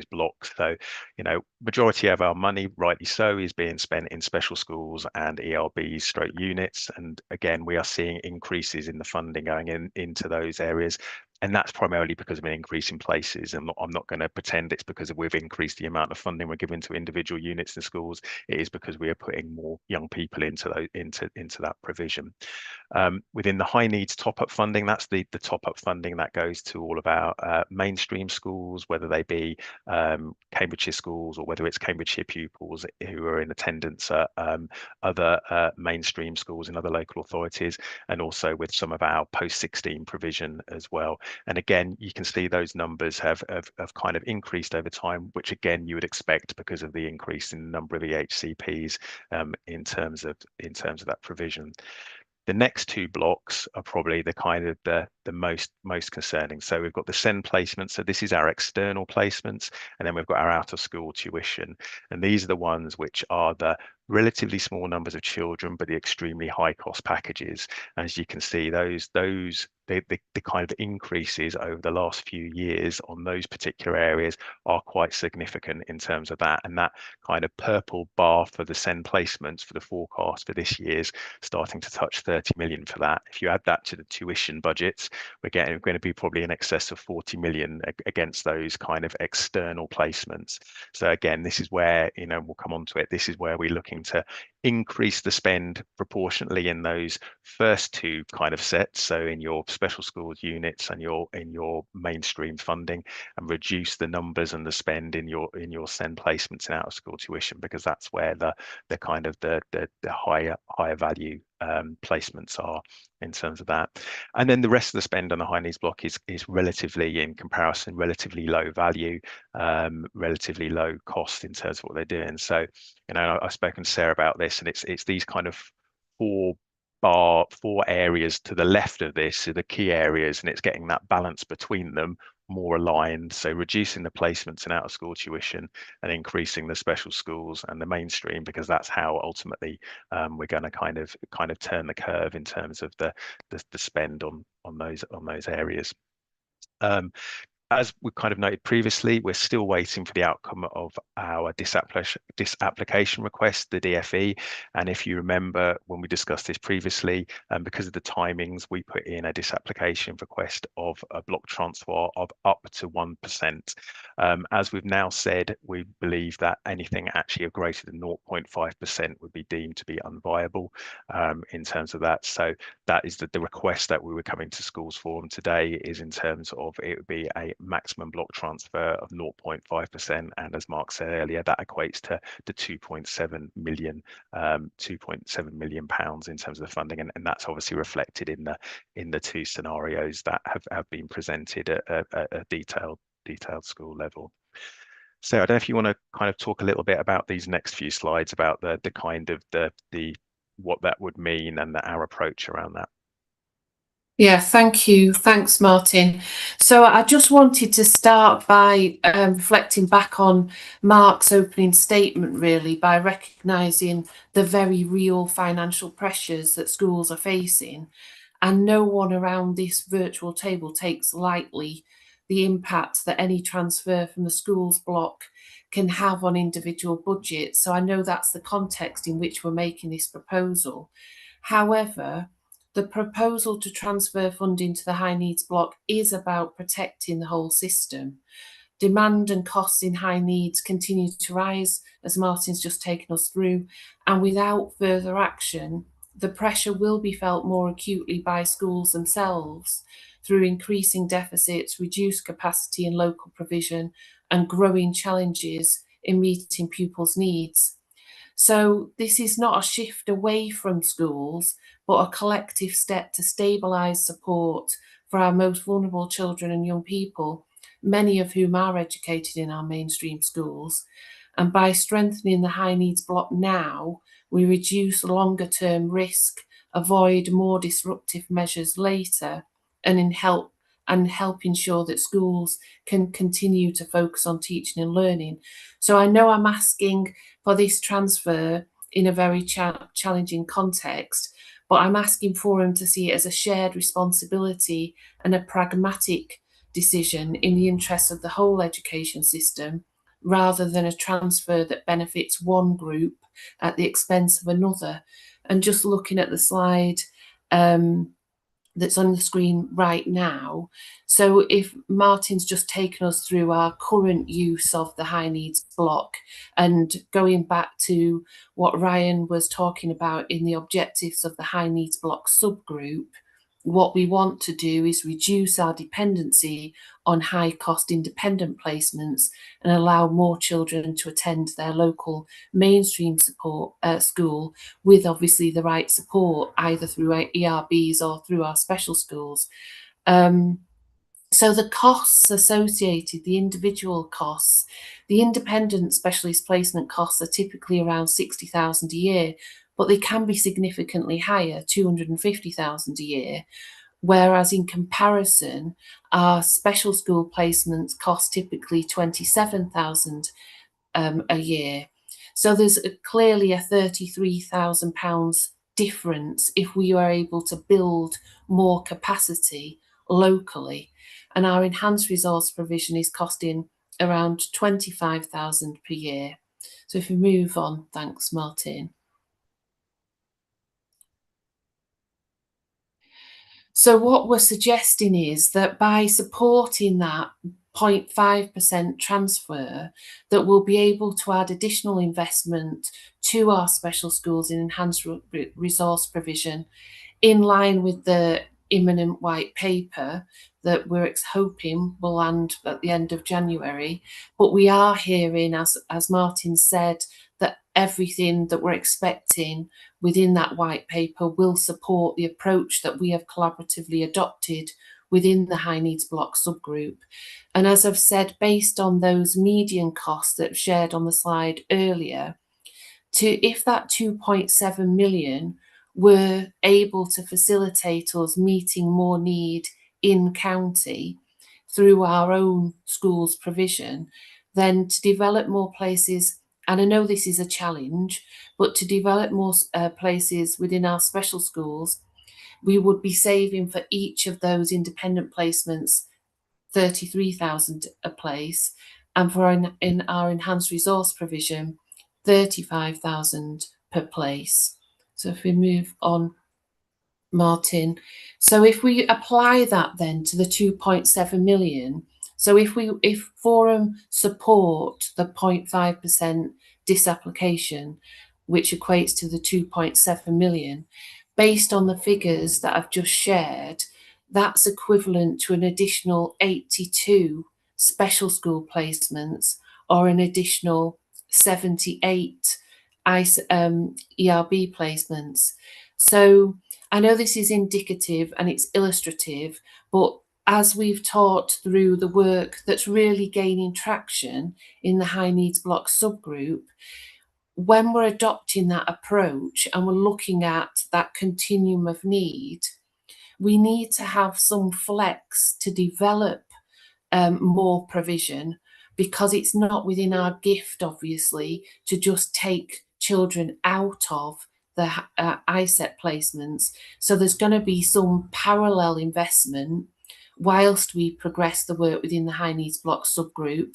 blocks. So, you know, majority of our money, rightly so, is being spent in special schools and ERBs stroke units, and again we are seeing increases in the funding going into those areas. And that's primarily because of an increase in places. And I'm not going to pretend it's because we've increased the amount of funding we're giving to individual units in schools. It is because we are putting more young people into that provision. Within the high needs top-up funding, that's the top-up funding that goes to all of our mainstream schools, whether they be Cambridgeshire schools or whether it's Cambridgeshire pupils who are in attendance at other mainstream schools in other local authorities, and also with some of our post-16 provision as well. And again, you can see those numbers have kind of increased over time, which again you would expect because of the increase in the number of EHCPs in terms of that provision. The next two blocks are probably the kind of the most concerning. So we've got the SEND placements. So this is our external placements, and then we've got our out of school tuition. And these are the ones which are the relatively small numbers of children, but the extremely high cost packages. As you can see, the kind of increases over the last few years on those particular areas are quite significant in terms of that. And that kind of purple bar for the SEND placements for the forecast for this year's starting to touch 30 million for that. If you add that to the tuition budgets, we're going to be probably in excess of 40 million against those kind of external placements. So again, this is where, we'll come on to it, this is where we're looking to increase the spend proportionately in those first two kind of sets, so in your special schools units and in your mainstream funding, and reduce the numbers and the spend in your SEND placements and out of school tuition, because that's where the kind of the higher value placements are in terms of that. And then the rest of the spend on the high needs block is relatively, in comparison, relatively low value, relatively low cost in terms of what they're doing. So, I've spoken to Sarah about this, and it's these kind of four areas to the left of this are the key areas, and it's getting that balance between them more aligned. So reducing the placements and out of school tuition and increasing the special schools and the mainstream, because that's how ultimately we're going to kind of turn the curve in terms of the spend on those areas. As we kind of noted previously, we're still waiting for the outcome of our disapplication request, the DFE. And if you remember when we discussed this previously, because of the timings, we put in a disapplication request of a block transfer of up to 1%. As we've now said, we believe that anything actually of greater than 0.5% would be deemed to be unviable in terms of that. So that is the request that we were coming to schools for today, is in terms of it would be a maximum block transfer of 0.5%, and as Mark said earlier, that equates to 2.7 million pounds in terms of the funding, and that's obviously reflected in the two scenarios that have been presented at a detailed school level. So I don't know if you want to kind of talk a little bit about these next few slides about the kind of the what that would mean and our approach around that. Yeah, thank you. Thanks, Martin. So I just wanted to start by reflecting back on Mark's opening statement, really, by recognising the very real financial pressures that schools are facing. And no one around this virtual table takes lightly the impact that any transfer from the schools block can have on individual budgets. So I know that's the context in which we're making this proposal. However, the proposal to transfer funding to the high needs block is about protecting the whole system. Demand and costs in high needs continue to rise, as Martin's just taken us through, and without further action, the pressure will be felt more acutely by schools themselves through increasing deficits, reduced capacity in local provision, and growing challenges in meeting pupils' needs. So this is not a shift away from schools, but a collective step to stabilise support for our most vulnerable children and young people, many of whom are educated in our mainstream schools. And by strengthening the high needs block now, we reduce longer term risk, avoid more disruptive measures later, and help ensure that schools can continue to focus on teaching and learning. So I know I'm asking for this transfer in a very challenging context, but I'm asking for them to see it as a shared responsibility and a pragmatic decision in the interests of the whole education system, rather than a transfer that benefits one group at the expense of another. And just looking at the slide that's on the screen right now. So if Martin's just taken us through our current use of the high needs block, and going back to what Ryan was talking about in the objectives of the high needs block subgroup, what we want to do is reduce our dependency on high cost independent placements and allow more children to attend their local mainstream support school with obviously the right support, either through ERBs or through our special schools. So the costs associated, the individual costs, the independent specialist placement costs are typically around 60,000 a year, but they can be significantly higher, 250,000 a year. whereas in comparison, our special school placements cost typically £27,000 a year. So there's clearly a £33,000 difference if we are able to build more capacity locally. And our enhanced resource provision is costing around £25,000 per year. So if we move on, thanks, Martin. So what we're suggesting is that by supporting that 0.5% transfer, that we'll be able to add additional investment to our special schools in enhanced resource provision in line with the imminent white paper that we're hoping will land at the end of January. But we are hearing, as Martin said, that everything that we're expecting within that white paper will support the approach that we have collaboratively adopted within the high needs block subgroup. And as I've said, based on those median costs that I've shared on the slide earlier, if that 2.7 million were able to facilitate us meeting more need in county through our own schools provision, then to develop more places, and I know this is a challenge, but to develop more places within our special schools, we would be saving for each of those independent placements 33,000 a place, and for in our enhanced resource provision 35,000 per place. So if we move on, Martin. So if we apply that then to the 2.7 million, so if Forum support the 0.5% disapplication, which equates to the 2.7 million, based on the figures that I've just shared, that's equivalent to an additional 82 special school placements or an additional 78 ERB placements. So I know this is indicative and it's illustrative, but as we've taught through the work that's really gaining traction in the high needs block subgroup, when we're adopting that approach and we're looking at that continuum of need, we need to have some flex to develop more provision, because it's not within our gift, obviously, to just take children out of the ISET placements. So there's going to be some parallel investment whilst we progress the work within the high needs block subgroup,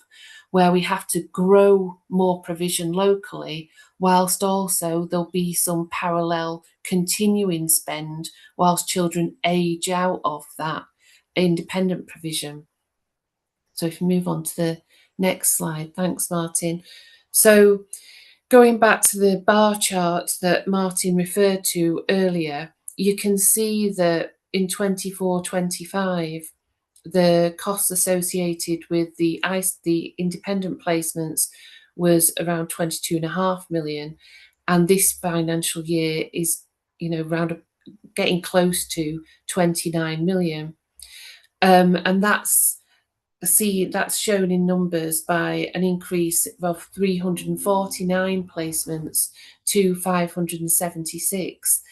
where we have to grow more provision locally, whilst also there'll be some parallel continuing spend whilst children age out of that independent provision. So if you move on to the next slide, thanks, Martin. So going back to the bar chart that Martin referred to earlier, you can see that in 24-25, the costs associated with the independent placements was around 22.5 million, and this financial year is, getting close to 29 million, and that's shown in numbers by an increase of 349 placements to 576.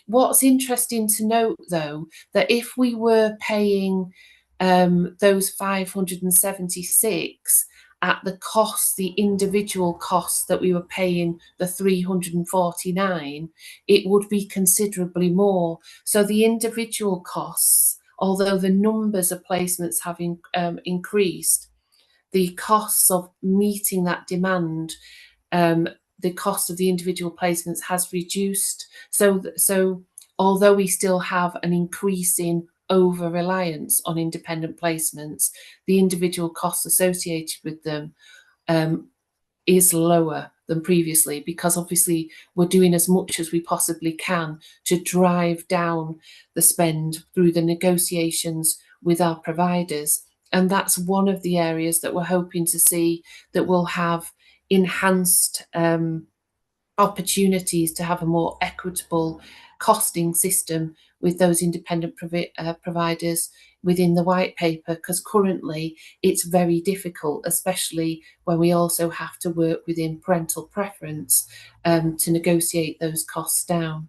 What's interesting to note, though, that if we were paying those 576 at the cost, the individual costs that we were paying the 349, it would be considerably more. So the individual costs, although the numbers of placements have increased, the costs of meeting that demand, the cost of the individual placements has reduced. So although we still have an increasing over-reliance on independent placements, the individual costs associated with them is lower than previously, because obviously we're doing as much as we possibly can to drive down the spend through the negotiations with our providers. And that's one of the areas that we're hoping to see that will have enhanced opportunities to have a more equitable costing system with those independent providers within the white paper, because currently it's very difficult, especially when we also have to work within parental preference to negotiate those costs down.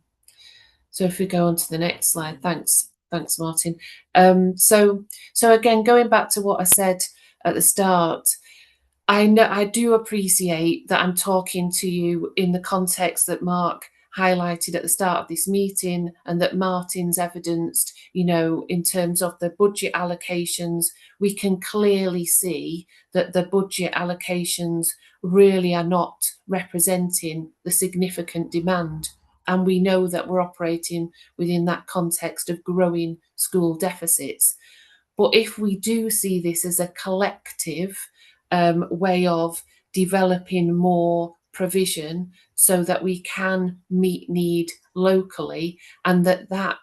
So if we go on to the next slide, thanks, Thanks, Martin. So again, going back to what I said at the start, I do appreciate that I'm talking to you in the context that Mark highlighted at the start of this meeting, and that Martin's evidenced, you know, in terms of the budget allocations. We can clearly see that the budget allocations really are not representing the significant demand. And we know that we're operating within that context of growing school deficits. But if we do see this as a collective way of developing more provision so that we can meet need locally, and that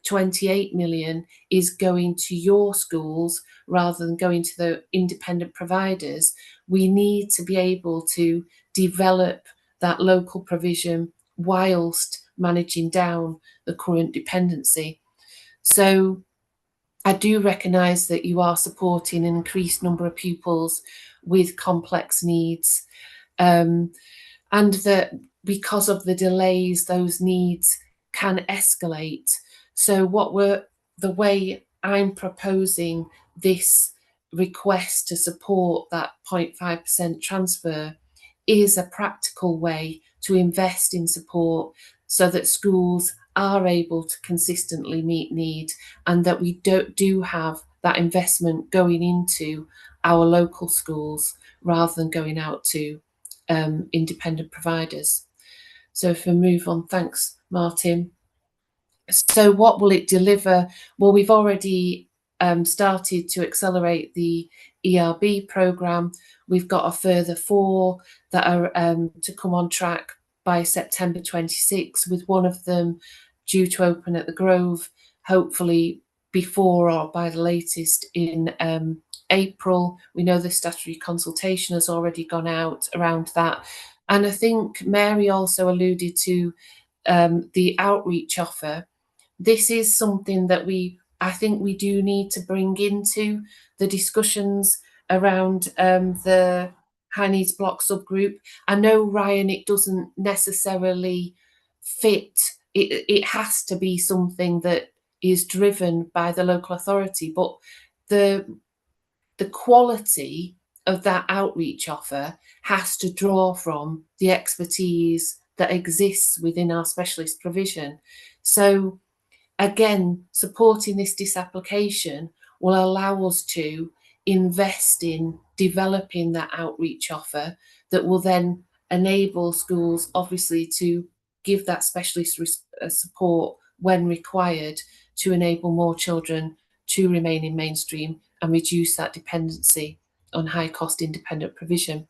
28 million is going to your schools rather than going to the independent providers, we need to be able to develop that local provision whilst managing down the current dependency. So I do recognise that you are supporting an increased number of pupils with complex needs, and that because of the delays, those needs can escalate. So the way I'm proposing this request to support that 0.5% transfer is a practical way to invest in support so that schools are able to consistently meet need, and that we do have that investment going into our local schools rather than going out to independent providers. So if we move on, thanks, Martin. So what will it deliver? Well, we've already started to accelerate the ERB programme. We've got a further 4 that are to come on track by September 26, with one of them due to open at the Grove, hopefully before or by the latest in April. We know the statutory consultation has already gone out around that. And I think Mary also alluded to the outreach offer. This is something that I think we do need to bring into the discussions around the high needs block subgroup. I know, Ryan, it doesn't necessarily fit. It has to be something that is driven by the local authority, but the quality of that outreach offer has to draw from the expertise that exists within our specialist provision. So again, supporting this disapplication will allow us to invest in developing that outreach offer that will then enable schools, obviously, to give that specialist support when required to enable more children to remain in mainstream and reduce that dependency on high cost independent provision.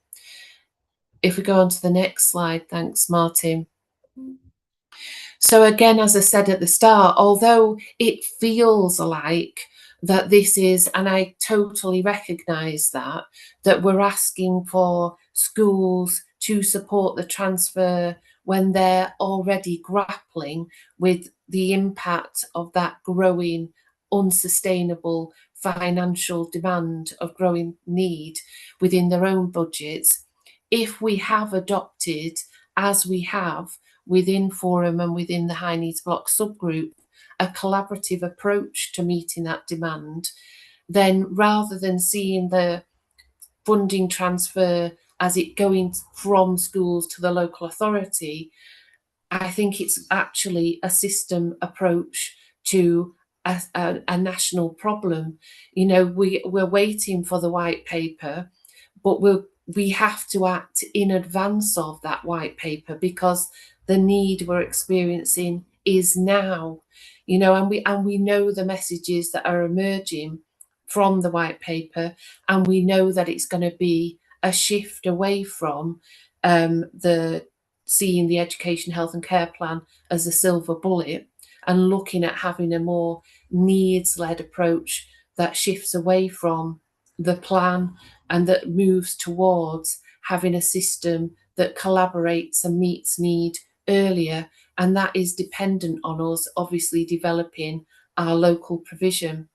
If we go on to the next slide, thanks, Martin. So again, as I said at the start, although it feels like that this is, and I totally recognise that we're asking for schools to support the transfer when they're already grappling with the impact of that growing unsustainable financial demand of growing need within their own budgets. If we have adopted, as we have within Forum and within the high needs block subgroup, a collaborative approach to meeting that demand, then rather than seeing the funding transfer as it going from schools to the local authority, I think it's actually a system approach to a national problem. You know, we're waiting for the white paper, but we have to act in advance of that white paper, because the need we're experiencing is now, you know, and we know the messages that are emerging from the white paper, and we know that it's going to be a shift away from seeing the education, health and care plan as a silver bullet, and looking at having a more needs-led approach that shifts away from the plan and that moves towards having a system that collaborates and meets need earlier. And that is dependent on us obviously developing our local provision.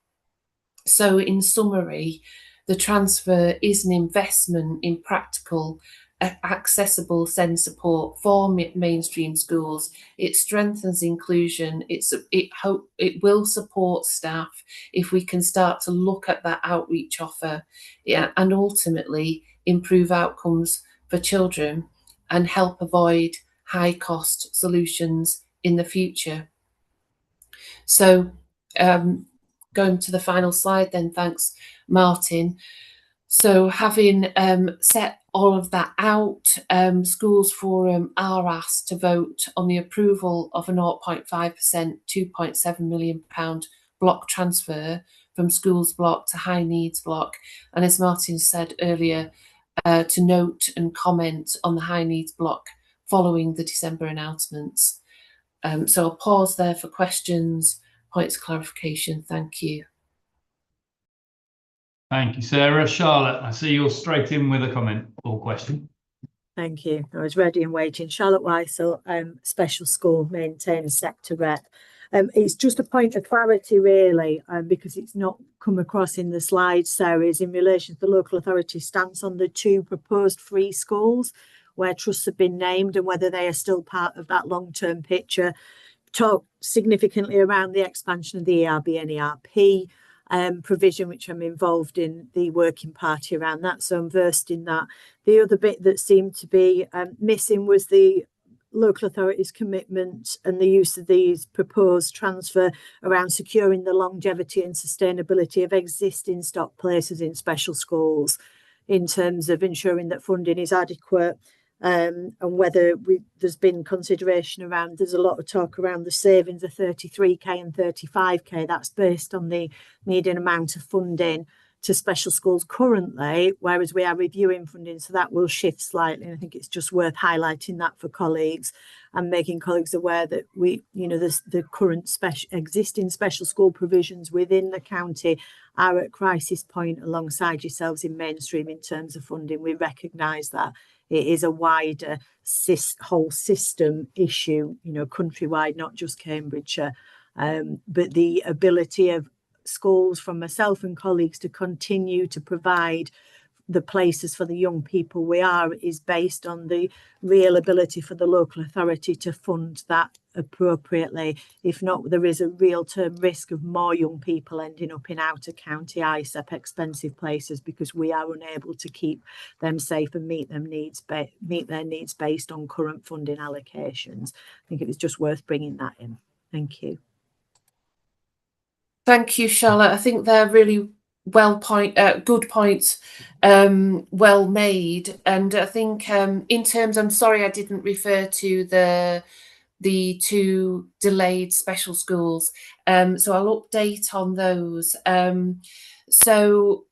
So in summary, the transfer is an investment in practical accessible SEND support for mainstream schools. It strengthens inclusion. It will support staff if we can start to look at that outreach offer, and ultimately improve outcomes for children and help avoid high cost solutions in the future. So going to the final slide then, thanks Martin. So having set all of that out, Schools Forum are asked to vote on the approval of a 0.5% £2.7 million block transfer from schools block to high needs block. And as Martin said earlier, to note and comment on the high needs block following the December announcements. So I'll pause there for questions, points of clarification. Thank you. Thank you, Sarah. Charlotte, I see you're straight in with a comment or question. Thank you. I was ready and waiting. Charlotte Weissel, Special School Maintainer Sector Rep. It's just a point of clarity, really, because it's not come across in the slide series in relation to the local authority stance on the 2 proposed free schools where trusts have been named and whether they are still part of that long-term picture. Talk significantly around the expansion of the ERB and ERP provision, which I'm involved in the working party around that, so I'm versed in that. The other bit that seemed to be missing was the local authorities' commitment and the use of these proposed transfer around securing the longevity and sustainability of existing stock places in special schools in terms of ensuring that funding is adequate. And whether there's been consideration around, there's a lot of talk around the savings of 33k and 35k. That's based on the median amount of funding to special schools currently, whereas we are reviewing funding, so that will shift slightly. And I think it's just worth highlighting that for colleagues and making colleagues aware that the current existing special school provisions within the county are at crisis point alongside yourselves in mainstream in terms of funding. We recognise that it is a wider whole system issue, countrywide, not just Cambridgeshire, but the ability of schools, from myself and colleagues, to continue to provide the places for the young people we are is based on the real ability for the local authority to fund that appropriately. If not, there is a real term risk of more young people ending up in outer county ISEP expensive places because we are unable to keep them safe and meet their needs based on current funding allocations. I think it was just worth bringing that in. Thank you. Thank you, Charlotte. I think they're really good points, well made. And I think in terms, I'm sorry I didn't refer to the 2 delayed special schools. So I'll update on those. So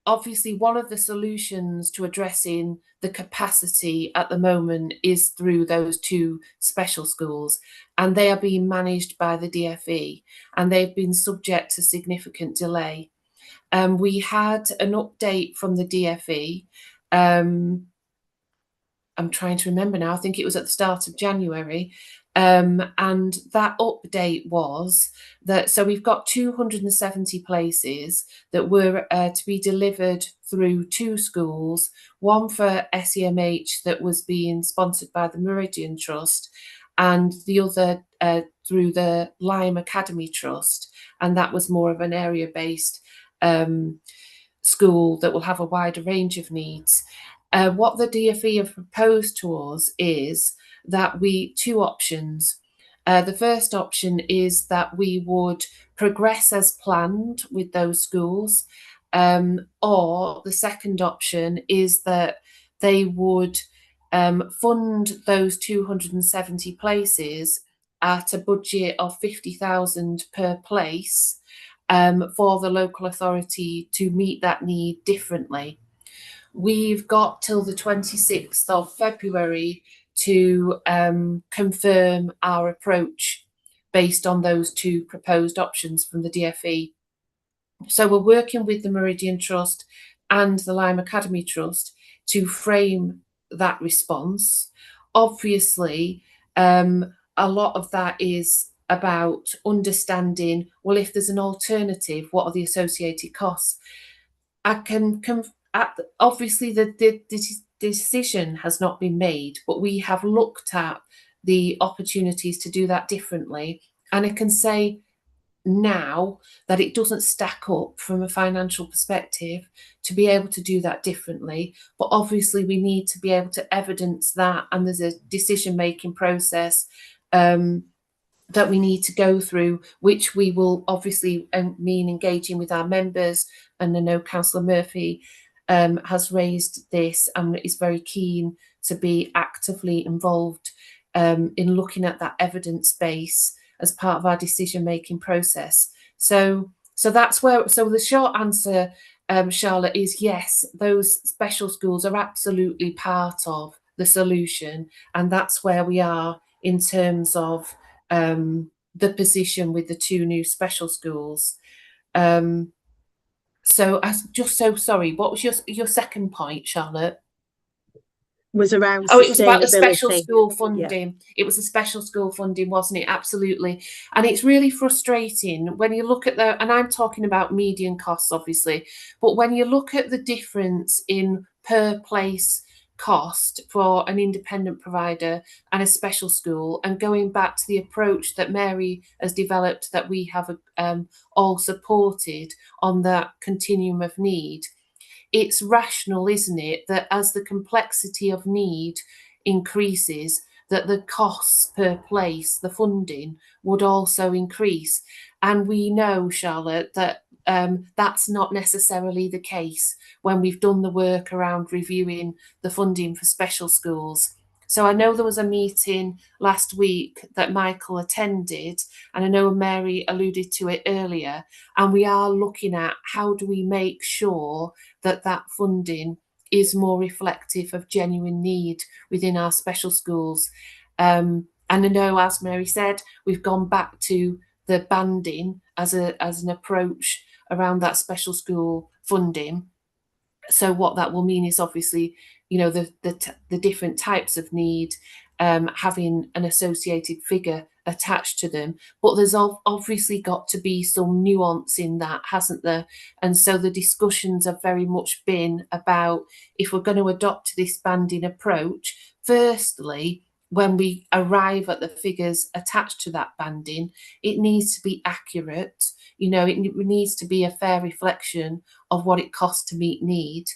obviously one of the solutions to addressing the capacity at the moment is through those 2 special schools, and they are being managed by the DfE, and they've been subject to significant delay. We had an update from the DfE. I'm trying to remember now. I think it was at the start of January. And that update was that, so we've got 270 places that were to be delivered through 2 schools, one for SEMH that was being sponsored by the Meridian Trust, and the other through the Lyme Academy Trust. And that was more of an area-based school that will have a wider range of needs. What the DfE have proposed to us is that 2 options. The first option is that we would progress as planned with those schools, or the second option is that they would fund those 270 places at a budget of 50,000 per place for the local authority to meet that need differently. We've got till the 26th of February to confirm our approach based on those 2 proposed options from the DfE. So we're working with the Meridian Trust and the Lyme Academy Trust to frame that response. Obviously, a lot of that is about understanding, well, if there's an alternative, what are the associated costs? I can obviously the decision has not been made, but we have looked at the opportunities to do that differently. And I can say now that it doesn't stack up from a financial perspective to be able to do that differently. But obviously we need to be able to evidence that, and there's a decision-making process that we need to go through, which we will obviously mean engaging with our members. And I know Councillor Murphy has raised this and is very keen to be actively involved in looking at that evidence base as part of our decision-making process. So that's where, so the short answer, Charlotte, is yes, those special schools are absolutely part of the solution. And that's where we are in terms of the position with the 2 new special schools. So I just so sorry, what was your second point, Charlotte? Was around it was about the special school funding. Yeah. It was the special school funding, wasn't it? Absolutely. And it's really frustrating when you look at and I'm talking about median costs, obviously, but when you look at the difference in per place cost for an independent provider and a special school, and going back to the approach that Mary has developed, that we have all supported on that continuum of need, it's rational, isn't it, that as the complexity of need increases, that the costs per place, the funding, would also increase. And we know, Charlotte, that that's not necessarily the case when we've done the work around reviewing the funding for special schools. So I know there was a meeting last week that Michael attended, and I know Mary alluded to it earlier, and we are looking at how do we make sure that that funding is more reflective of genuine need within our special schools. And I know, as Mary said, we've gone back to the banding as an approach around that special school funding. So what that will mean is obviously, you know, the different types of need having an associated figure attached to them, but there's obviously got to be some nuance in that, hasn't there? And so the discussions have very much been about, if we're going to adopt this banding approach, firstly, when we arrive at the figures attached to that banding, it needs to be accurate. You know, it needs to be a fair reflection of what it costs to meet need.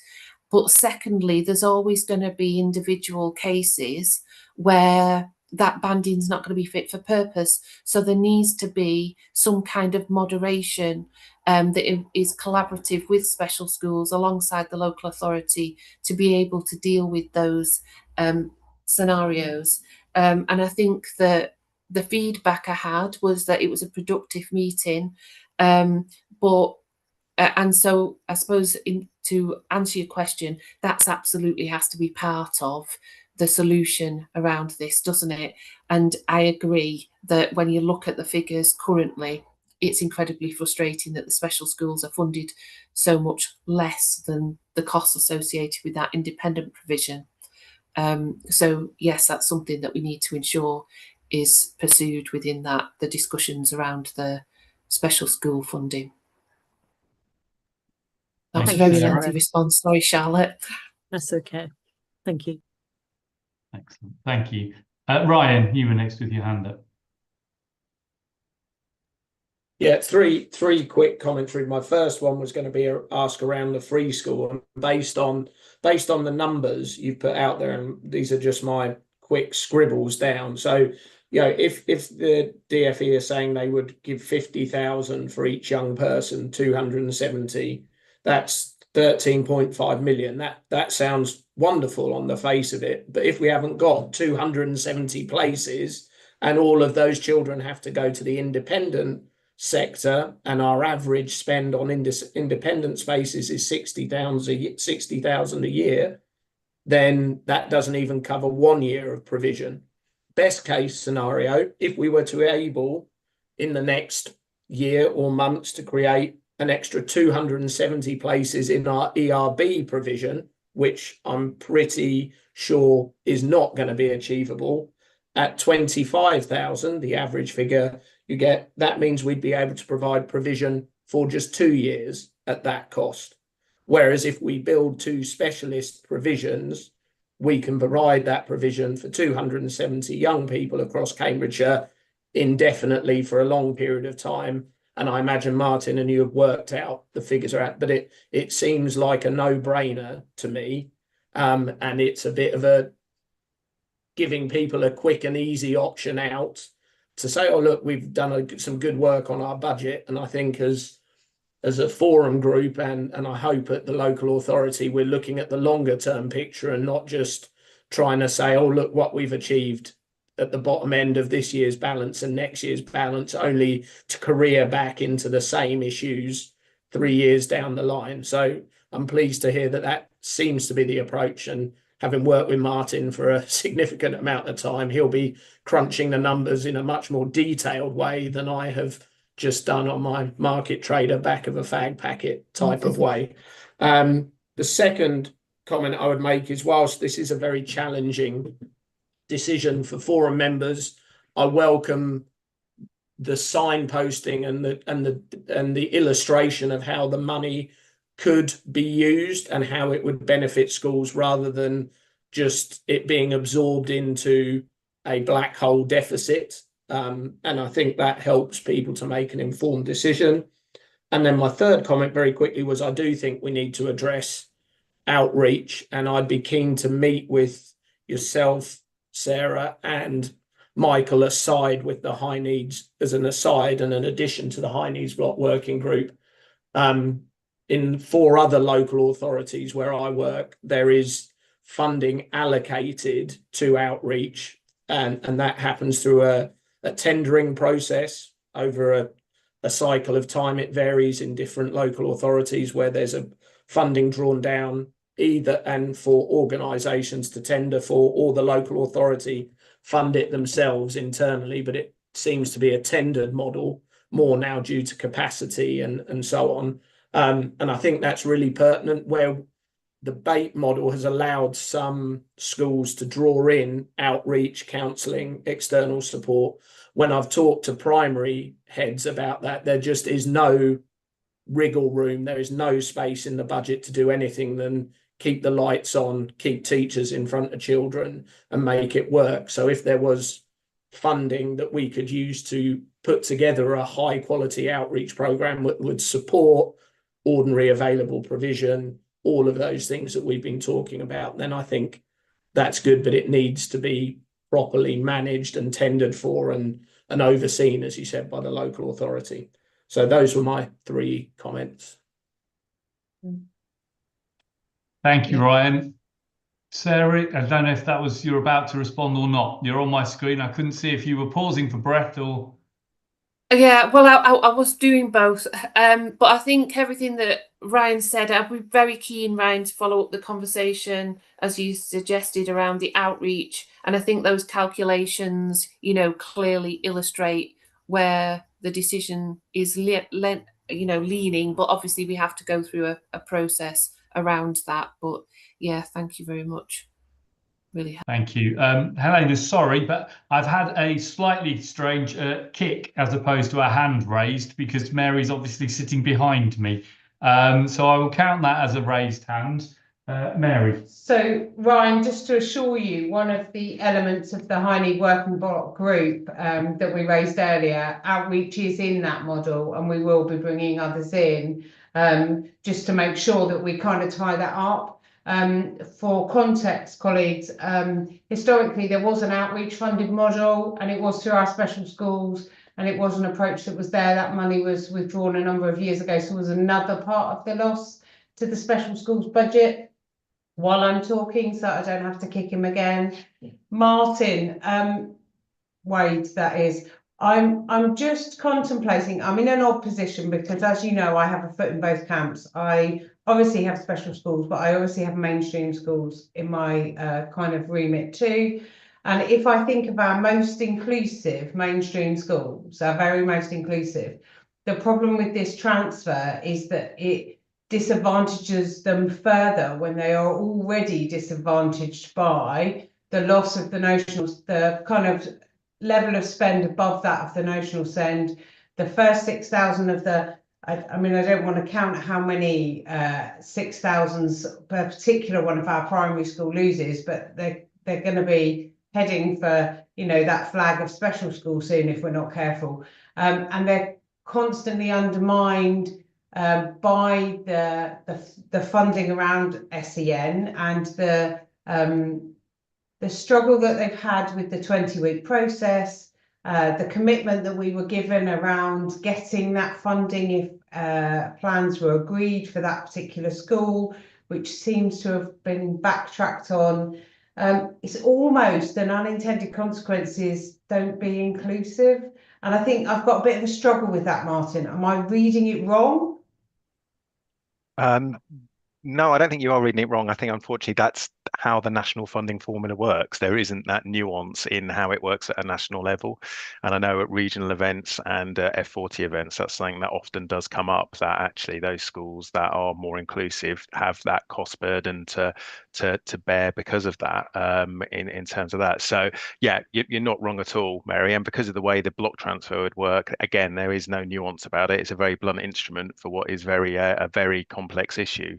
But secondly, there's always going to be individual cases where that banding's not going to be fit for purpose. So there needs to be some kind of moderation that is collaborative with special schools alongside the local authority to be able to deal with those scenarios. And I think that the feedback I had was that it was a productive meeting. And so I suppose to answer your question, that's absolutely has to be part of the solution around this, doesn't it? And I agree that when you look at the figures currently, it's incredibly frustrating that the special schools are funded so much less than the costs associated with that independent provision. So yes, that's something that we need to ensure is pursued within the discussions around the special school funding. That was a very lengthy response. Sorry, Charlotte. That's okay. Thank you. Excellent. Thank you. Ryan, you were next with your hand up. Yeah, three quick commentary. My first one was going to be ask around the free school, and based on the numbers you've put out there, and these are just my quick scribbles down. So, you know, if the DFE are saying they would give 50,000 for each young person, 270, that's 13.5 million. That sounds wonderful on the face of it. But if we haven't got 270 places and all of those children have to go to the independent sector, and our average spend on independent spaces is 60,000 a year, then that doesn't even cover 1 year of provision. Best case scenario, if we were to able in the next year or months to create an extra 270 places in our ERB provision, which I'm pretty sure is not going to be achievable, at 25,000, the average figure you get, that means we'd be able to provide provision for just 2 years at that cost. Whereas if we build 2 specialist provisions, we can provide that provision for 270 young people across Cambridgeshire indefinitely for a long period of time. And I imagine Martin and you have worked out the figures are at, but it seems like a no-brainer to me. And it's a bit of a giving people a quick and easy option out to say, oh, look, we've done some good work on our budget. And I think as a forum group and I hope at the local authority, we're looking at the longer term picture and not just trying to say, oh, look what we've achieved at the bottom end of this year's balance and next year's balance, only to career back into the same issues 3 years down the line. So I'm pleased to hear that that seems to be the approach. And having worked with Martin for a significant amount of time, he'll be crunching the numbers in a much more detailed way than I have just done on my market trader back of a fag packet type of way. The second comment I would make is, whilst this is a very challenging decision for forum members, I welcome the signposting and the illustration of how the money could be used and how it would benefit schools, rather than just it being absorbed into a black hole deficit. And I think that helps people to make an informed decision. And then my third comment very quickly was, I do think we need to address outreach, and I'd be keen to meet with yourself, Sarah, and Michael aside with the high needs as an aside and an addition to the high needs block working group. In 4 other local authorities where I work, there is funding allocated to outreach, and that happens through a tendering process over a cycle of time. It varies in different local authorities where there's a funding drawn down either and for organisations to tender for, or the local authority fund it themselves internally, but it seems to be a tendered model more now due to capacity and so on. And I think that's really pertinent, where the BATE model has allowed some schools to draw in outreach, counselling, external support. When I've talked to primary heads about that, there just is no wriggle room. There is no space in the budget to do anything than keep the lights on, keep teachers in front of children and make it work. So if there was funding that we could use to put together a high quality outreach programme that would support ordinary available provision, all of those things that we've been talking about, then I think that's good, but it needs to be properly managed and tendered for and overseen, as you said, by the local authority. So those were my 3 comments. Thank you, Ryan. Sarah, I don't know if that was you're about to respond or not. You're on my screen. I couldn't see if you were pausing for breath or... Yeah, well, I was doing both, but I think everything that Ryan said, I'd be very keen, Ryan, to follow up the conversation, as you suggested, around the outreach. And I think those calculations, you know, clearly illustrate where the decision is, leaning, but obviously we have to go through a process around that. But yeah, thank you very much. Really helpful. Thank you. Helena, sorry, but I've had a slightly strange kick as opposed to a hand raised, because Mary's obviously sitting behind me. So I will count that as a raised hand. Mary. So Ryan, just to assure you, one of the elements of the high need working block group that we raised earlier, outreach is in that model, and we will be bringing others in just to make sure that we kind of tie that up. For context, colleagues, historically there was an outreach funded model, and it was through our special schools, and it was an approach that was there. That money was withdrawn a number of years ago, so it was another part of the loss to the special schools budget while I'm talking, so I don't have to kick him again. Martin, Wade, that is. I'm just contemplating, I'm in an odd position because, as you know, I have a foot in both camps. I obviously have special schools, but I obviously have mainstream schools in my kind of remit too. And if I think of our most inclusive mainstream schools, our very most inclusive, the problem with this transfer is that it disadvantages them further when they are already disadvantaged by the loss of the notional, the kind of level of spend above that of the notional spend. The first 6,000 of the I mean, I don't want to count how many 6,000s per particular one of our primary school loses, but they're going to be heading for, you know, that flag of special school soon if we're not careful. And they're constantly undermined by the funding around SEN and the struggle that they've had with the 20-week process. The commitment that we were given around getting that funding if plans were agreed for that particular school, which seems to have been backtracked on. It's almost an unintended consequences, don't be inclusive. And I think I've got a bit of a struggle with that, Martin. Am I reading it wrong? No, I don't think you are reading it wrong. I think, unfortunately, that's how the national funding formula works. There isn't that nuance in how it works at a national level. And I know at regional events and F40 events, that's something that often does come up, that actually those schools that are more inclusive have that cost burden to bear because of that, in terms of that. So yeah, you're not wrong at all, Mary. And because of the way the block transfer would work, again, there is no nuance about it. It's a very blunt instrument for what is a very complex issue.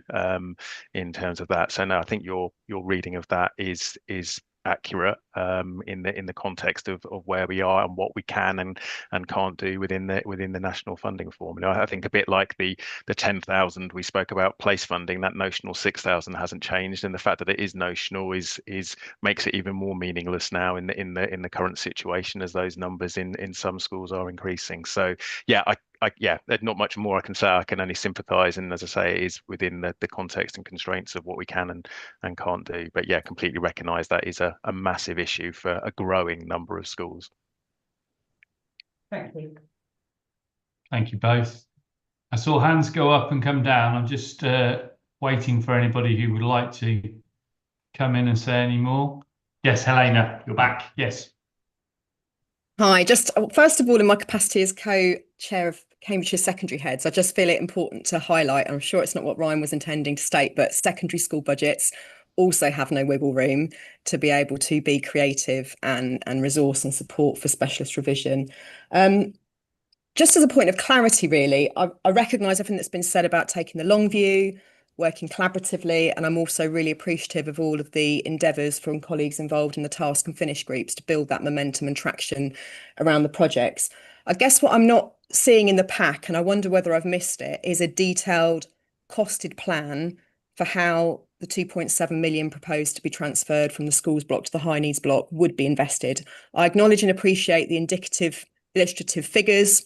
In terms of that. So no, I think your reading of that is accurate in the context of where we are and what we can and can't do within the national funding formula. I think a bit like the 10,000 we spoke about place funding, that notional 6,000 hasn't changed, and the fact that it is notional is makes it even more meaningless now in the current situation, as those numbers in some schools are increasing. So yeah, yeah, there's not much more I can say. I can only sympathise, and as I say, it is within the context and constraints of what we can and can't do. But yeah, completely recognise that is a massive issue for a growing number of schools. Thank you. Thank you both. I saw hands go up and come down. I'm just waiting for anybody who would like to come in and say any more. Yes, Helena, you're back. Yes. Hi, just first of all, in my capacity as co-chair of Cambridgeshire Secondary Heads, I just feel it important to highlight, and I'm sure it's not what Ryan was intending to state, but secondary school budgets also have no wiggle room to be able to be creative and resource and support for specialist revision. Just as a point of clarity, really, I recognise everything that's been said about taking the long view, working collaboratively, and I'm also really appreciative of all of the endeavours from colleagues involved in the task and finish groups to build that momentum and traction around the projects. I guess what I'm not seeing in the pack, and I wonder whether I've missed it, is a detailed costed plan for how the 2.7 million proposed to be transferred from the schools block to the high needs block would be invested. I acknowledge and appreciate the indicative illustrative figures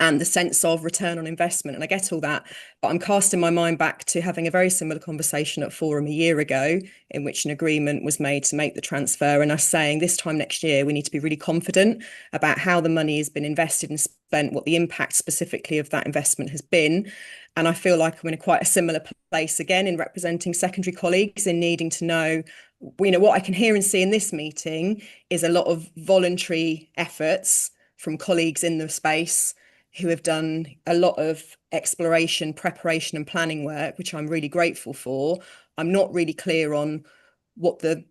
and the sense of return on investment. And I get all that, but I'm casting my mind back to having a very similar conversation at Forum a year ago, in which an agreement was made to make the transfer, and us saying this time next year, we need to be really confident about how the money has been invested and spent, what the impact specifically of that investment has been. And I feel like I'm in quite a similar place again in representing secondary colleagues in needing to know, what I can hear and see in this meeting is a lot of voluntary efforts from colleagues in the space who have done a lot of exploration, preparation and planning work, which I'm really grateful for. I'm not really clear on what the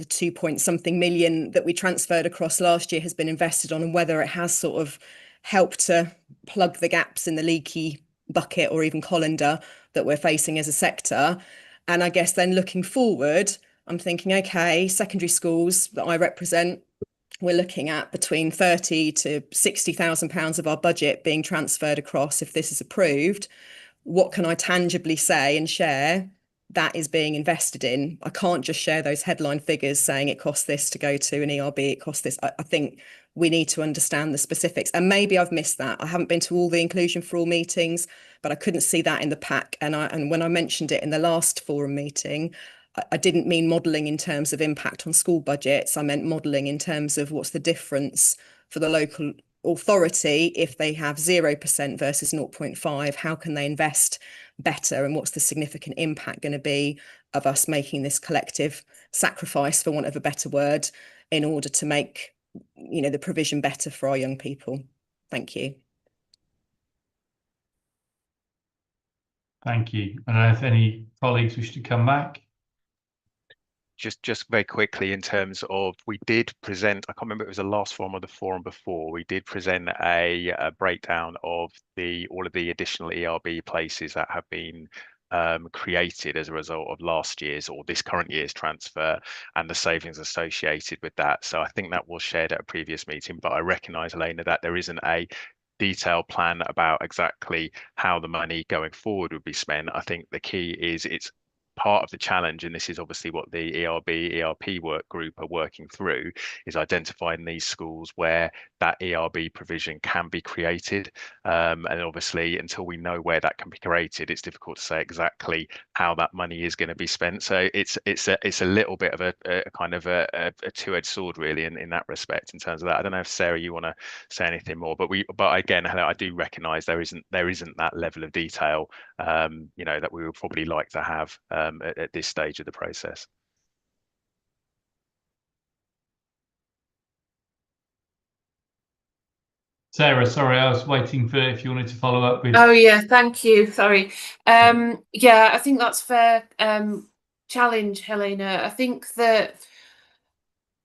2 point something million that we transferred across last year has been invested on, and whether it has sort of helped to plug the gaps in the leaky bucket or even colander that we're facing as a sector. And I guess then looking forward, I'm thinking, okay, secondary schools that I represent, we're looking at between 30 to 60,000 pounds of our budget being transferred across if this is approved. What can I tangibly say and share that is being invested in? I can't just share those headline figures saying it costs this to go to an ERB, it costs this. I think we need to understand the specifics, and maybe I've missed that. I haven't been to all the Inclusion for All meetings, but I couldn't see that in the pack. And when I mentioned it in the last forum meeting, I didn't mean modelling in terms of impact on school budgets. I meant modelling in terms of what's the difference for the local authority if they have 0% versus 0.5. How can they invest better, and what's the significant impact going to be of us making this collective sacrifice, for want of a better word, in order to make the provision better for our young people. Thank you. Thank you. I don't know if any colleagues wish to come back. just very quickly, in terms of, we did present, I can't remember if it was the last forum or the forum before, we did present a breakdown of all of the additional ERB places that have been created as a result of last year's or this current year's transfer and the savings associated with that. So I think that was shared at a previous meeting, but I recognise, Helena, that there isn't a detailed plan about exactly how the money going forward would be spent. I think the key is, it's part of the challenge, and this is obviously what the ERP work group are working through, is identifying these schools where that ERB provision can be created. And obviously, until we know where that can be created, it's difficult to say exactly how that money is going to be spent. So it's a little bit of a kind of a two-edged sword, really, in that respect, in terms of that. I don't know if, Sarah, you want to say anything more, but again, Hello, I do recognise there isn't that level of detail, that we would probably like to have at this stage of the process. Sarah, sorry, I was waiting for if you wanted to follow up with. Oh yeah, thank you. Sorry. Yeah, I think that's fair. Challenge, Helena. I think that,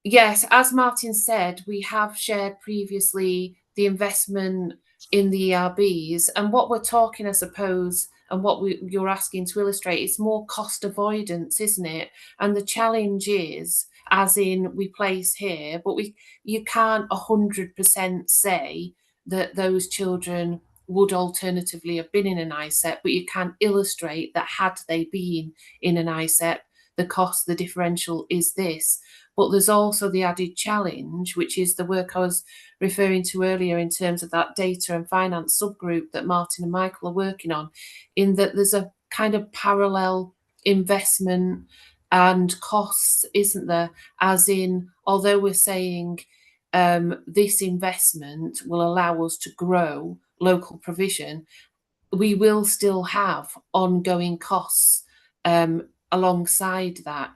yes, as Martin said, we have shared previously the investment in the ERBs, and what we're talking, I suppose, and what you're asking to illustrate, it's more cost avoidance, isn't it? And the challenge is, as in, we place here, but you can't 100% say that those children would alternatively have been in an ISEP, but you can illustrate that had they been in an ISEP, the cost, the differential is this. But there's also the added challenge, which is the work I was referring to earlier in terms of that data and finance subgroup that Martin and Michael are working on, in that there's a kind of parallel investment and costs, isn't there? As in, although we're saying this investment will allow us to grow local provision, we will still have ongoing costs alongside that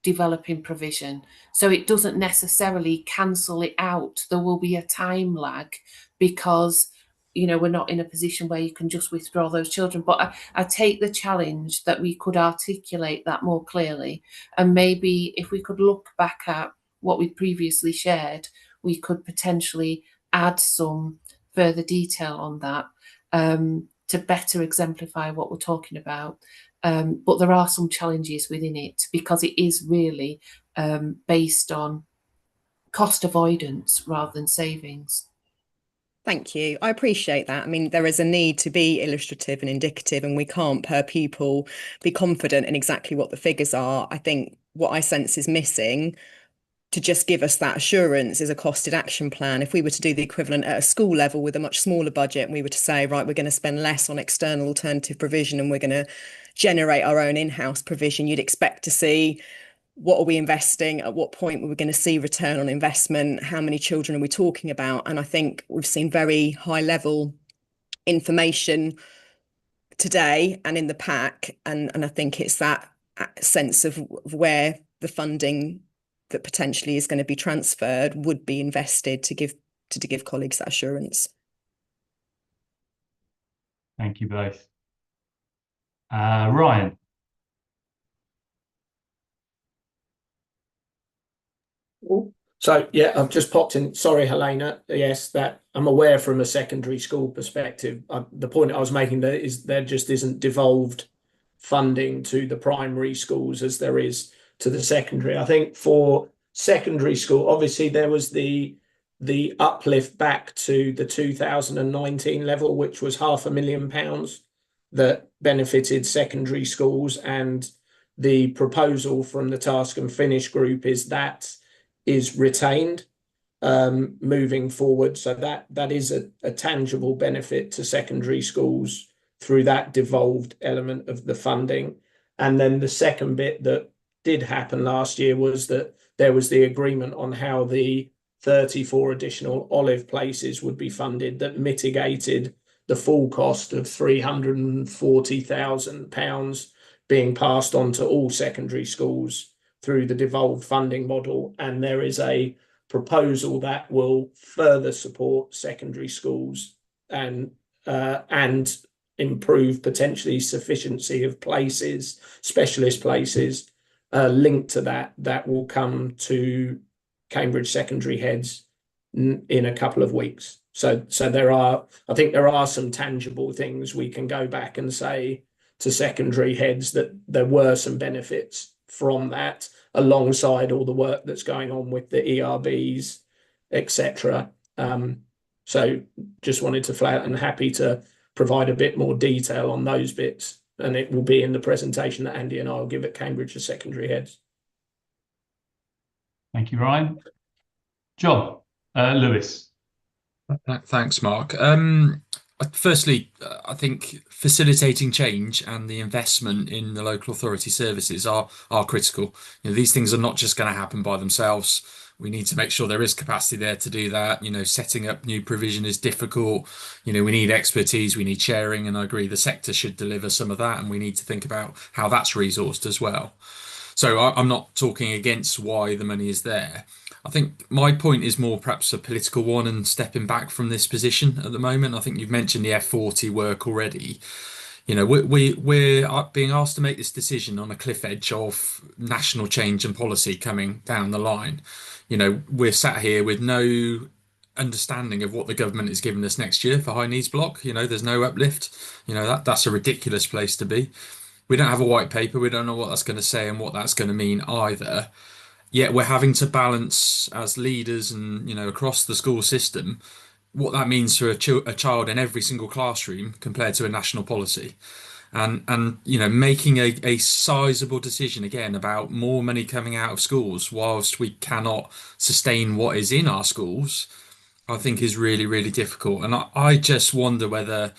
developing provision. So it doesn't necessarily cancel it out. There will be a time lag, because we're not in a position where you can just withdraw those children. But I take the challenge that we could articulate that more clearly, and maybe if we could look back at what we previously shared, we could potentially add some further detail on that to better exemplify what we're talking about. But there are some challenges within it, because it is really based on cost avoidance rather than savings. Thank you. I appreciate that. I mean, there is a need to be illustrative and indicative, and we can't per pupil be confident in exactly what the figures are. I think what I sense is missing to just give us that assurance is a costed action plan. If we were to do the equivalent at a school level with a much smaller budget, and we were to say, right, we're going to spend less on external alternative provision and we're going to generate our own in-house provision, you'd expect to see, what are we investing? At what point were we going to see return on investment? How many children are we talking about? And I think we've seen very high level information today and in the pack. And I think it's that sense of where the funding that potentially is going to be transferred would be invested to give colleagues that assurance. Thank you both. Ryan. So yeah, I've just popped in. Sorry, Helena. Yes, that I'm aware from a secondary school perspective. The point I was making there is there just isn't devolved funding to the primary schools as there is to the secondary. I think for secondary school, obviously there was the uplift back to the 2019 level, which was £500,000 that benefited secondary schools, and the proposal from the Task and Finish group is retained moving forward. So that is a tangible benefit to secondary schools through that devolved element of the funding. And then the second bit that did happen last year was that there was the agreement on how the 34 additional Olive places would be funded, that mitigated the full cost of £340,000 being passed on to all secondary schools through the devolved funding model. And there is a proposal that will further support secondary schools and improve potentially sufficiency of places, specialist places, link to that will come to Cambridge secondary heads in a couple of weeks. So I think there are some tangible things we can go back and say to secondary heads that there were some benefits from that, alongside all the work that's going on with the ERBs, etc. So just wanted to flag, and happy to provide a bit more detail on those bits, and it will be in the presentation that Andy and I will give at Cambridge as secondary heads. Thank you, Ryan. John, Lewis. Thanks, Mark. Firstly, I think facilitating change and the investment in the local authority services are critical. These things are not just going to happen by themselves. We need to make sure there is capacity there to do that. Setting up new provision is difficult. We need expertise, we need sharing, and I agree the sector should deliver some of that, and we need to think about how that's resourced as well. So I'm not talking against why the money is there. I think my point is more perhaps a political one and stepping back from this position at the moment. I think you've mentioned the F40 work already. We're being asked to make this decision on a cliff edge of national change and policy coming down the line. We're sat here with no understanding of what the government is giving us next year for high needs block. There's no uplift. That's a ridiculous place to be. We don't have a white paper. We don't know what that's going to say and what that's going to mean either. Yet we're having to balance as leaders and, across the school system, what that means for a child in every single classroom compared to a national policy. And making a sizable decision again about more money coming out of schools whilst we cannot sustain what is in our schools, I think is really, really difficult. And I just wonder whether,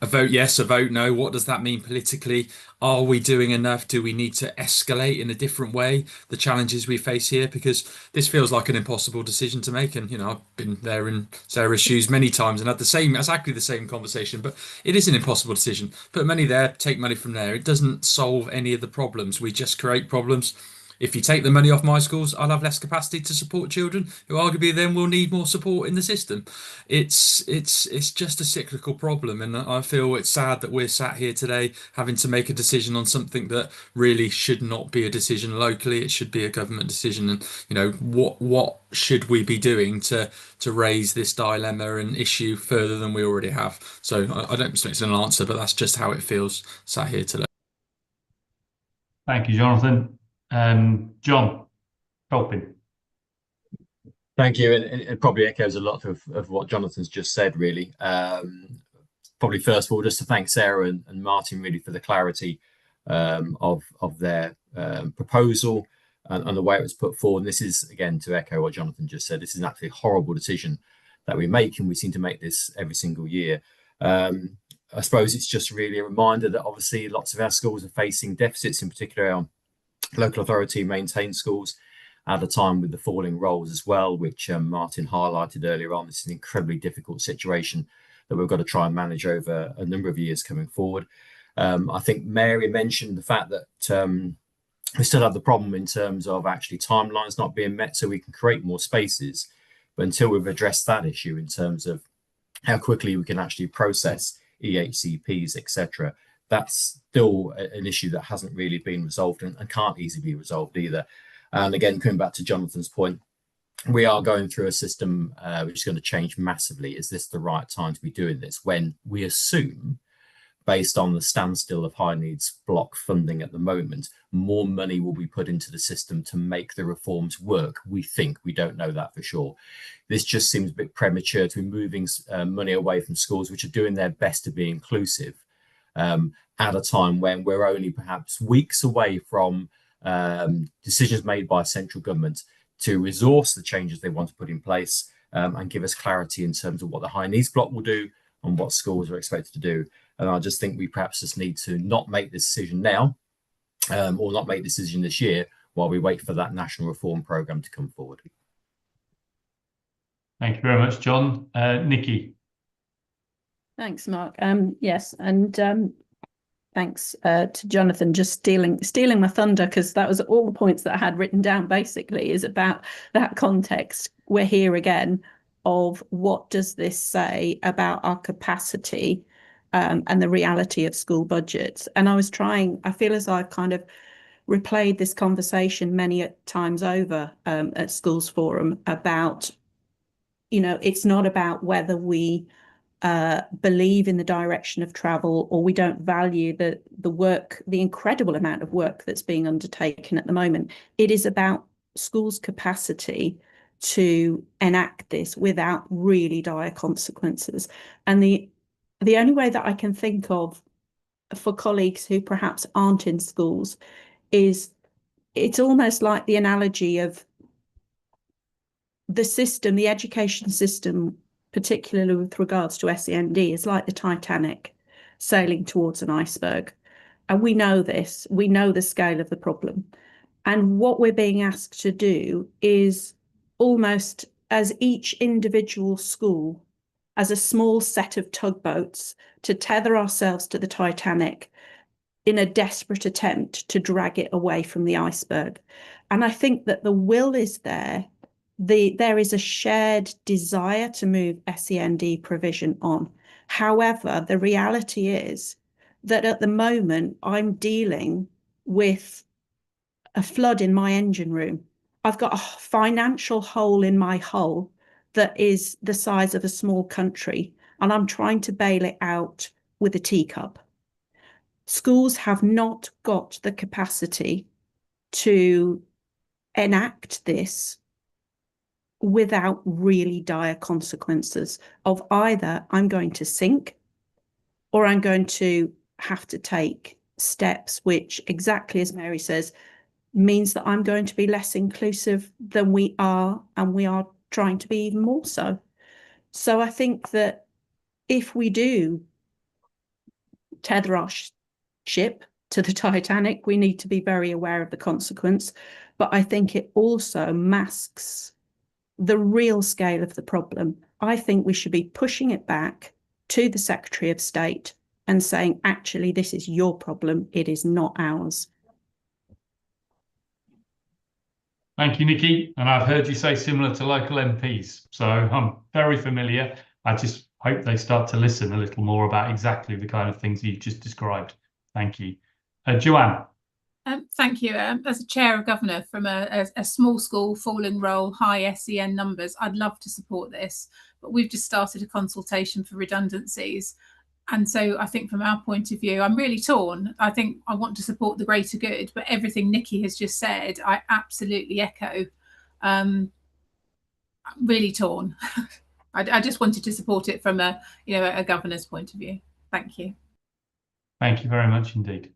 a vote yes, a vote no, what does that mean politically? Are we doing enough? Do we need to escalate in a different way the challenges we face here? Because this feels like an impossible decision to make. And, I've been there in Sarah's shoes many times and had exactly the same conversation, but it is an impossible decision. Put money there, take money from there. It doesn't solve any of the problems. We just create problems. If you take the money off my schools, I'll have less capacity to support children who arguably then will need more support in the system. It's just a cyclical problem, and I feel it's sad that we're sat here today having to make a decision on something that really should not be a decision locally. It should be a government decision. And what should we be doing to raise this dilemma and issue further than we already have? So I don't expect an answer, but that's just how it feels sat here today. Thank you, Jonathan. John Colpin. Thank you, and it probably echoes a lot of what Jonathan's just said, really. Probably first of all, just to thank Sarah and Martin really for the clarity of their proposal and the way it was put forward. And this is, again, to echo what Jonathan just said, this is actually a horrible decision that we make, and we seem to make this every single year. I suppose it's just really a reminder that obviously lots of our schools are facing deficits, in particular our local authority maintained schools, at a time with the falling rolls as well, which Martin highlighted earlier on. This is an incredibly difficult situation that we've got to try and manage over a number of years coming forward. I think Mary mentioned the fact that we still have the problem in terms of actually timelines not being met, so we can create more spaces. But until we've addressed that issue in terms of how quickly we can actually process EHCPs, etc., that's still an issue that hasn't really been resolved and can't easily be resolved either. And again, coming back to Jonathan's point, we are going through a system which is going to change massively. Is this the right time to be doing this when we assume, based on the standstill of high needs block funding at the moment, more money will be put into the system to make the reforms work? We think, we don't know that for sure. This just seems a bit premature to be moving money away from schools which are doing their best to be inclusive at a time when we're only perhaps weeks away from decisions made by central government to resource the changes they want to put in place and give us clarity in terms of what the high needs block will do and what schools are expected to do. And I just think we perhaps just need to not make this decision now or not make this decision this year while we wait for that national reform programme to come forward. Thank you very much, John. Nikki. Thanks, Mark. Yes, and thanks to Jonathan, just stealing my thunder, because that was all the points that I had written down, basically, is about that context. We're here again of what does this say about our capacity and the reality of school budgets. And I feel as I've kind of replayed this conversation many times over at Schools Forum about, you know, it's not about whether we believe in the direction of travel or we don't value the work, the incredible amount of work that's being undertaken at the moment. It is about schools' capacity to enact this without really dire consequences. And the only way that I can think of for colleagues who perhaps aren't in schools is it's almost like the analogy of the system, the education system, particularly with regards to SEND, is like the Titanic sailing towards an iceberg. And we know this, we know the scale of the problem. And what we're being asked to do is almost as each individual school, as a small set of tugboats, to tether ourselves to the Titanic in a desperate attempt to drag it away from the iceberg. And I think that the will is there. There is a shared desire to move SEND provision on. However, the reality is that at the moment, I'm dealing with a flood in my engine room. I've got a financial hole in my hull that is the size of a small country, and I'm trying to bail it out with a teacup. Schools have not got the capacity to enact this without really dire consequences of either I'm going to sink or I'm going to have to take steps which, exactly as Mary says, means that I'm going to be less inclusive than we are, and we are trying to be even more so. So I think that if we do tether our ship to the Titanic, we need to be very aware of the consequence. But I think it also masks the real scale of the problem. I think we should be pushing it back to the Secretary of State and saying, actually, this is your problem, it is not ours. Thank you, Nikki. And I've heard you say similar to local MPs, so I'm very familiar. I just hope they start to listen a little more about exactly the kind of things you've just described. Thank you. Joanne. Thank you. As a chair of governor from a small school, full enroll, high SEN numbers, I'd love to support this, but we've just started a consultation for redundancies. And so I think from our point of view, I'm really torn. I think I want to support the greater good, but everything Nikki has just said, I absolutely echo. I'm really torn. I just wanted to support it from a governor's point of view. Thank you. Thank you very much indeed.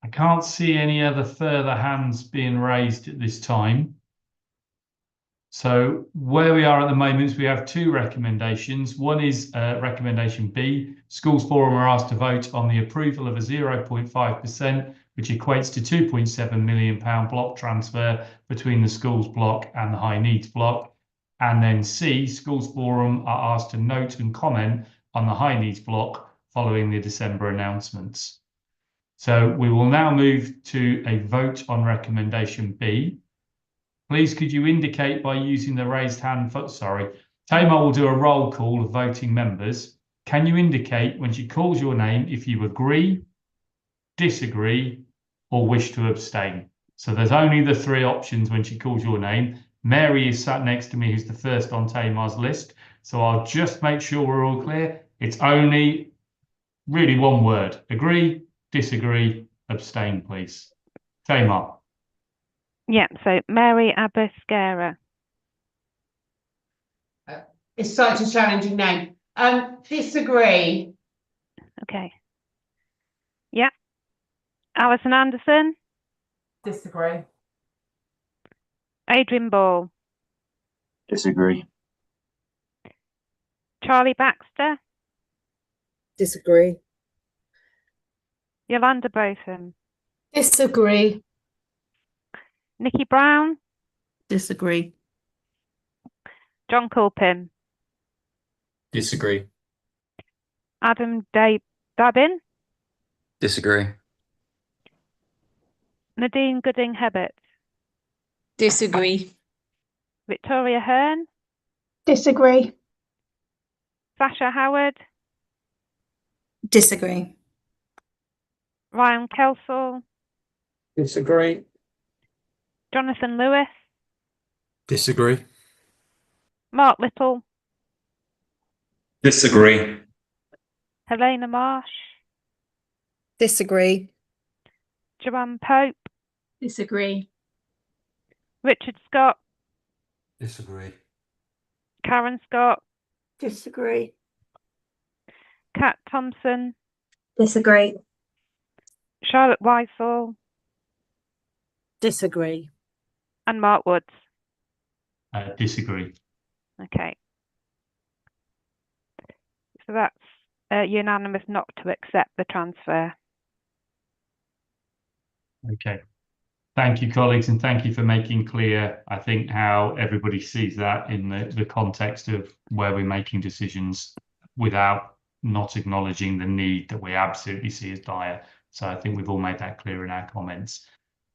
I can't see any other further hands being raised at this time. So where we are at the moment, we have two recommendations. One is recommendation B. Schools Forum are asked to vote on the approval of a 0.5%, which equates to £2.7 million block transfer between the schools block and the high needs block. And then C, Schools Forum are asked to note and comment on the high needs block following the December announcements. So we will now move to a vote on recommendation B. Please could you indicate by using the raised hand, Tamar will do a roll call of voting members. Can you indicate when she calls your name if you agree, disagree, or wish to abstain? So there's only the three options when she calls your name. Mary is sat next to me, who's the first on Tamar's list. So I'll just make sure we're all clear. It's only really one word. Agree, disagree, abstain, please. Tamar. Yeah, so Mary Abascara. It's such a challenging name. Disagree. Okay. Yeah. Alison Anderson. Disagree. Adrian Ball. Disagree. Charlie Baxter. Disagree. Yolanda Botham. Disagree. Nikki Brown. Disagree. John Culpin. Disagree. Adam Dabin. Disagree. Nadine Gooding-Hebbert. Disagree. Victoria Hearn. Disagree. Sasha Howard. Disagree. Ryan Kelsall. Disagree. Jonathan Lewis. Disagree. Mark Little. Disagree. Helena Marsh. Disagree. Joanne Pope. Disagree. Richard Scott. Disagree. Karen Scott. Disagree. Kat Thompson. Disagree. Charlotte Weissel. Disagree. And Mark Woods. Disagree. Okay. So that's unanimous not to accept the transfer. Okay. Thank you, colleagues, and thank you for making clear, I think, how everybody sees that in the context of where we're making decisions without not acknowledging the need that we absolutely see as dire. So I think we've all made that clear in our comments.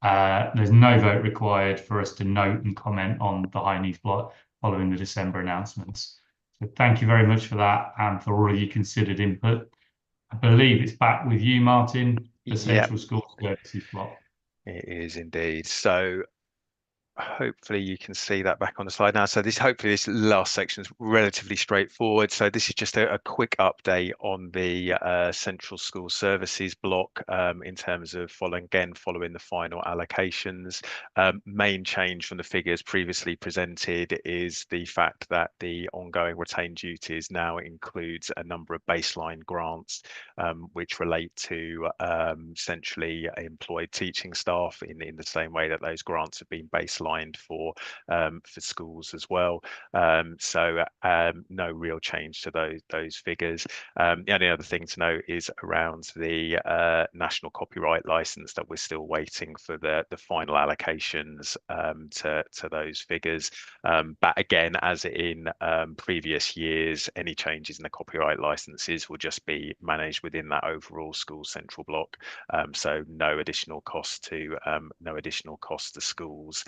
There's no vote required for us to note and comment on the high needs block following the December announcements. So thank you very much for that and for all of your considered input. I believe it's back with you, Martin, the Central School Services block. It is indeed. So hopefully you can see that back on the slide now. So hopefully this last section is relatively straightforward. So this is just a quick update on the Central School Services block in terms of following the final allocations. Main change from the figures previously presented is the fact that the ongoing retained duties now includes a number of baseline grants which relate to centrally employed teaching staff in the same way that those grants have been baselined for schools as well. No real change to those figures. The only other thing to note is around the national copyright license that we're still waiting for the final allocations to those figures. But again, as in previous years, any changes in the copyright licenses will just be managed within that overall school central block. So no additional cost to schools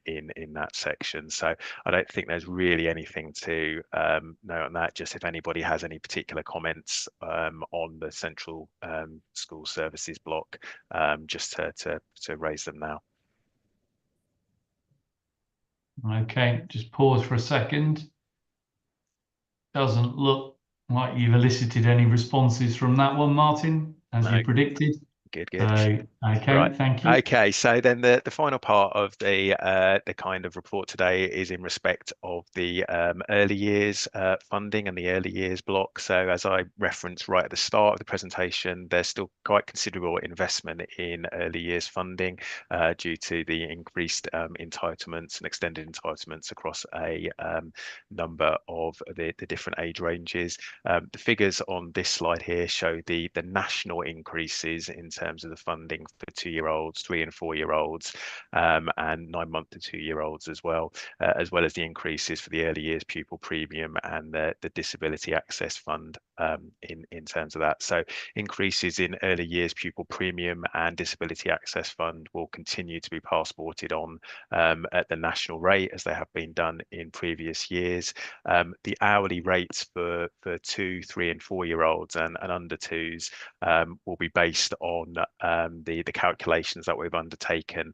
in that section. So I don't think there's really anything to note on that. Just if anybody has any particular comments on the Central School Services block, just to raise them now. Okay, just pause for a second. Doesn't look like you've elicited any responses from that one, Martin, as you predicted. Good. Okay, right. Thank you. Okay, so then the final part of the kind of report today is in respect of the early years funding and the early years block. So as I referenced right at the start of the presentation, there's still quite considerable investment in early years funding due to the increased entitlements and extended entitlements across a number of the different age ranges. The figures on this slide here show the national increases in terms of the funding for 2-year-olds, 3- and 4-year-olds, and 9-month to 2-year-olds as well as the increases for the early years pupil premium and the disability access fund in terms of that. So increases in early years pupil premium and disability access fund will continue to be passported on at the national rate as they have been done in previous years. The hourly rates for 2-, 3- and 4-year-olds and under 2s will be based on the calculations that we've undertaken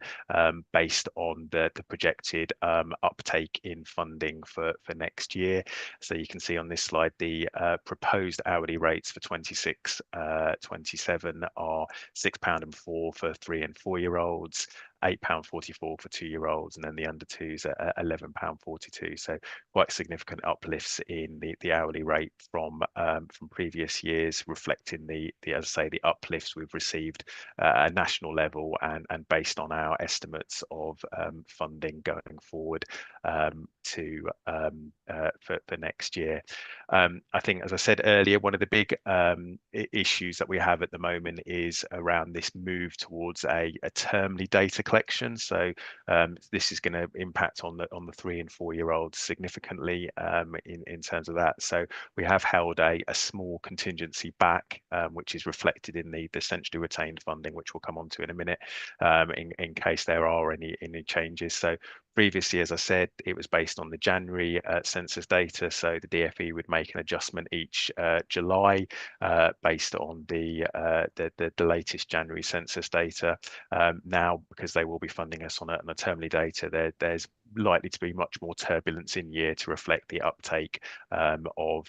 based on the projected uptake in funding for next year. So you can see on this slide the proposed hourly rates for 26-27 are £6.04 for 3- and 4-year-olds, £8.44 for 2-year-olds, and then the under 2s at £11.42. So quite significant uplifts in the hourly rate from previous years, reflecting the as I say, the uplifts we've received at a national level and based on our estimates of funding going forward for next year. I think, as I said earlier, one of the big issues that we have at the moment is around this move towards a termly data collection. So this is going to impact on the 3- and 4-year-olds significantly in terms of that. So we have held a small contingency back, which is reflected in the centrally retained funding, which we'll come on to in a minute, in case there are any changes. So Previously, as I said, it was based on the January census data, so the DfE would make an adjustment each July based on the latest January census data. Now, because they will be funding us on a termly data, there's likely to be much more turbulence in year to reflect the uptake of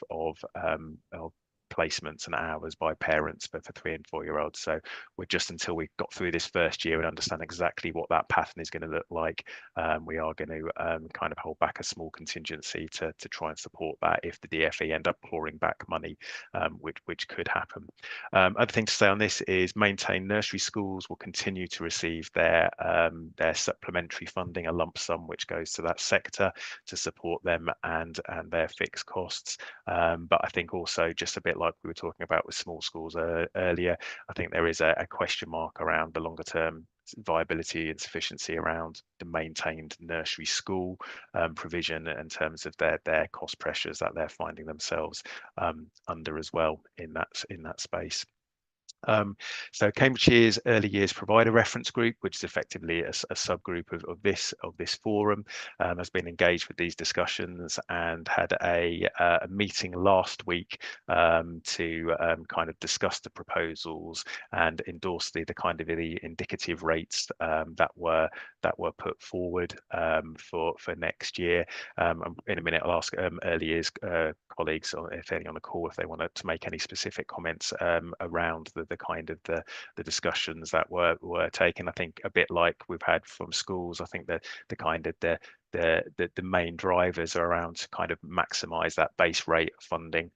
placements and hours by parents for 3 and 4 year olds. So we're just until we've got through this first year and understand exactly what that pattern is going to look like, we are going to kind of hold back a small contingency to try and support that if the DfE end up clawing back money, which could happen. Other thing to say on this is maintained nursery schools will continue to receive their supplementary funding, a lump sum which goes to that sector to support them and their fixed costs. But I think also, just a bit like we were talking about with small schools earlier, I think there is a question mark around the longer term viability and sufficiency around the maintained nursery school provision in terms of their cost pressures that they're finding themselves under as well in that space. So Cambridgeshire's early years provider reference group, which is effectively a subgroup of this forum, has been engaged with these discussions and had a meeting last week to kind of discuss the proposals and endorse the kind of the indicative rates that were put forward for next year. In a minute, I'll ask early years colleagues, if any on the call, if they want to make any specific comments around the kind of the discussions that were taken. I think a bit like we've had from schools, I think that the kind of the main drivers are around to kind of maximise that base rate of funding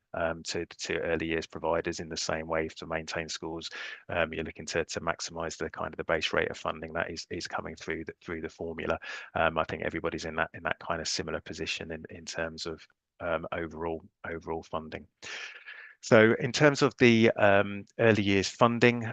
to early years providers, in the same way to maintain schools. You're looking to maximise the kind of the base rate of funding that is coming through the formula. I think everybody's in that kind of similar position in terms of overall funding. So in terms of the early years funding,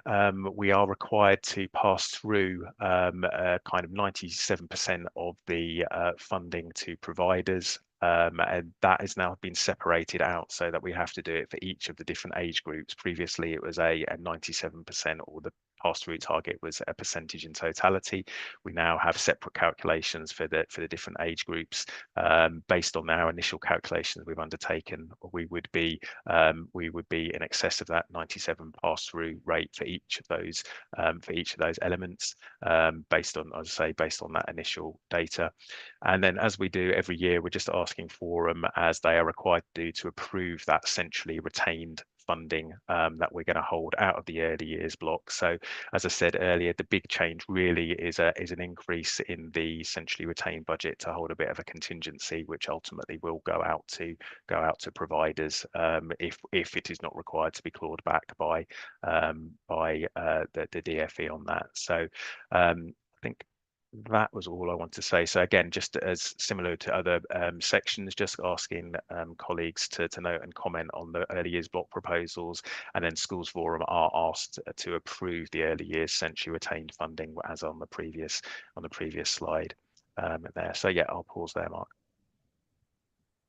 we are required to pass through kind of 97% of the funding to providers. And that has now been separated out so that we have to do it for each of the different age groups. Previously, it was a 97%, or the pass-through target was a percentage in totality. We now have separate calculations for the different age groups. Based on our initial calculations we've undertaken, we would be in excess of that 97 pass-through rate for each of those elements, based on, as I say, based on that initial data. And then, as we do every year, we're just asking for them, as they are required to do, to approve that centrally retained funding that we're going to hold out of the early years block. So, as I said earlier, the big change really is an increase in the centrally retained budget to hold a bit of a contingency, which ultimately will go out to providers if it is not required to be clawed back by the DfE on that. So I think that was all I want to say. So again, just as similar to other sections, just asking colleagues to note and comment on the early years block proposals, and then Schools Forum are asked to approve the early years centrally retained funding as on the previous slide there. So yeah, I'll pause there, Mark.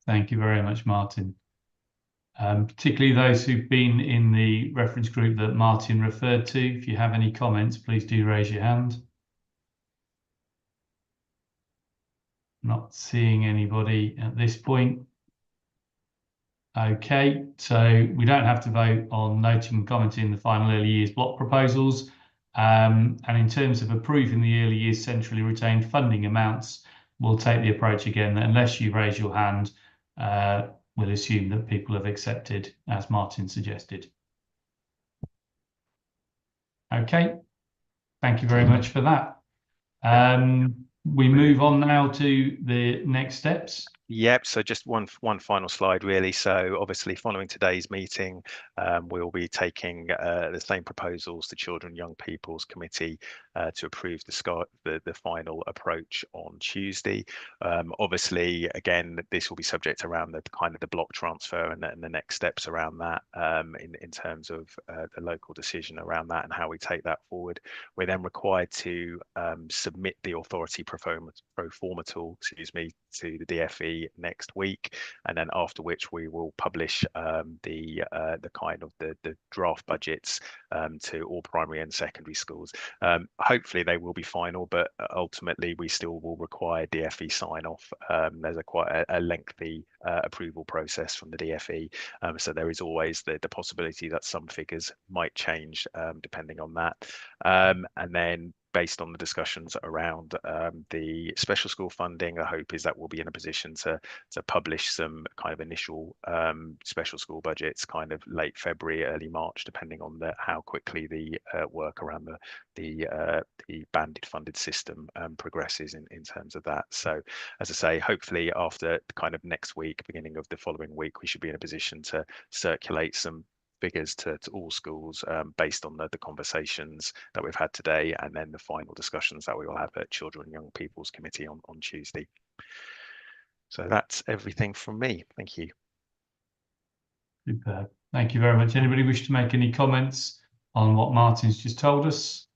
Thank you very much, Martin. Particularly those who've been in the reference group that Martin referred to, if you have any comments, please do raise your hand. Not seeing anybody at this point. Okay, so we don't have to vote on noting and commenting the final early years block proposals. And in terms of approving the early years centrally retained funding amounts, we'll take the approach again that unless you raise your hand, we'll assume that people have accepted, as Martin suggested. Okay, thank you very much for that. We move on now to the next steps. Yep, so just one final slide really. So obviously following today's meeting, we'll be taking the same proposals to Children and Young People's Committee to approve the final approach on Tuesday. Obviously, again, this will be subject around the kind of the block transfer and the next steps around that in terms of the local decision around that and how we take that forward. We're then required to submit the authority pro forma tool, to the DfE early next week, and then after which we will publish the kind of the draft budgets to all primary and secondary schools. Hopefully they will be final, but ultimately we still will require DfE sign off. There's quite a lengthy approval process from the DfE, so there is always the possibility that some figures might change depending on that. And then based on the discussions around the special school funding, the hope is that we'll be in a position to publish some kind of initial special school budgets kind of late February, early March, depending on how quickly the work around the banded funded system progresses in terms of that. So as I say, hopefully after kind of next week, beginning of the following week, we should be in a position to circulate some figures to all schools based on the conversations that we've had today, and then the final discussions that we will have at Children and Young People's Committee on Tuesday. So that's everything from me. Thank you. Superb. Thank you very much. Anybody wish to make any comments on what Martin's just told us?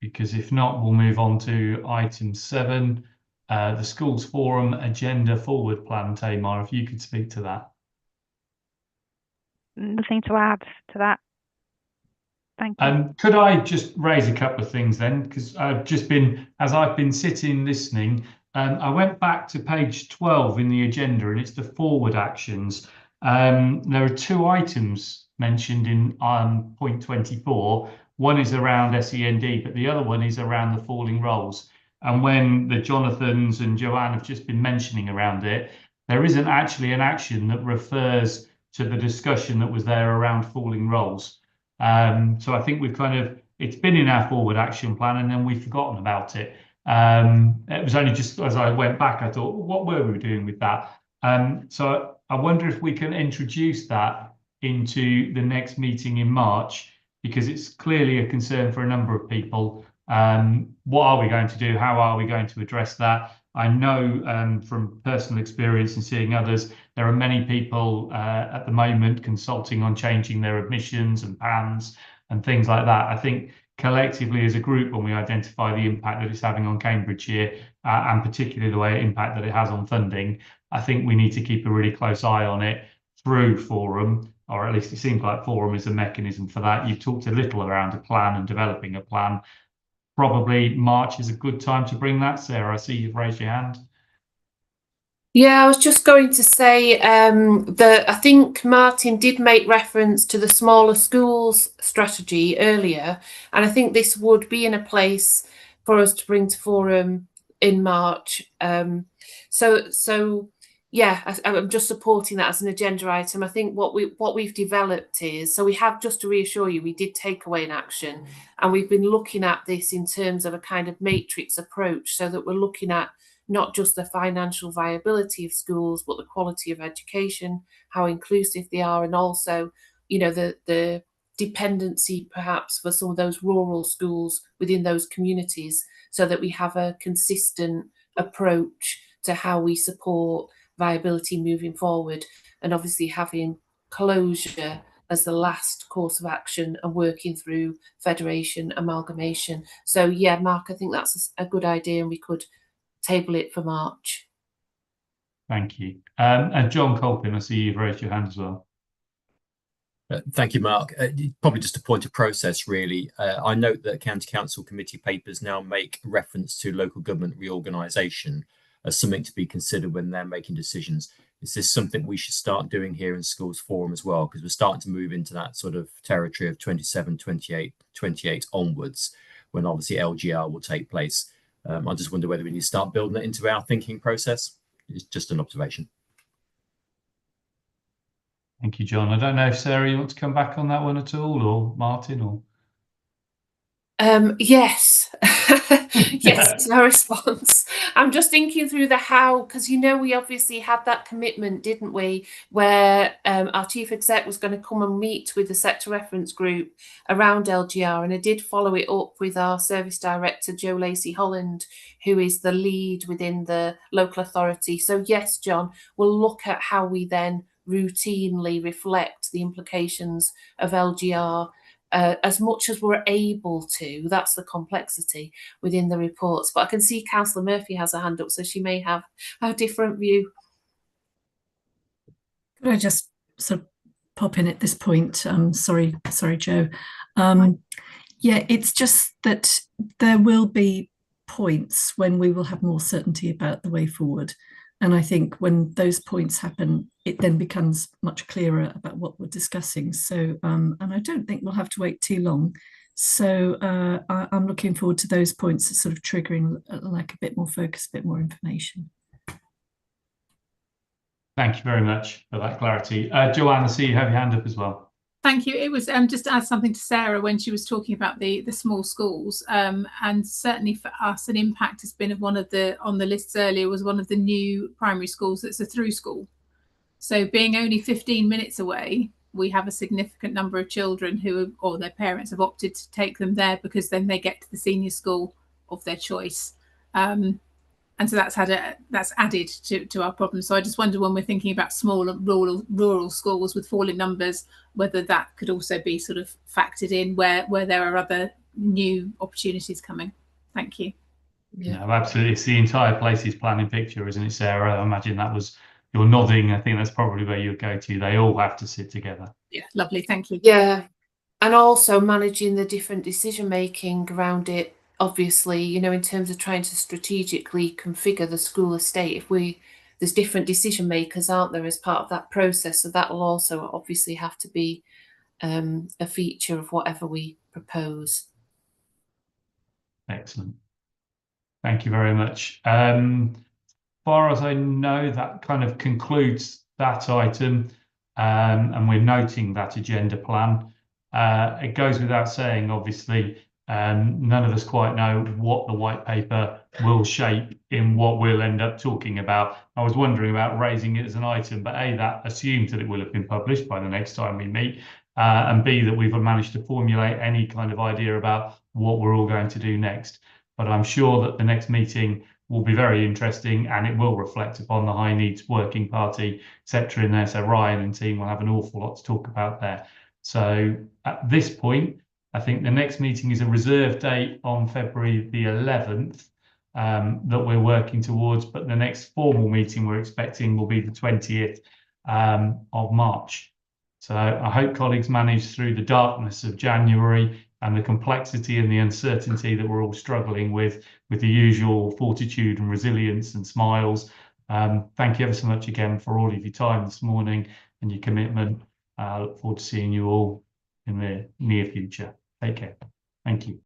Because if not, we'll move on to item 7, the Schools Forum Agenda Forward Plan. Tamar, if you could speak to that. Nothing to add to that. Thank you. Could I just raise a couple of things then? Because as I've been sitting listening, I went back to page 12 in the agenda, and it's the forward actions. There are 2 items mentioned in point 24. One is around SEND, but the other one is around the falling roles. And when the Jonathans and Joanne have just been mentioning around it, there isn't actually an action that refers to the discussion that was there around falling roles. So I think it's been in our forward action plan, and then we've forgotten about it. It was only just as I went back, I thought, what were we doing with that? So I wonder if we can introduce that into the next meeting in March, because it's clearly a concern for a number of people. What are we going to do? How are we going to address that? I know from personal experience and seeing others, there are many people at the moment consulting on changing their admissions and PANs and things like that. I think collectively as a group, when we identify the impact that it's having on Cambridgeshire and particularly the way impact that it has on funding, I think we need to keep a really close eye on it through Forum, or at least it seems like Forum is a mechanism for that. You've talked a little around a plan and developing a plan. Probably March is a good time to bring that. Sarah, I see you've raised your hand. Yeah, I was just going to say that I think Martin did make reference to the smaller schools strategy earlier, and I think this would be in a place for us to bring to Forum in March. So yeah, I'm just supporting that as an agenda item. I think what we've developed is, so we have, just to reassure you, we did take away an action, and we've been looking at this in terms of a kind of matrix approach, so that we're looking at not just the financial viability of schools, but the quality of education, how inclusive they are, and also, you know, the dependency perhaps for some of those rural schools within those communities, so that we have a consistent approach to how we support viability moving forward, and obviously having closure as the last course of action and working through federation amalgamation. So yeah, Mark, I think that's a good idea, and we could table it for March. Thank you. And John Colpin, I see you've raised your hand as well. Thank you, Mark. Probably just a point of process, really. I note that County Council committee papers now make reference to local government reorganisation as something to be considered when they're making decisions. Is this something we should start doing here in Schools Forum as well? Because we're starting to move into that sort of territory of 27, 28 onwards, when obviously LGR will take place. I just wonder whether we need to start building it into our thinking process. It's just an observation. Thank you, John. I don't know if Sarah, you want to come back on that one at all, or Martin, or? Yes. Yes, is my response. I'm just thinking through the how, because, you know, we obviously had that commitment, didn't we, where our chief exec was going to come and meet with the sector reference group around LGR, and I did follow it up with our service director, Jo Lacey Holland, who is the lead within the local authority. So yes, John, we'll look at how we then routinely reflect the implications of LGR as much as we're able to. That's the complexity within the reports. But I can see Councillor Murphy has a hand up, so she may have a different view. Could I just sort of pop in at this point? Sorry, Joe. Yeah, it's just that there will be points when we will have more certainty about the way forward. And I think when those points happen, it then becomes much clearer about what we're discussing. So, and I don't think we'll have to wait too long. So I'm looking forward to those points as sort of triggering like a bit more focus, a bit more information. Thank you very much for that clarity. Joanne, I see you have your hand up as well. Thank you. It was just to add something to Sarah when she was talking about the small schools, and certainly for us, an impact has been on the lists earlier was one of the new primary schools that's a through school. So being only 15 minutes away, we have a significant number of children who or their parents have opted to take them there because then they get to the senior school of their choice. And so that's added to our problem. So I just wonder when we're thinking about small rural schools with falling numbers, whether that could also be sort of factored in where there are other new opportunities coming. Thank you. Yeah, no, absolutely. It's the entire places planning picture, isn't it, Sarah? I imagine that was you're nodding. I think that's probably where you'd go to. They all have to sit together. Yeah, lovely. Thank you. Yeah, and also managing the different decision making around it. Obviously, you know, in terms of trying to strategically configure the school estate, there's different decision makers, aren't there, as part of that process? So that will also obviously have to be a feature of whatever we propose. Excellent. Thank you very much. As far as I know, that kind of concludes that item, and we're noting that agenda plan. It goes without saying, obviously, none of us quite know what the white paper will shape in what we'll end up talking about. I was wondering about raising it as an item, but A, that assumes that it will have been published by the next time we meet, and B, that we've managed to formulate any kind of idea about what we're all going to do next. But I'm sure that the next meeting will be very interesting and it will reflect upon the High Needs Working Party, etc. in there. So Ryan and team will have an awful lot to talk about there. So at this point, I think the next meeting is a reserve date on February the 11th that we're working towards, but the next formal meeting we're expecting will be the 20th of March. So I hope colleagues manage through the darkness of January and the complexity and the uncertainty that we're all struggling with the usual fortitude and resilience and smiles. Thank you ever so much again for all of your time this morning and your commitment. I look forward to seeing you all in the near future. Take care. Thank you.